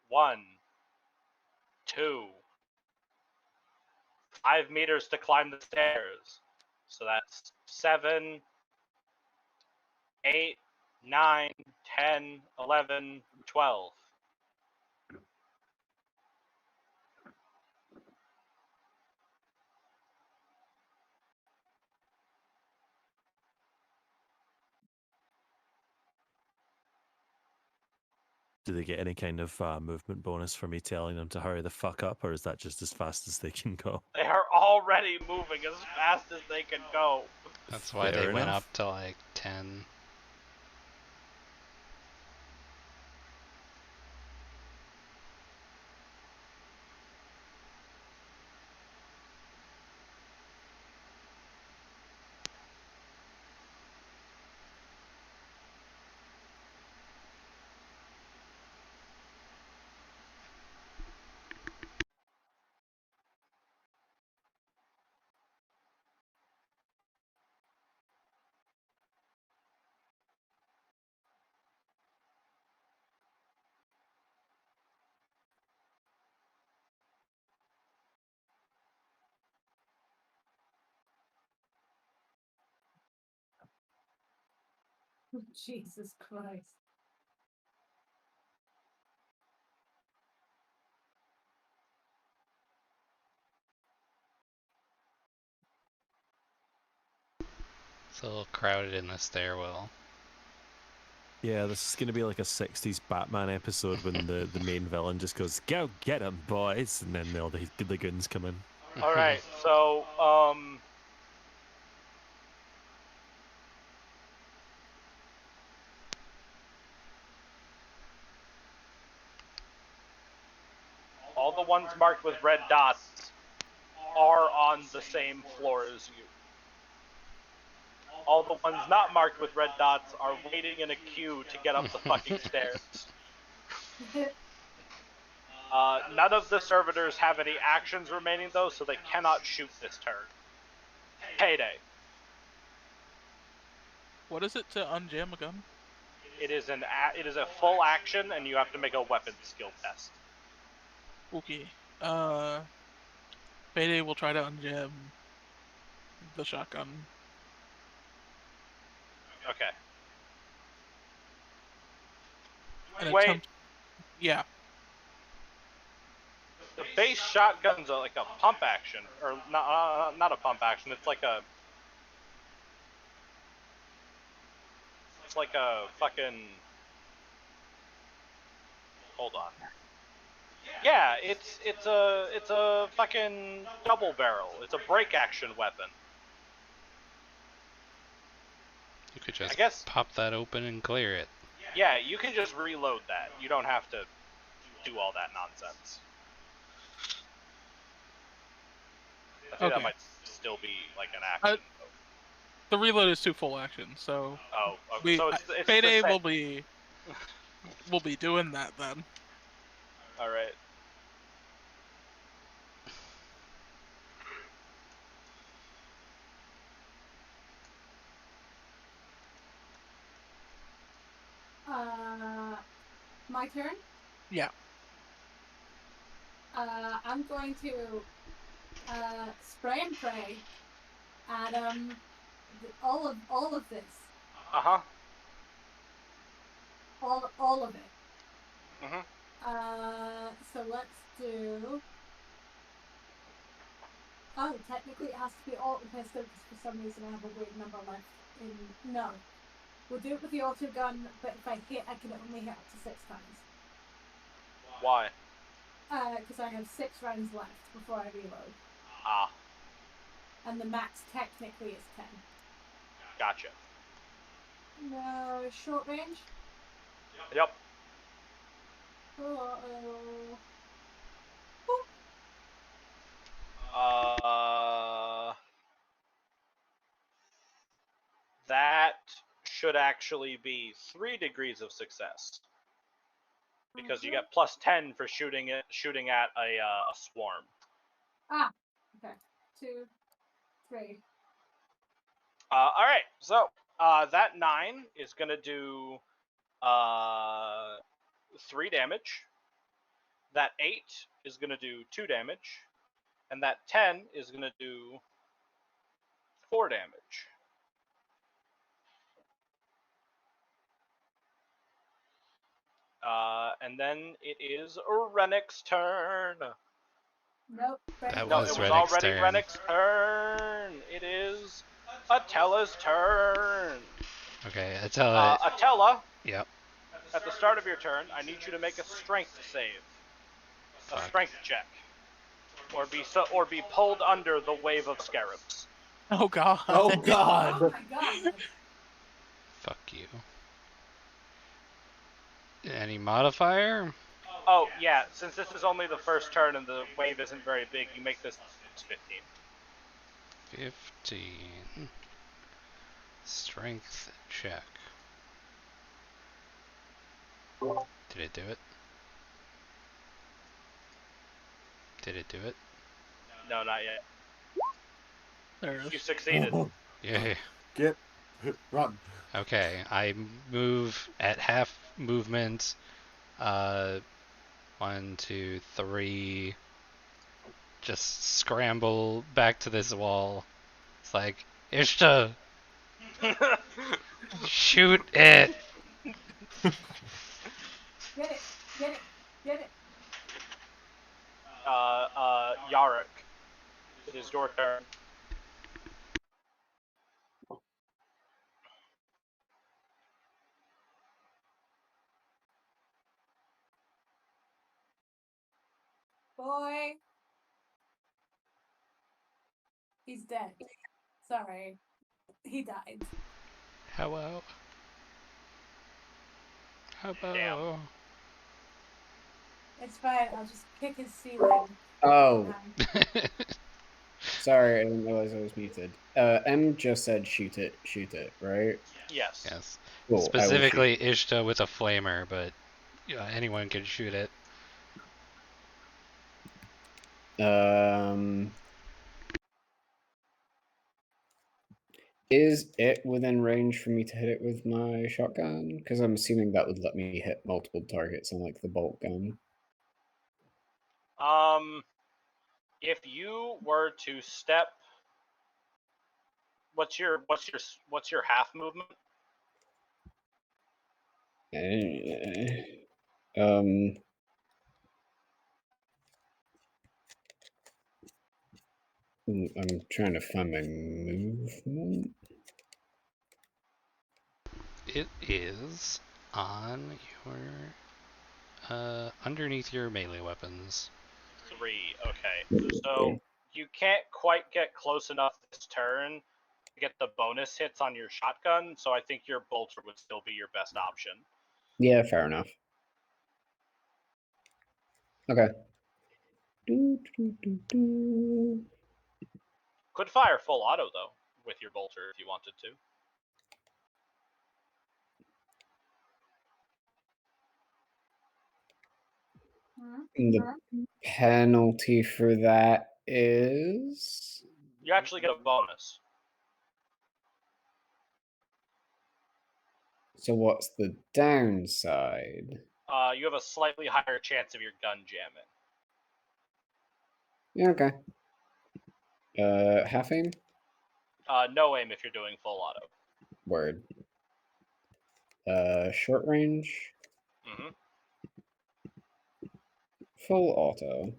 1, 2, 5 meters to climb the stairs. So that's 7, 8, 9, 10, 11, 12. Do they get any kind of movement bonus for me telling them to hurry the fuck up, or is that just as fast as they can go? They are already moving as fast as they can go. That's why Fair they went enough. up to like 10. Jesus Christ. It's a little crowded in the stairwell. Yeah, this is going to be like a 60s Batman episode when the main villain just goes, "Go get 'em, boys," and then all the goons come in. All right, so all the ones marked with red dots are on the same floor as you. All the ones not marked with red dots are waiting in a queue to get up the fucking stairs. None of the servitors have any actions remaining, though, so they cannot shoot this turn. Payday. What is it to unjam a gun? It is a full action, and you have to make a weapon skill test. Okay. Payday will try to unjam the shotgun. Okay. And Wait. attempt. Yeah. The base shotgun's like a pump action, or not a pump action. It's like a fucking. Hold on. Yeah, it's a fucking double barrel. It's a break action weapon. You could just I guess. pop that open and clear it. Yeah, you can just reload that. You don't have to do all that nonsense. I think that Okay. might still be like an action. The reload is 2 full actions, so Oh, okay. So it's Payday the will be doing that then. All right. My turn. Yeah. I'm going to spray and pray at all of this. Uh-huh. All of it. Mhm. So let's do. Oh, technically it has to be auto pistol because for some reason I have a weird number left in. No. We'll do it with the auto gun, but if I hit, I can only hit up to 6 times. Why? Because I have 6 rounds left before I reload. Ah. And the max technically is 10. Gotcha. No, short range? Yep. Uh-oh. That should actually be 3 degrees of success. Because you get plus 10 for shooting at a swarm. Ah, okay. 2, 3. All right. So that 9 is gonna do 3 damage. That 8 is gonna do 2 damage, and that 10 is gonna do 4 damage. And then it is Rennick's turn. Nope. That No, was it was Rennick's already turn. Rennick's turn. It is Atella's turn. Okay, Atella. Atella, Yep. at the start of your turn, I need you to make a strength save. A Fuck. strength check. Or be pulled under the wave of scarabs. Oh god. Oh god. Oh my god. Fuck you. Any modifier? Oh, yeah, since this is only the first turn and the wave isn't very big, you make this 15. 15. Strength check. Did it do it? Did it do it? No, not yet. There it You is. succeeded. Yay. Get run. Okay, I move at half movement. 1, 2, 3. Just scramble back to this wall. It's like, Ishta, shoot it! Get it. Get it. Get it. Yarrick, it is your turn. Boy. He's dead. Sorry. He died. Hello? Hello? Damn. It's fine. I'll just kick his ceiling. Oh, Um, sorry, I didn't realize I was muted. M just said shoot it, right? Yes. Yes. Cool, I will Specifically Ishta with a flamer, but anyone can shoot it. shoot. Is it within range for me to hit it with my shotgun? Because I'm assuming that would let me hit multiple targets on like the bolt gun. If you were to step, what's your half movement? Um, I'm trying to find my movement. It is on your underneath your melee weapons. 3. Okay. So you can't quite get close enough this turn to get the bonus hits on your shotgun, so I think your bolter would still be your best option. Yeah, fair enough. Okay. Could fire full auto though with your bolter if you wanted to. The penalty for that is You actually get a bonus. so what's the downside? You have a slightly higher chance of your gun jamming. Yeah, okay. Half aim? No aim if you're doing full auto. Word. Short range? Mm-hmm. Full auto.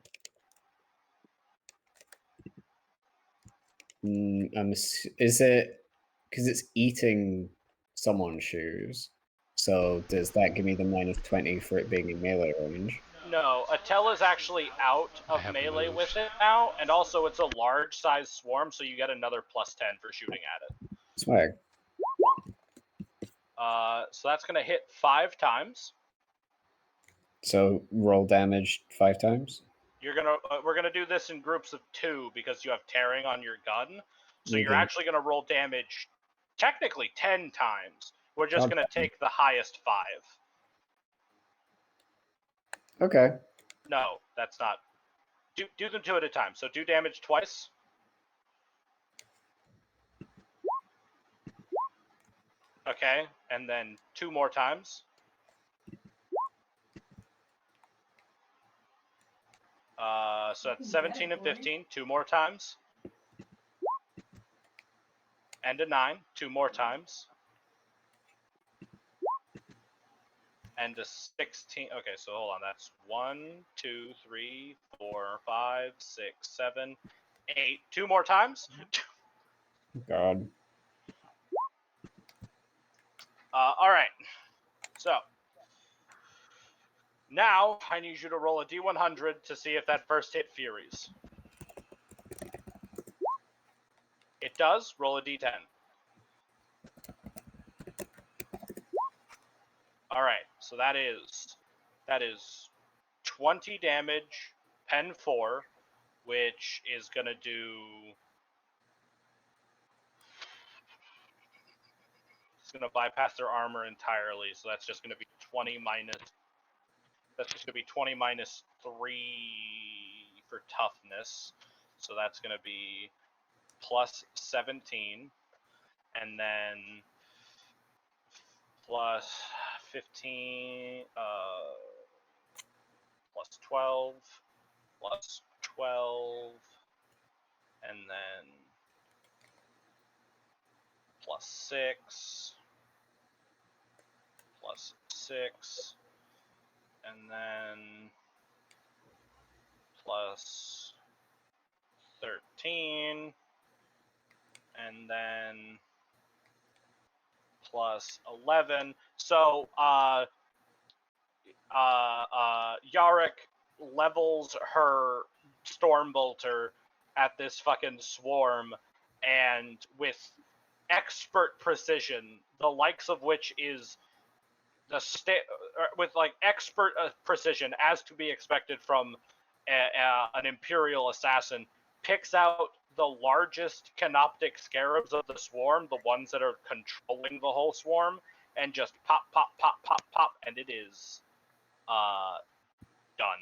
Is it because it's eating someone's shoes? So does that give me the -20 for it being in melee range? No, Atella's actually out of melee moved. with it now, and also it's a large size swarm, so you get another +10 for shooting at it. Swag. So that's gonna hit 5 times. So roll damage 5 times. We're gonna do this in groups of 2 because you have tearing on your gun. So you're Okay. actually gonna roll damage, technically 10 times. We're just God. gonna take the highest 5. Okay. No, that's not. Do them 2 at a time. So do damage twice. Okay, and then 2 more times. So that's 17 and 15, 2 more times. And a 9, 2 more times. And a 16. Okay, so hold on. That's 1, 2, 3, 4, 5, 6, 7, 8. 2 more times. God. All right. So now I need you to roll a d100 to see if that first hit Furies. It does. Roll a d10. All right. So that is 20 damage, pen 4, which is gonna do. It's gonna bypass their armor entirely, so that's just gonna be 20 minus. That's just gonna be 20 minus 3 for toughness, so that's gonna be plus 17, and then plus 15, plus 12, plus 12, and then plus 6, plus 6, and then plus 13, and then plus 11. So, Yarrick levels her Stormbolter at this fucking swarm, and with expert precision, the likes of which is with like expert precision, as to be expected from an Imperial assassin, picks out the largest canoptic scarabs of the swarm, the ones that are controlling the whole swarm, and just pop, pop, pop, pop, pop, and it is done.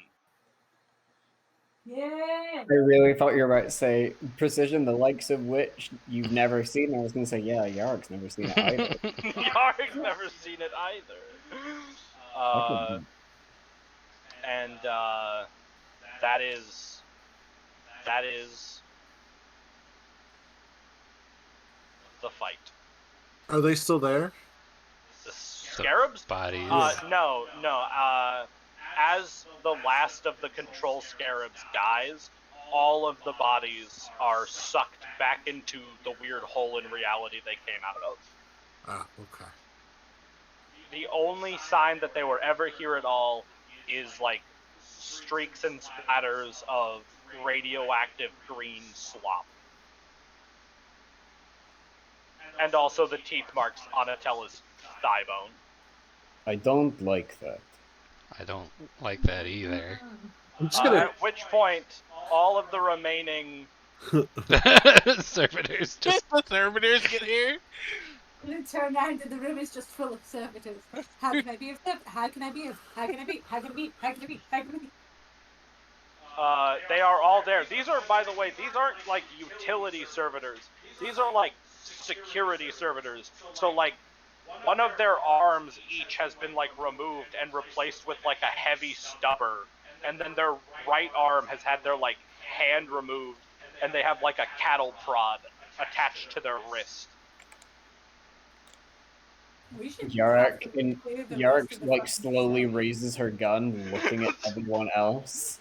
Yeah. I really thought you were about to say precision, the likes of which you've never seen. I was going to say, yeah, Yarg's never seen it either. Yarg's never seen it either. And that is the fight. Are they still there? The scarabs? Bodies. No. As the last of the control scarabs dies, all of the bodies are sucked back into the weird hole in reality they came out of. Ah, okay. The only sign that they were ever here at all is like streaks and splatters of radioactive green slop. And also the teeth marks on Atella's thigh bone. I don't like that. I don't like that either. I'm just gonna. At which point, all of the remaining Servitors just. The servitors get here. You turn around and the room is just full of servitors. How can I be of service? How can I be of? How can I be? How can I be? How can I be? How can I be? They are all there. These are, by the way, these aren't like utility servitors. These are like security servitors. So like, one of their arms each has been like removed and replaced with like a heavy stubber, and then their right arm has had their like hand removed, and they have like a cattle prod attached to their wrist. We should Yark rest of the like fucking slowly facility. raises her gun, looking at everyone else.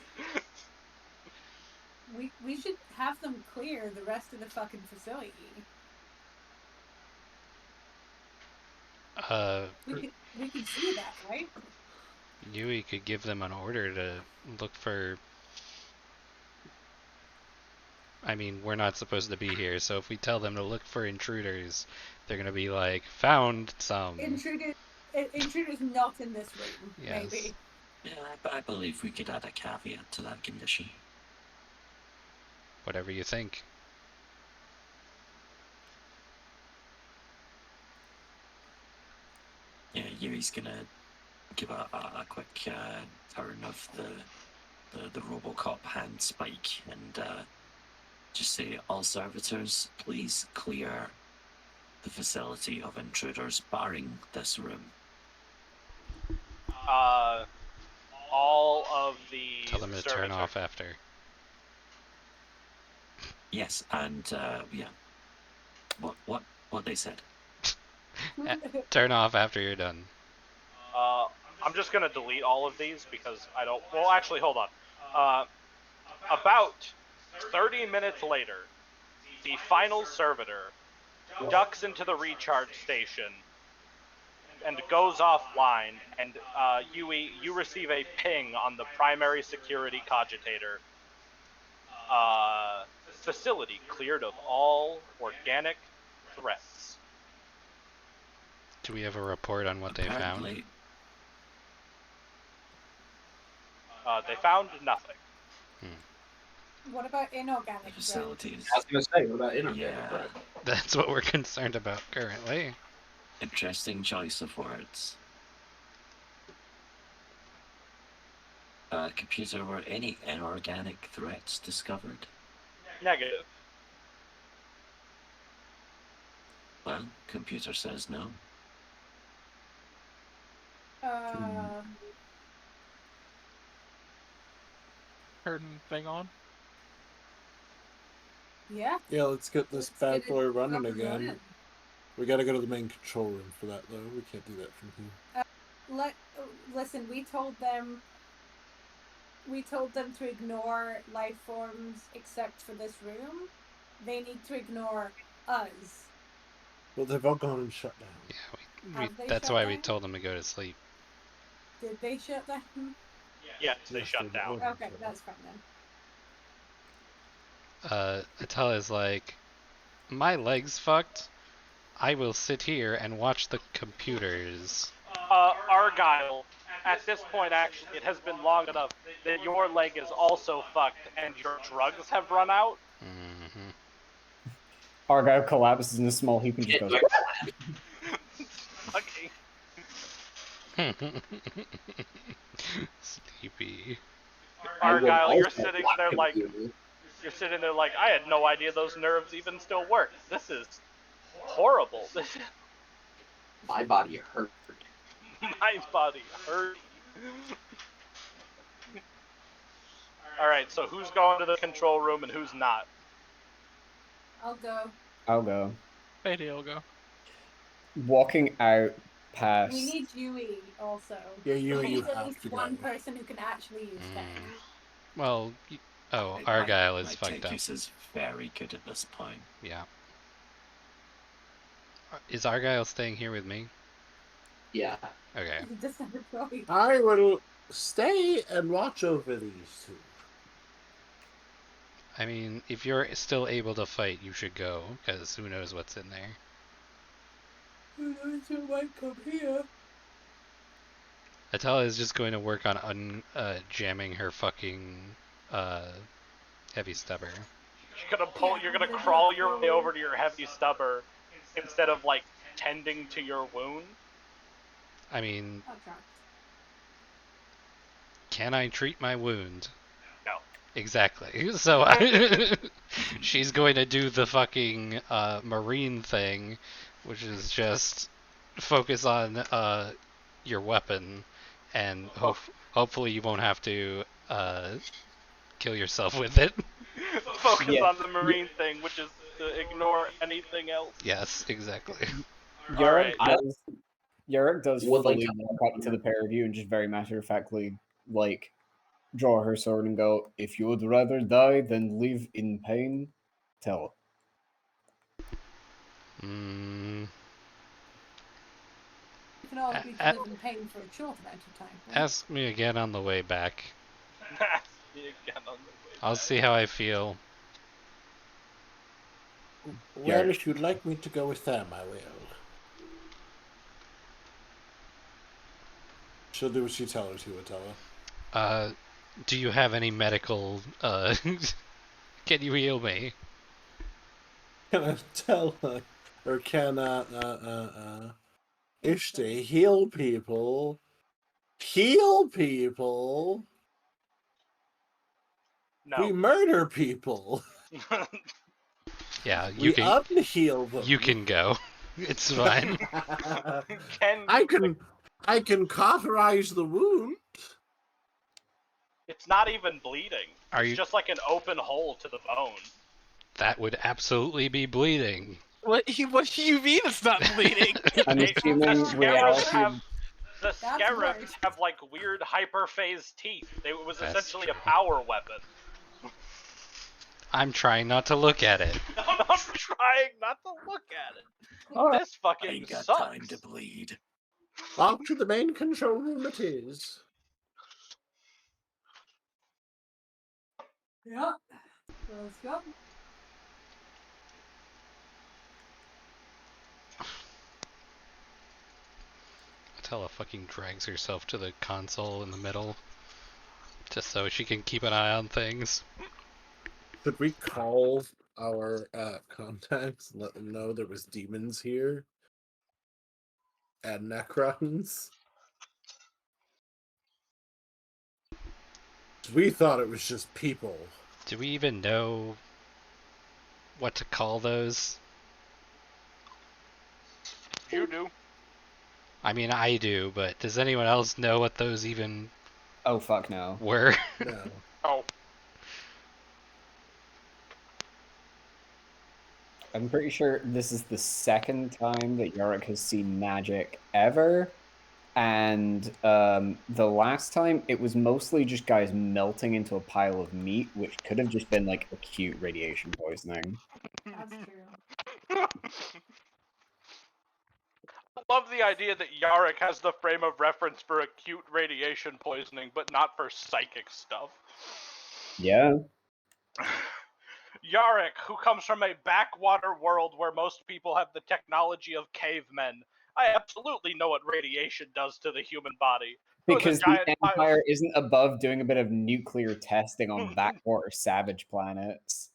We should have them clear the rest of the fucking facility. We can see that, right? Yui could give them an order to look for. I mean, we're not supposed to be here, so if we tell them to look for intruders, they're gonna be like, found some. Intruders not in this room, Yes. maybe. Yeah, I believe we could add a caveat to that condition. Whatever you think. Yeah, Yui's gonna give a quick turn of the Robocop hand spike and just say, all servitors, please clear the facility of intruders barring this room. All of the Tell them to turn off after. Yes, and yeah, what they said. Turn off after you're done. I'm just gonna delete all of these because I don't. Well, actually, hold on. About 30 minutes later, the final servitor ducks into the recharge station and goes offline, and Yui, you receive a ping on the primary security cogitator. Facility cleared of all organic threats. Do we have a report on what they found? They found nothing. What about inorganic facilities? I was gonna say, what about inorganic? Yeah, That's what we're concerned about currently. interesting choice of words. Computer, were any inorganic threats discovered? Negative. Well, computer says no. Turn thing on. Yeah. Yeah, let's get this Let's bad get it boy up running and again. running. We gotta go to the main control room for that, though. We can't do that from here. Listen, we told them to ignore life forms except for this room. They need to ignore us. Well, they've all gone and shut down. Yeah, Have they that's shut why we down? told them to go to sleep. Did they shut down? Yes, they Yes, shut they down. did. Okay, that's fine then. Atala's like, my leg's fucked. I will sit here and watch the computers. Argyle, at this point, actually, it has been long enough that your leg is also fucked and your drugs have run out. Mm-hmm. Argyle collapses in a small heap and just goes. Fucking. Sleepy. Argyle, you're sitting there like, I had no idea those nerves even still work. This is horrible. My body hurt. My body hurt. Alright, so who's going to the control room and who's not? I'll go. I'll go. Maybe I'll go. Walking out past. We need Yui also. Yeah, you We need at have least to one go. person who can actually use things. Well, Argyle is my fucked up. Ticus is very good at this point. Yeah. Is Argyle staying here with me? Yeah. Okay. He doesn't have a choice. I will stay and watch over these two. I mean, if you're still able to fight, you should go, because who knows what's in there. I might come here. Atala is just going to work on jamming her fucking heavy stubber. You're gonna crawl your way over to your heavy stubber instead of like tending to your wound. I mean, Okay. can I treat my wound? No. Exactly. So she's going to do the fucking marine thing, which is just focus on your weapon, and hopefully you won't have to kill yourself with it. Focus on the marine thing, which is to ignore anything else. Yes, exactly. Yorick does Would like fully to- walk up to the pair of you and just very matter-of-factly, like, draw her sword and go, if you would rather die than live in pain, tell. You can all agree to live in pain for a short amount of time. Right? Ask me again on the way back. Ask me again on the way I'll see how I feel. Well, if you'd like me to go with them, I will. She'll do what she tells her to, Atella. Do you have any medical, can you heal me? Can I tell her, or can Ishti heal people? Heal people? No. We murder people. Yeah, you We can. unheal them. You can go. It's fine. I can cauterize the wound. It's not even bleeding. Are It's you- just like an open hole to the bone. That would absolutely be bleeding. What do you mean it's not bleeding? I'm assuming reality. The scarabs have like weird hyperphase teeth. It was That's essentially a true. power weapon. I'm trying not to look at it. I'm trying not to look at it. This I fucking ain't got sucks. time to bleed. Off to the main control room it is. Yeah. Let's go. Atella fucking drags herself to the console in the middle, just so she can keep an eye on things. Should we call our contacts and let them know there was demons here? And Necrons? We thought it was just people. Do we even know what to call those? You do. I mean, I do, but does anyone else know what those even Oh, fuck no. were? No. Oh. I'm pretty sure this is the second time that Yorick has seen magic ever. And the last time, it was mostly just guys melting into a pile of meat, which could have just been like acute radiation poisoning. That's true. I love the idea that Yarick has the frame of reference for acute radiation poisoning, but not for psychic stuff. Yeah. Yarick, who comes from a backwater world where most people have the technology of cavemen, I absolutely know what radiation does to the human body. There was a Because the giant Empire isn't above doing a bit of nuclear testing on backwater savage planets.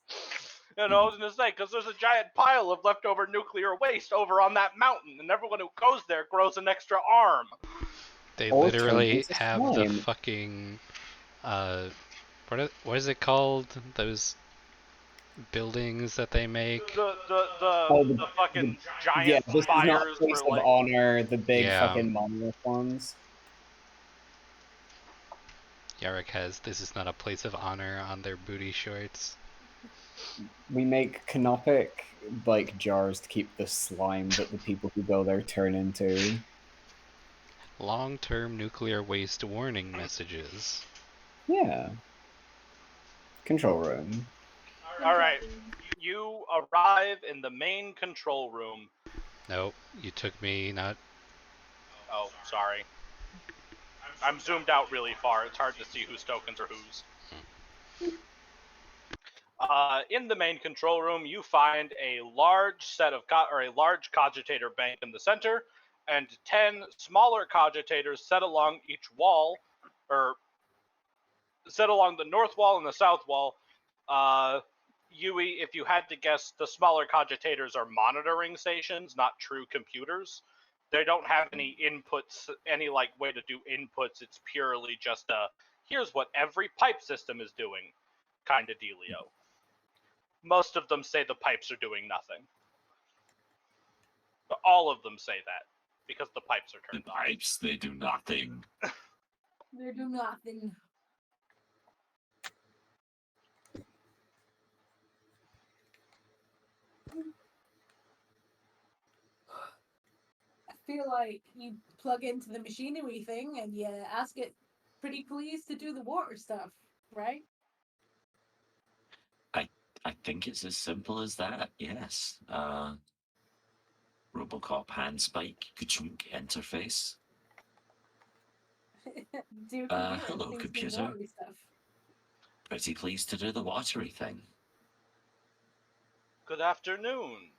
You know, I was gonna say, because there's a giant pile of leftover nuclear waste over on that mountain, and everyone who goes there grows an extra arm. They Or literally turns into have the slime. fucking what is it called? Those buildings that they make. The fucking giant Yeah, this is not spires place for of like. honor, the big Yeah. fucking monolith ones. Yarrick has "This is not a place of honor" on their booty shorts. We make canopic like jars to keep the slime that the people who go there turn into. Long-term nuclear waste warning messages. Yeah. Control room. All right, you arrive in the main control room. Nope, you took me not. Oh, sorry. I'm zoomed out really far. It's hard to see whose tokens are whose. In the main control room, you find a large set of a large cogitator bank in the center, and 10 smaller cogitators set along each wall, or set along the north wall and the south wall. Yui, if you had to guess, the smaller cogitators are monitoring stations, not true computers. They don't have any inputs, any like way to do inputs. It's purely just a here's what every pipe system is doing kind of dealio. Most of them say the pipes are doing nothing. But all of them say that because the pipes are The turned on. pipes, they do nothing. They do nothing. I feel like you plug into the machinery thing and you ask it pretty please to do the water stuff, right? I think it's as simple as that, yes. Robocop handspike, ka-chunk interface. Do Hello, please do computer. watery stuff. Pretty pleased to do the watery thing. Good afternoon.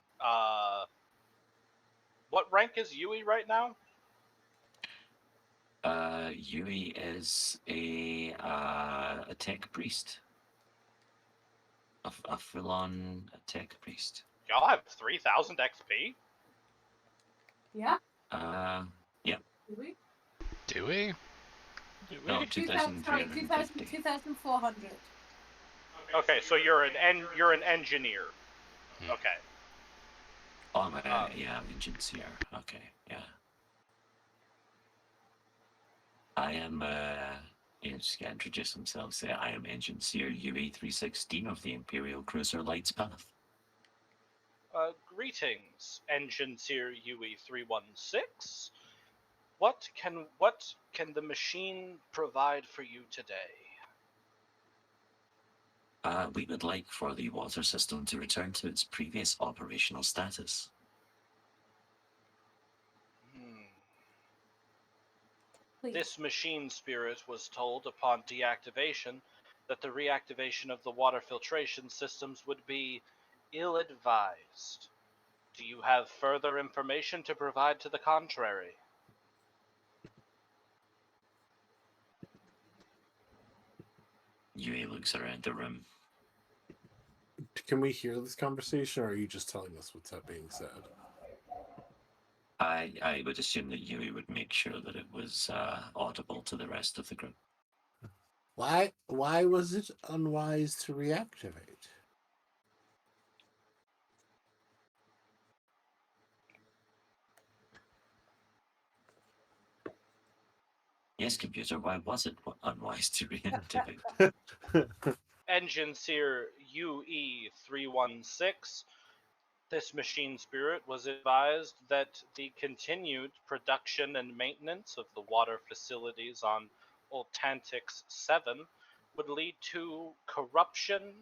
What rank is Yui right now? Yui is a tech priest. A full-on tech priest. Y'all have 3,000 XP? Yeah? Yeah. Do we? Do we? Do we? No, 2,000, sorry, 2,350. 2,400. Okay, so you're an engineer. Hmm. Okay. Oh, yeah, I'm engineer. Okay, yeah. I am, just to introduce himself, say I am engineer UA316 of the Imperial Cruiser Light's Path. Greetings, Engineer UE316. What can the machine provide for you today? We would like for the water system to return to its previous operational status. Please. This machine spirit was told upon deactivation that the reactivation of the water filtration systems would be ill-advised. Do you have further information to provide to the contrary? Yui looks around the room. Can we hear this conversation, or are you just telling us what's being said? I would assume that Yui would make sure that it was audible to the rest of the group. Why was it unwise to reactivate? Yes, computer, why was it unwise to reactivate? Engineer UE316. This machine spirit was advised that the continued production and maintenance of the water facilities on Ultantix 7 would lead to corruption,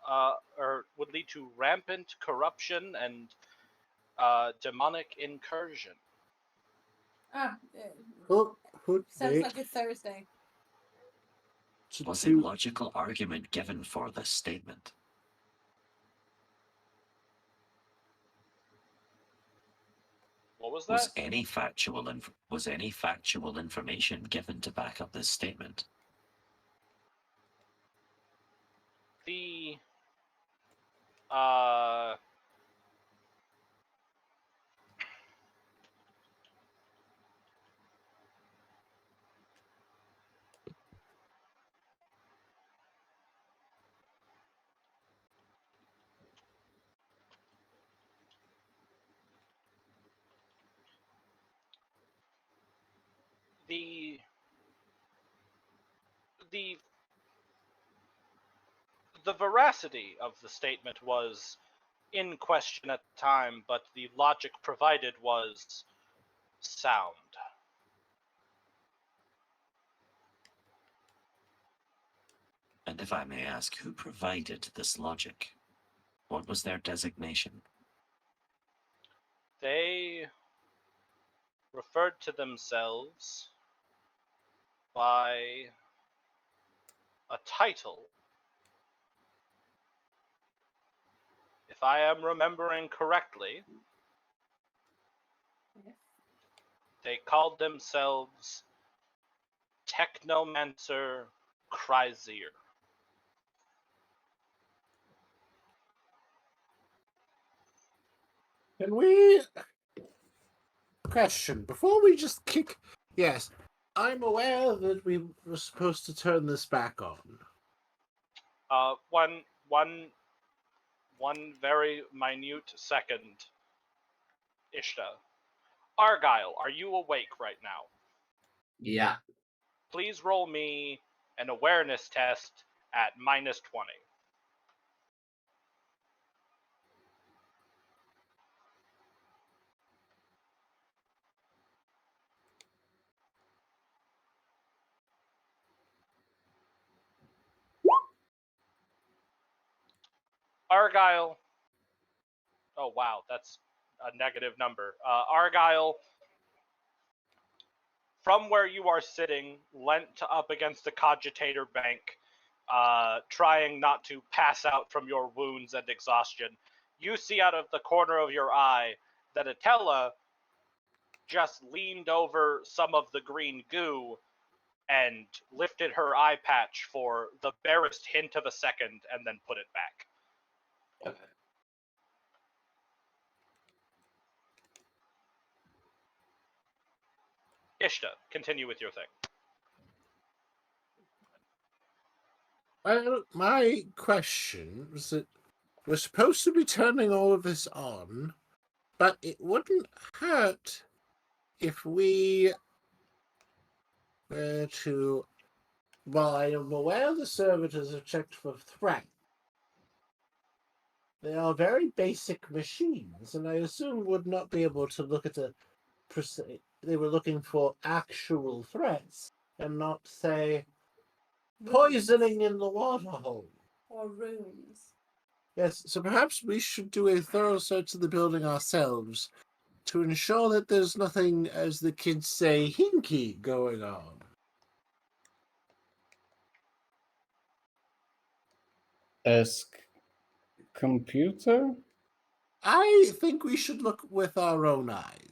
or would lead to rampant corruption and demonic incursion. Who Sounds they, like a Thursday. Was a logical argument given for this statement? Well, What was Was that? any factual information given to back up this statement? The the the the veracity of the statement was in question at the time, but the logic provided was sound. And if I may ask, who provided this logic? What was their designation? They referred to themselves by a title. If I am remembering correctly, they called themselves Technomancer Kryzir. Can we question before we just kick? Yes, I'm aware that we were supposed to turn this back on. One very minute second, Ishta. Argyle, are you awake right now? Yeah. Please roll me an awareness test at -20. Argyle. Oh wow, that's a negative number. Argyle, from where you are sitting, leant up against the cogitator bank, trying not to pass out from your wounds and exhaustion, you see out of the corner of your eye that Atella just leaned over some of the green goo and lifted her eye patch for the barest hint of a second and then put it back. Okay. Ishta, continue with your thing. Well, my question was that we're supposed to be turning all of this on, but it wouldn't hurt if we were to. While I am aware the servitors have checked for threat, they are very basic machines, and I assume would not be able to look at a. They were looking for actual threats and not, say, poisoning in the water hole. Or runes. Yes, so perhaps we should do a thorough search of the building ourselves to ensure that there's nothing, as the kids say, hinky going on. Desk computer? I think we should look with our own eyes.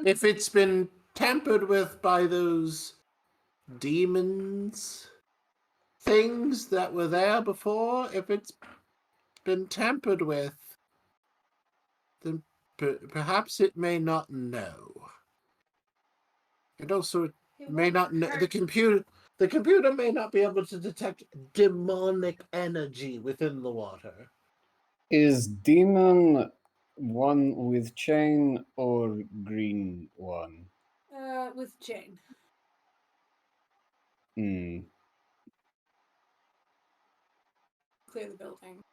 If it's been tampered with by those demons things that were there before, if it's been tampered with, then perhaps it may not know. And also, it may not know the computer. The computer may not be able to detect demonic energy within the water. Is demon one with chain or green one? With Jane. Clear the building.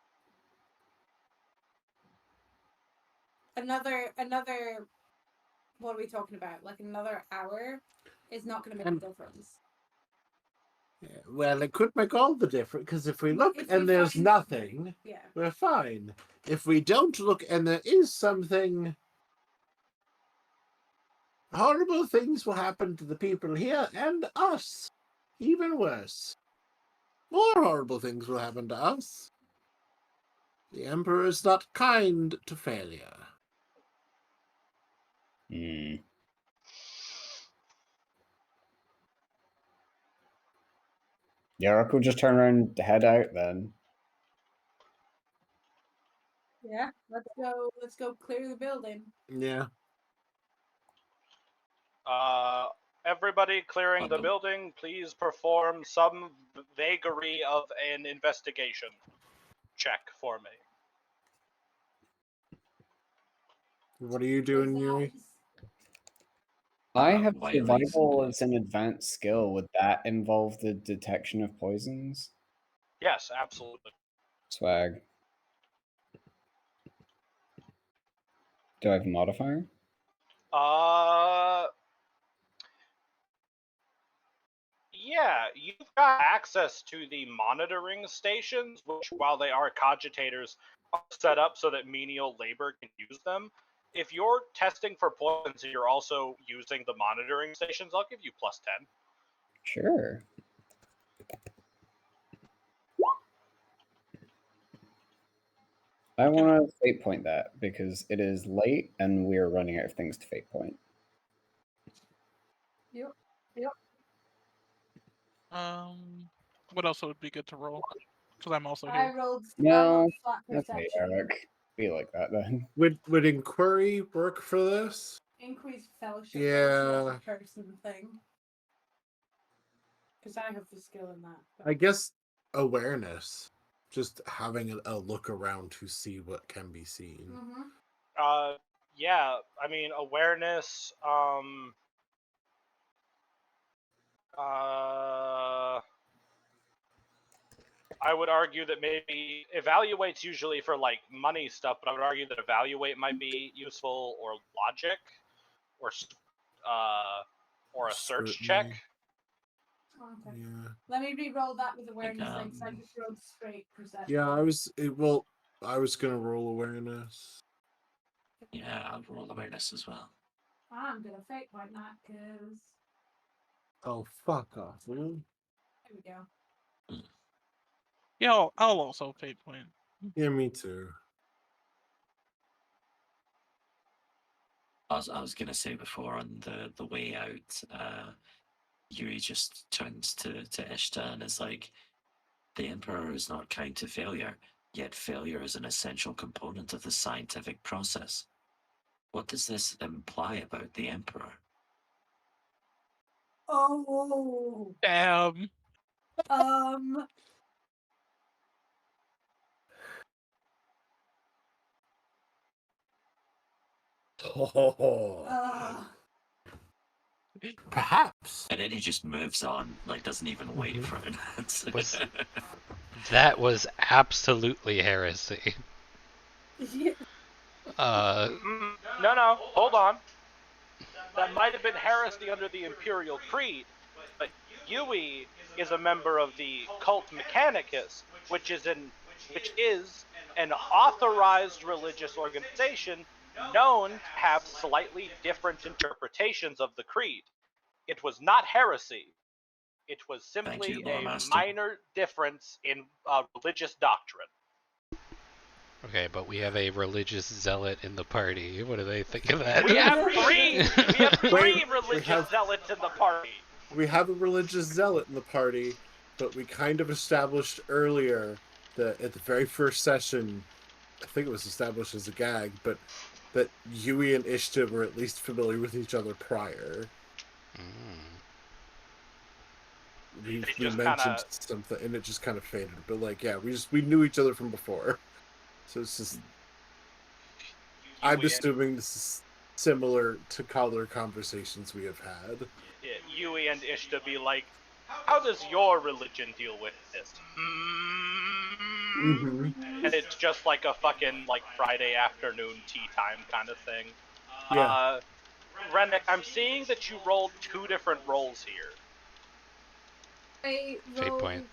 Another. What are we talking about? Like another hour is not going to make a difference. Yeah, well, it could make all the difference, because if we look If and we there's find- nothing, Yeah. we're fine. If we don't look and there is something, horrible things will happen to the people here and us. Even worse. More horrible things will happen to us. The Emperor is not kind to failure. Hmm. Yarok will just turn around and head out then. Yeah, let's go. Let's go clear the building. Yeah. Everybody clearing the Bundle. building, please perform some vagary of an investigation check for me. What are you doing, Yuri? I have Wiley's survival gonna- as an advanced skill. Would that involve the detection of poisons? Yes, absolutely. Swag. Do I have a modifier? Yeah, you've got access to the monitoring stations, which, while they are cogitators, are set up so that menial labor can use them. If you're testing for poisons and you're also using the monitoring stations, I'll give you +10. Sure. I want to fate point that because it is late and we are running out of things to fate point. Yep. What else would be good to roll? Because I'm also I here. rolled. I No, rolled flat Okay, perception. Eric. Be like that then. Would inquiry work for this? Increased fellowship. Yeah. That's a person thing. Because I have the skill in that. I guess awareness. Just having a look around to see what can be seen. Mm-hmm. Yeah, I mean, awareness, I would argue that maybe evaluate's usually for like money stuff, but I would argue that evaluate might be useful, or logic, or a search check. Scrutiny. Okay. Yeah. Let me re-roll that with awareness then, because I um, just rolled straight perception. Yeah, I was gonna roll awareness. Yeah, I'll roll awareness as well. I'm gonna fake point that because Oh, fuck off, man. there we go. Yeah, I'll also fate point. Yeah, me too. I was gonna say before on the way out, Yuri just turns to Ishta and is like, "The Emperor is not kind to failure, yet failure is an essential component of the scientific process. What does this imply about the Emperor?" Oh. Damn. Oh, perhaps. And then he just moves on, like doesn't even wait for an answer. That was absolutely heresy. No, hold on. That might have been heresy under the Imperial Creed, but Yui is a member of the Cult Mechanicus, which is an authorized religious organization known to have slightly different interpretations of the creed. It was not heresy. It was simply you, Lore a Master. minor difference in religious doctrine. Okay, but we have a religious zealot in the party. What do they think of that? We have three Wait, religious zealots in the party. We have a religious zealot in the party, but we kind of established earlier that at the very first session, I think it was established as a gag, but that Yui and Ishta were at least familiar with each other prior. We mentioned something, and it just kind of faded. But like, yeah, we knew each other from before, so it's just. I'm assuming this is similar to other conversations we have had. Yui and Ishta be like, how does your religion deal with this? Mm-hmm. And it's just like a fucking like Friday afternoon tea time kind of thing. Yeah. Rennick, I'm seeing that you rolled 2 different rolls here. I Fate rolled. point.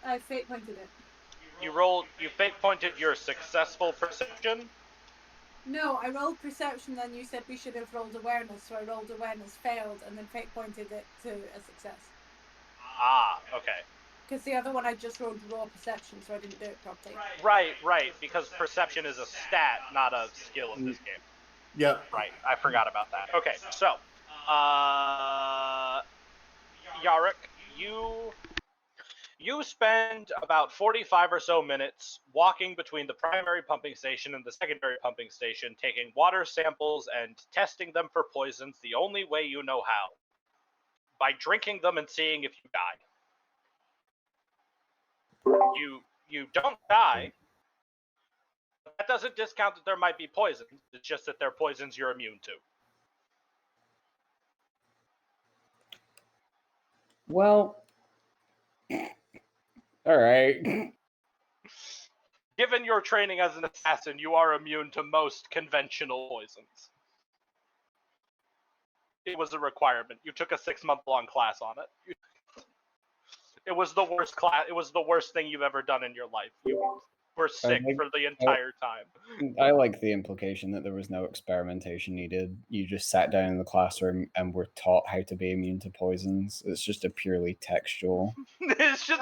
I fate pointed it. You fate pointed your successful perception. No, I rolled perception, then you said we should have rolled awareness, so I rolled awareness, failed, and then fate pointed it to a success. Ah, okay. Because the other one I just rolled raw perception, so I didn't do it properly. Right, because perception is a stat, not a skill in this game. Yep. Right, I forgot about that. Okay, so, Yarrick, you spend about 45 or so minutes walking between the primary pumping station and the secondary pumping station, taking water samples and testing them for poisons the only way you know how. By drinking them and seeing if you die. You don't die. That doesn't discount that there might be poisons. It's just that they're poisons you're immune to. Well, all right. Given your training as an assassin, you are immune to most conventional poisons. It was a requirement. You took a 6-month-long class on it. It was the worst class. It was the worst thing you've ever done in your life. You were sick for the entire time. I like the implication that there was no experimentation needed. You just sat down in the classroom and were taught how to be immune to poisons. It's just a purely textual. It's just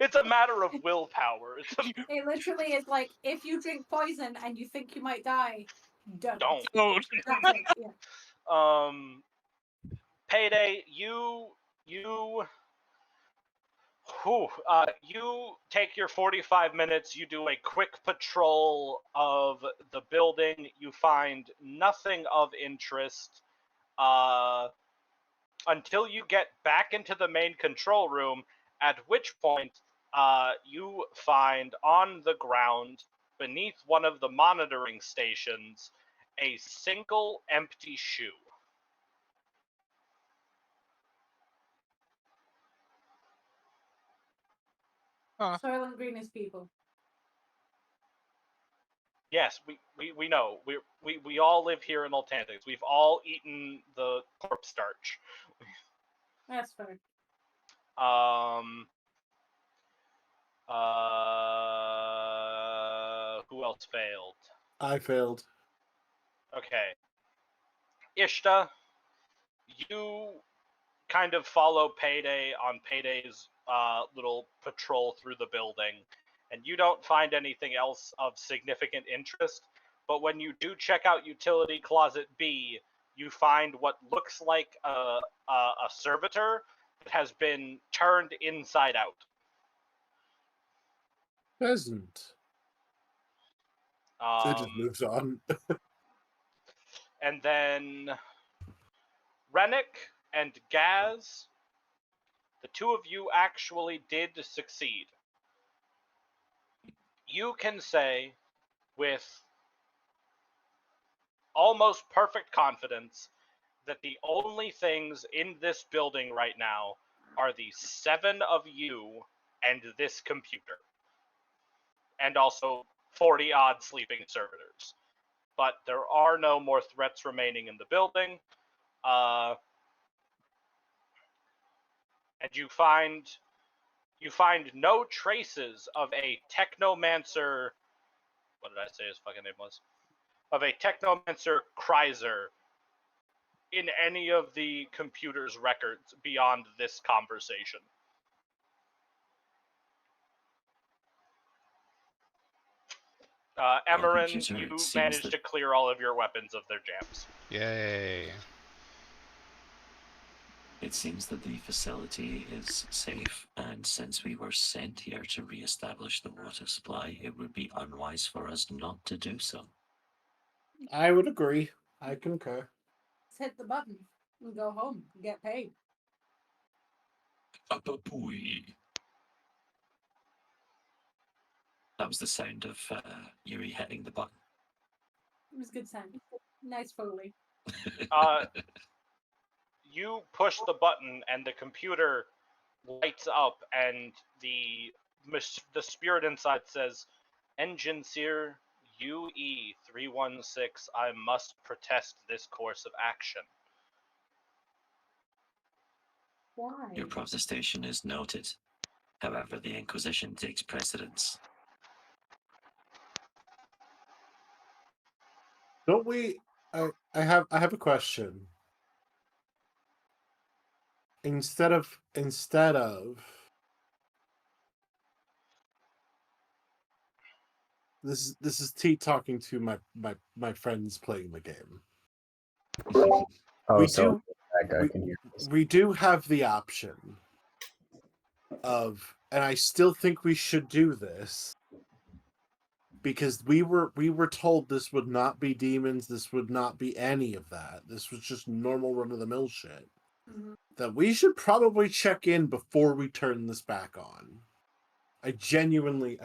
it's a matter of willpower. It literally is like, if you drink poison and you think you might die, don't. That's it. Yeah. Payday, you take your 45 minutes, you do a quick patrol of the building, you find nothing of interest until you get back into the main control room, at which point you find on the ground, beneath one of the monitoring stations, a single empty shoe. Soylent Green is people. Yes, we know. We all live here in Ultantix. We've all eaten the corpse starch. That's fair. Who else failed? I failed. Okay. Ishta, you kind of follow Payday on Payday's little patrol through the building, and you don't find anything else of significant interest, but when you do check out Utility Closet B, you find what looks like a servitor that has been turned inside out. Peasant. So it just moves on. And then Rennick and Gaz, the two of you actually did succeed. You can say with almost perfect confidence that the only things in this building right now are the 7 of you and this computer. And also 40-odd sleeping servitors. But there are no more threats remaining in the building. And you find no traces of a technomancer. What did I say his fucking name was? Of a technomancer Kreiser in any of the computer's records beyond this conversation. Emmerin, you managed to clear all of your weapons of their jams. Yay. It seems that the facility is safe, and since we were sent here to re-establish the water supply, it would be unwise for us not to do so. I would agree. I concur. Let's hit the button and go home and get paid. That was the sound of Yuri hitting the button. It was good sound. Nice Foley. You push the button and the computer lights up, and the spirit inside says, "Engine Seer UE-316, I must protest this course of action." Why? Your protestation is noted. However, the Inquisition takes precedence. Don't we? I have a question. Instead of This is T talking to my friends playing the game. Oh, We so do- that guy can hear us. We do have the option of, and I still think we should do this, because we were told this would not be demons, this would not be any of that. This was just normal run of the mill shit. Mhm. That we should probably check in before we turn this back on. I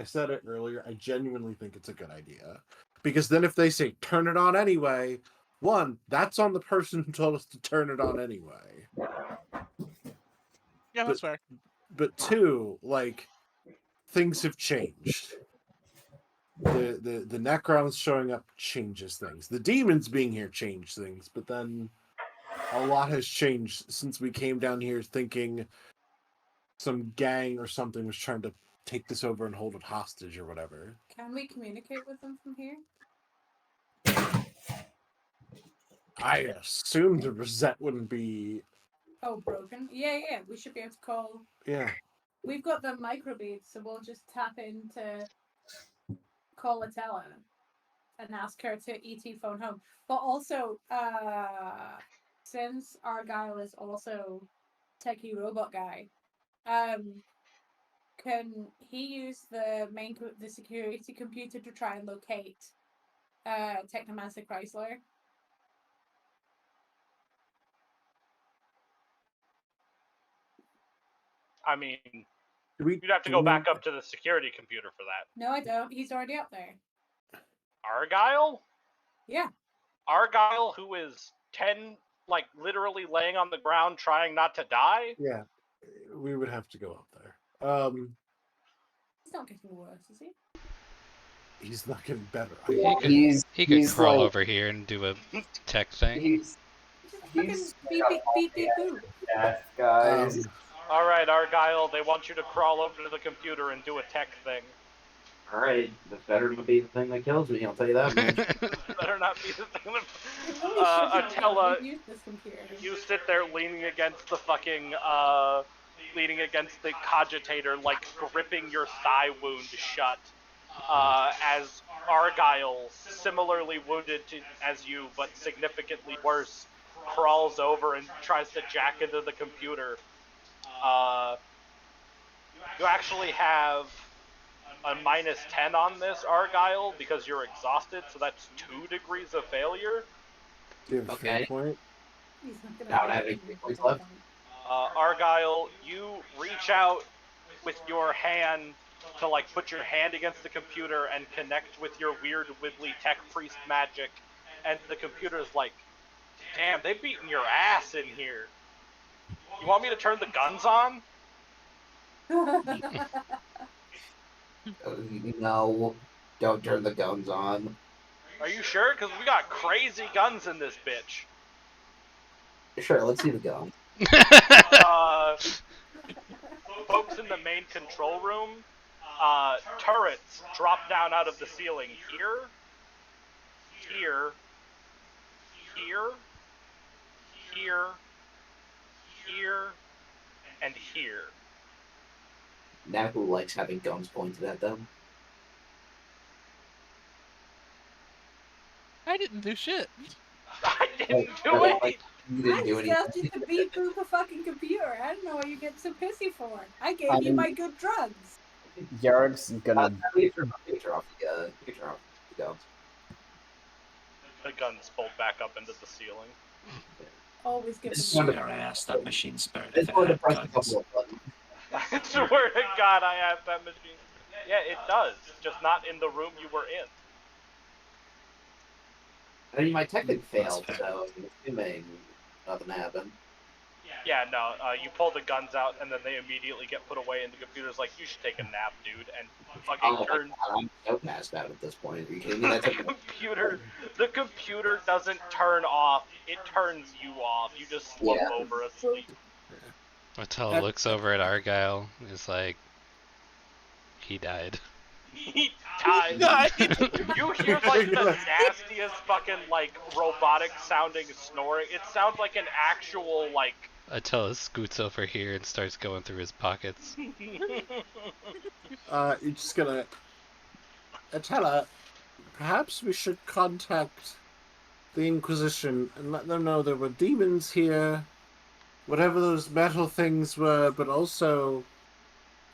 said it earlier, I genuinely think it's a good idea. Because then if they say turn it on anyway, one, that's on the person who told us to turn it on anyway. Yeah, that's fair. But two, like, things have changed. The Necrons showing up changes things. The demons being here changed things, but then a lot has changed since we came down here thinking some gang or something was trying to take this over and hold it hostage or whatever. Can we communicate with them from here? I assume the Rosette wouldn't be. Oh, broken. Yeah. We should be able to call. Yeah. We've got the microbeads, so we'll just tap into call Atella and ask her to ET phone home. But also, since Argyle is also techie robot guy, can he use the the security computer to try and locate Technomancer Chrysler? I mean, You'd you'd have to go back up to the security computer for that. No, I don't. He's already up there. Argyle? Yeah. Argyle, who is 10, like, literally laying on the ground trying not to die? Yeah. We would have to go up there. He's not getting worse, is he? He's not getting better. He could crawl like, over here and do a tech thing. He's Fucking beep beep beep beep boop. death, guys. Alright, Argyle, they want you to crawl over to the computer and do a tech thing. Alright, this better not be the thing that kills me, I'll tell you that much. Better not be the thing that... It really shouldn't be. Attila, We've used this computer. you sit there leaning against the fucking, leaning against the cogitator, like, gripping your thigh wound shut, as Argyle, similarly wounded as you, but significantly worse, crawls over and tries to jack into the computer. You actually have a -10 on this, Argyle, because you're exhausted, so that's 2 degrees of failure. Do you have a fair point? He's not gonna Now make having it. points left. Argyle, you reach out with your hand to, like, put your hand against the computer and connect with your weird wibbly tech priest magic, and the computer's like, damn, they've beaten your ass in here. You want me to turn the guns on? No, don't turn the guns on. Are you sure? Because we got crazy guns in this bitch. Sure, let's see the gun. Folks in the main control room, turrets drop down out of the ceiling here, here, here, here, here, and here. Now who likes having guns pointed at them? I didn't do shit. I didn't do Like, it! you didn't do I anything. just to beat boop a fucking computer. I don't know what you get so pissy for. I gave you Um, my good drugs. Yarg's gonna. You can turn off the guns. The guns bolt back up into the ceiling. Always give I them. swear I asked that machine spirit It's if it going to had press a guns. couple of buttons. I swear to God, I asked that machine. Yeah, it does, just not in the room you were in. I mean, my tech had failed, fair. so I'm assuming nothing happened. Yeah, no, you pull the guns out, and then they immediately get put away, and the computer's like, you should take a nap, dude, and fucking Oh, turns... I'm so passed out at this point. Are you kidding me? That took The computer doesn't turn off, it turns you off. You just slump Yeah. over asleep. Attila looks over at Argyle and is like, he died. He died. You hear, like, the nastiest fucking, like, robotic sounding snoring. It sounds like an actual, like... Attila scoots over here and starts going through his pockets. You're just gonna Atella, perhaps we should contact the Inquisition and let them know there were demons here, whatever those metal things were, but also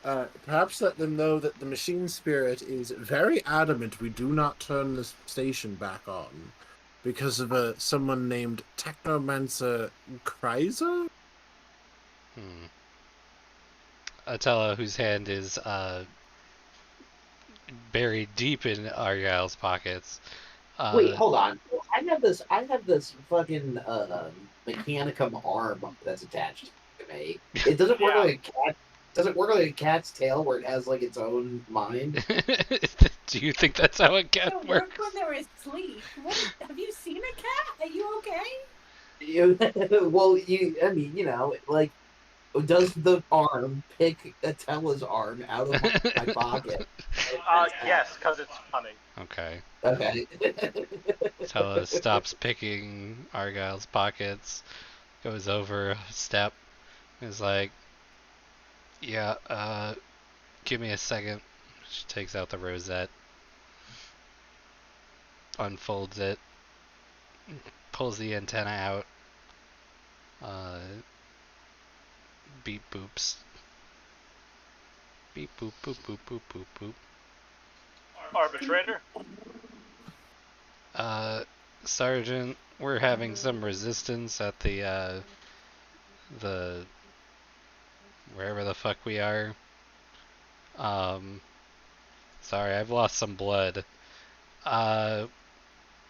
perhaps let them know that the machine spirit is very adamant we do not turn this station back on because of someone named Technomancer Kreiser? Atella, whose hand is buried deep in Argyle's pockets. Wait, hold on. I have this fucking mechanicum arm that's attached to me. It doesn't work Yeah. like a cat. Does it work like a cat's tail where it has like its own mind? Do you think that's how a cat It'll works? work when they're asleep. Have you seen a cat? Are you okay? Well, I mean, like, does the arm pick Atella's arm out of my pocket? Yes, because it's funny. Okay. Okay. Atella stops picking Argyle's pockets, goes over a step, is like, yeah, give me a second. She takes out the rosette, unfolds it, pulls the antenna out, beep boops. Beep boop boop boop boop boop boop. Arbitrator? Sergeant, we're having some resistance at the wherever the fuck we are. Sorry, I've lost some blood.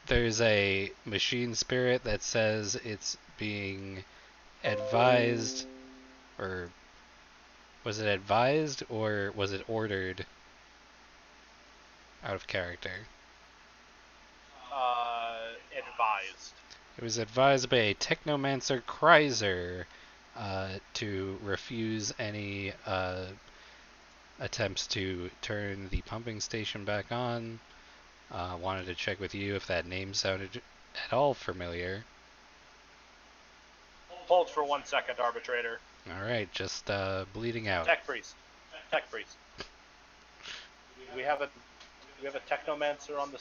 There's a machine spirit that says it's being advised, or was it advised, or was it ordered? Out of character. Advised. It was advised by a Technomancer Kreiser to refuse any attempts to turn the pumping station back on. Wanted to check with you if that name sounded at all familiar. Hold for 1 second, Arbitrator. Alright, just bleeding out. Tech priest. Tech priest. Do we have a technomancer on the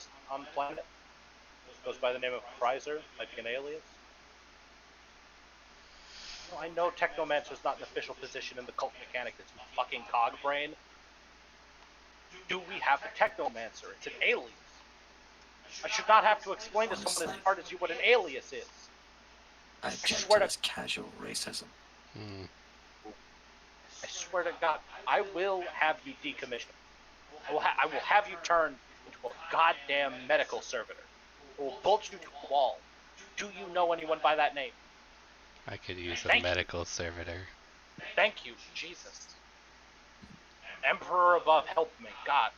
planet? Goes by the name of Kreiser, might be an alias. No, I know technomancer's not an official position in the cult mechanic. It's fucking cog brain. Do we have a technomancer? It's an alias. I should not have to explain to someone as hard as you what an alias is. I object swear to to- this casual racism. I swear to God, I will have you decommissioned. I will have you turned into a goddamn medical servitor. I will bolt you to a wall. Do you know anyone by that name? I could use a Thank you. medical servitor. Thank you, Jesus. Emperor above, help me, God.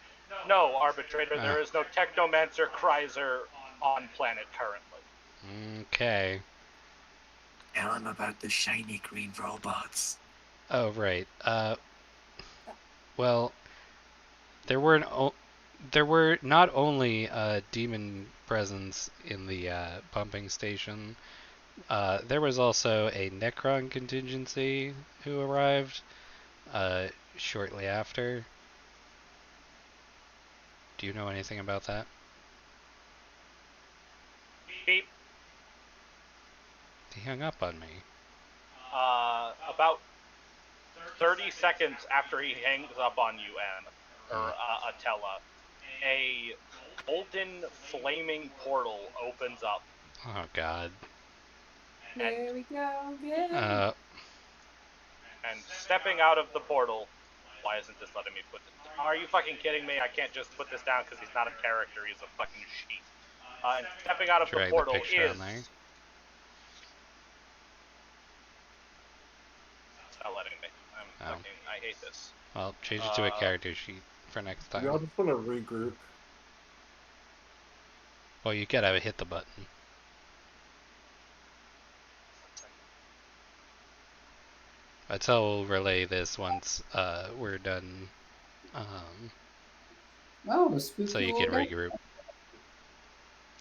No, Arbitrator, there is no Technomancer Kreiser on planet currently. Okay. Tell him about the shiny green robots. Oh, right. Well, there were not only demon presence in the pumping station. There was also a Necron contingency who arrived shortly after. Do you know anything about that? Beep. He hung up on me. About 30 seconds after he hangs up on you, Atella, a golden flaming portal opens up. Oh, God. There we go. Good. And stepping out of the portal, why isn't this letting me put this? Are you fucking kidding me? I can't just put this down because he's not a character. He's a fucking sheet. And stepping out of the Drag the portal picture is. on there. It's not letting me. I hate this. Well, change it to a character sheet for next time. Y'all just want to regroup. Well, you gotta hit the button. That's how we'll relay this once we're done. Oh, the spooky So you little can guy. regroup.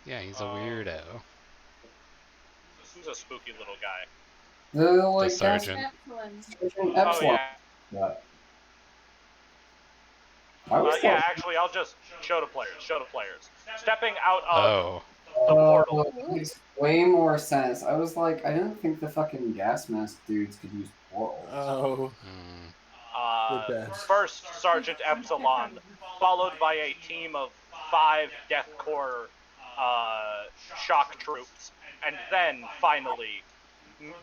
Yeah, he's a weirdo. Who's a spooky little guy? The like sergeant. Excellent. Sergeant Oh Epsilon. yeah. But I was Yeah, thought- actually, I'll just show to players. Stepping out of Oh. the portal. makes way more sense. I was like, I don't think the fucking gas mask dudes could use portals. Oh, Hmm. we're dead. First Sergeant Epsilon, followed by a team of 5 Death Corps shock troops, and then finally,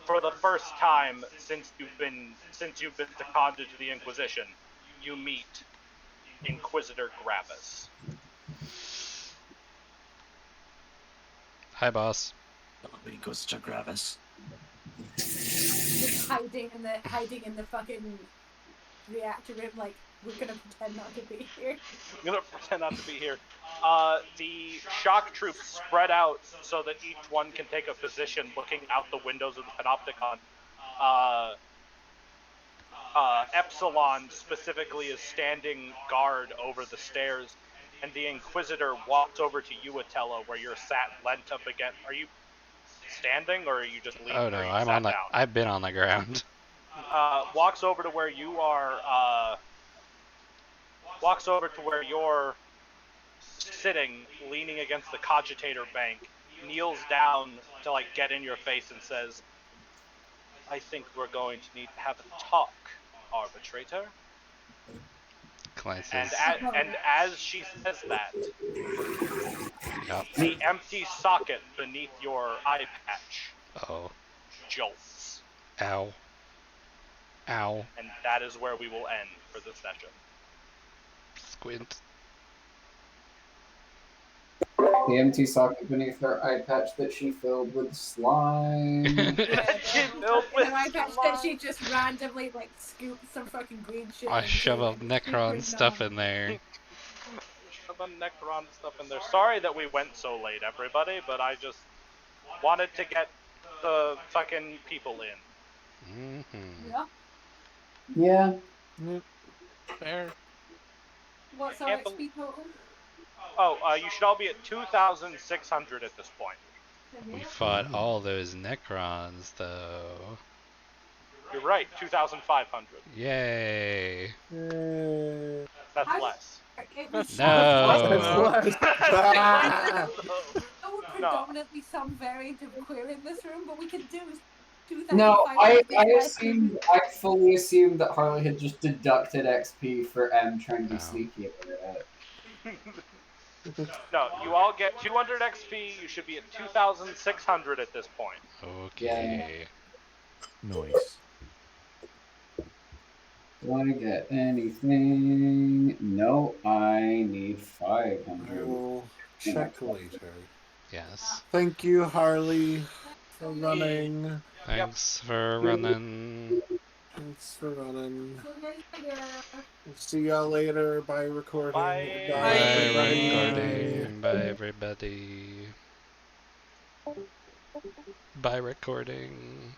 for the first time since you've been seconded to the Inquisition, you meet Inquisitor Gravis. Hi, boss. Hello, Inquisitor Gravis. Just hiding in the fucking reactor room, like we're gonna pretend not to be here. I'm gonna pretend not to be here. The shock troops spread out so that each one can take a position looking out the windows of the Panopticon. Epsilon specifically is standing guard over the stairs, and the Inquisitor walks over to you, Atella, where you're sat leant up against. Are you standing, or are you just leaning? Oh no, or you I'm sat on the. down? I've been on the ground. Walks over to where you are. Walks over to where you're sitting, leaning against the cogitator bank, kneels down to like get in your face and says, "I think we're going to need to have a talk, arbitrator." Glances. And as she says that, Yep. the empty socket beneath your eye patch Oh. jolts, Ow. Ow. and that is where we will end for this session. Squint. The empty socket beneath her eye patch that she filled with slime. She filled with And I bet that she just randomly like scooped some fucking green shit. I into shove a and Necron scooped stuff it in there. Shove a Necron stuff in there. Sorry that we went so late, everybody, but I just wanted to get the fucking people in. Mm-hmm. Yeah. Yeah. Fair. What's our Can't bel- XP total? Oh, you should all be at 2,600 at this point. We fought all those Necrons, though. You're right, 2,500. Yay. That's I- less. It was No. That's so predominantly some variant of queer in this room, but we can do 2,500. No, I less than- fully assumed that Harley had just deducted XP for M trying to be Oh. sneaky about it. No, you all get 200 XP. You should be at 2,600 at this point. Okay. Nice. Do I get anything? No, I need I 500. will check later. Yes. Thank you, Harley, for running. Thanks for running. Thanks for running. See you later. See y'all later. Bye, recording. Bye. Bye, everybody. recording. Bye, everybody. Bye, recording.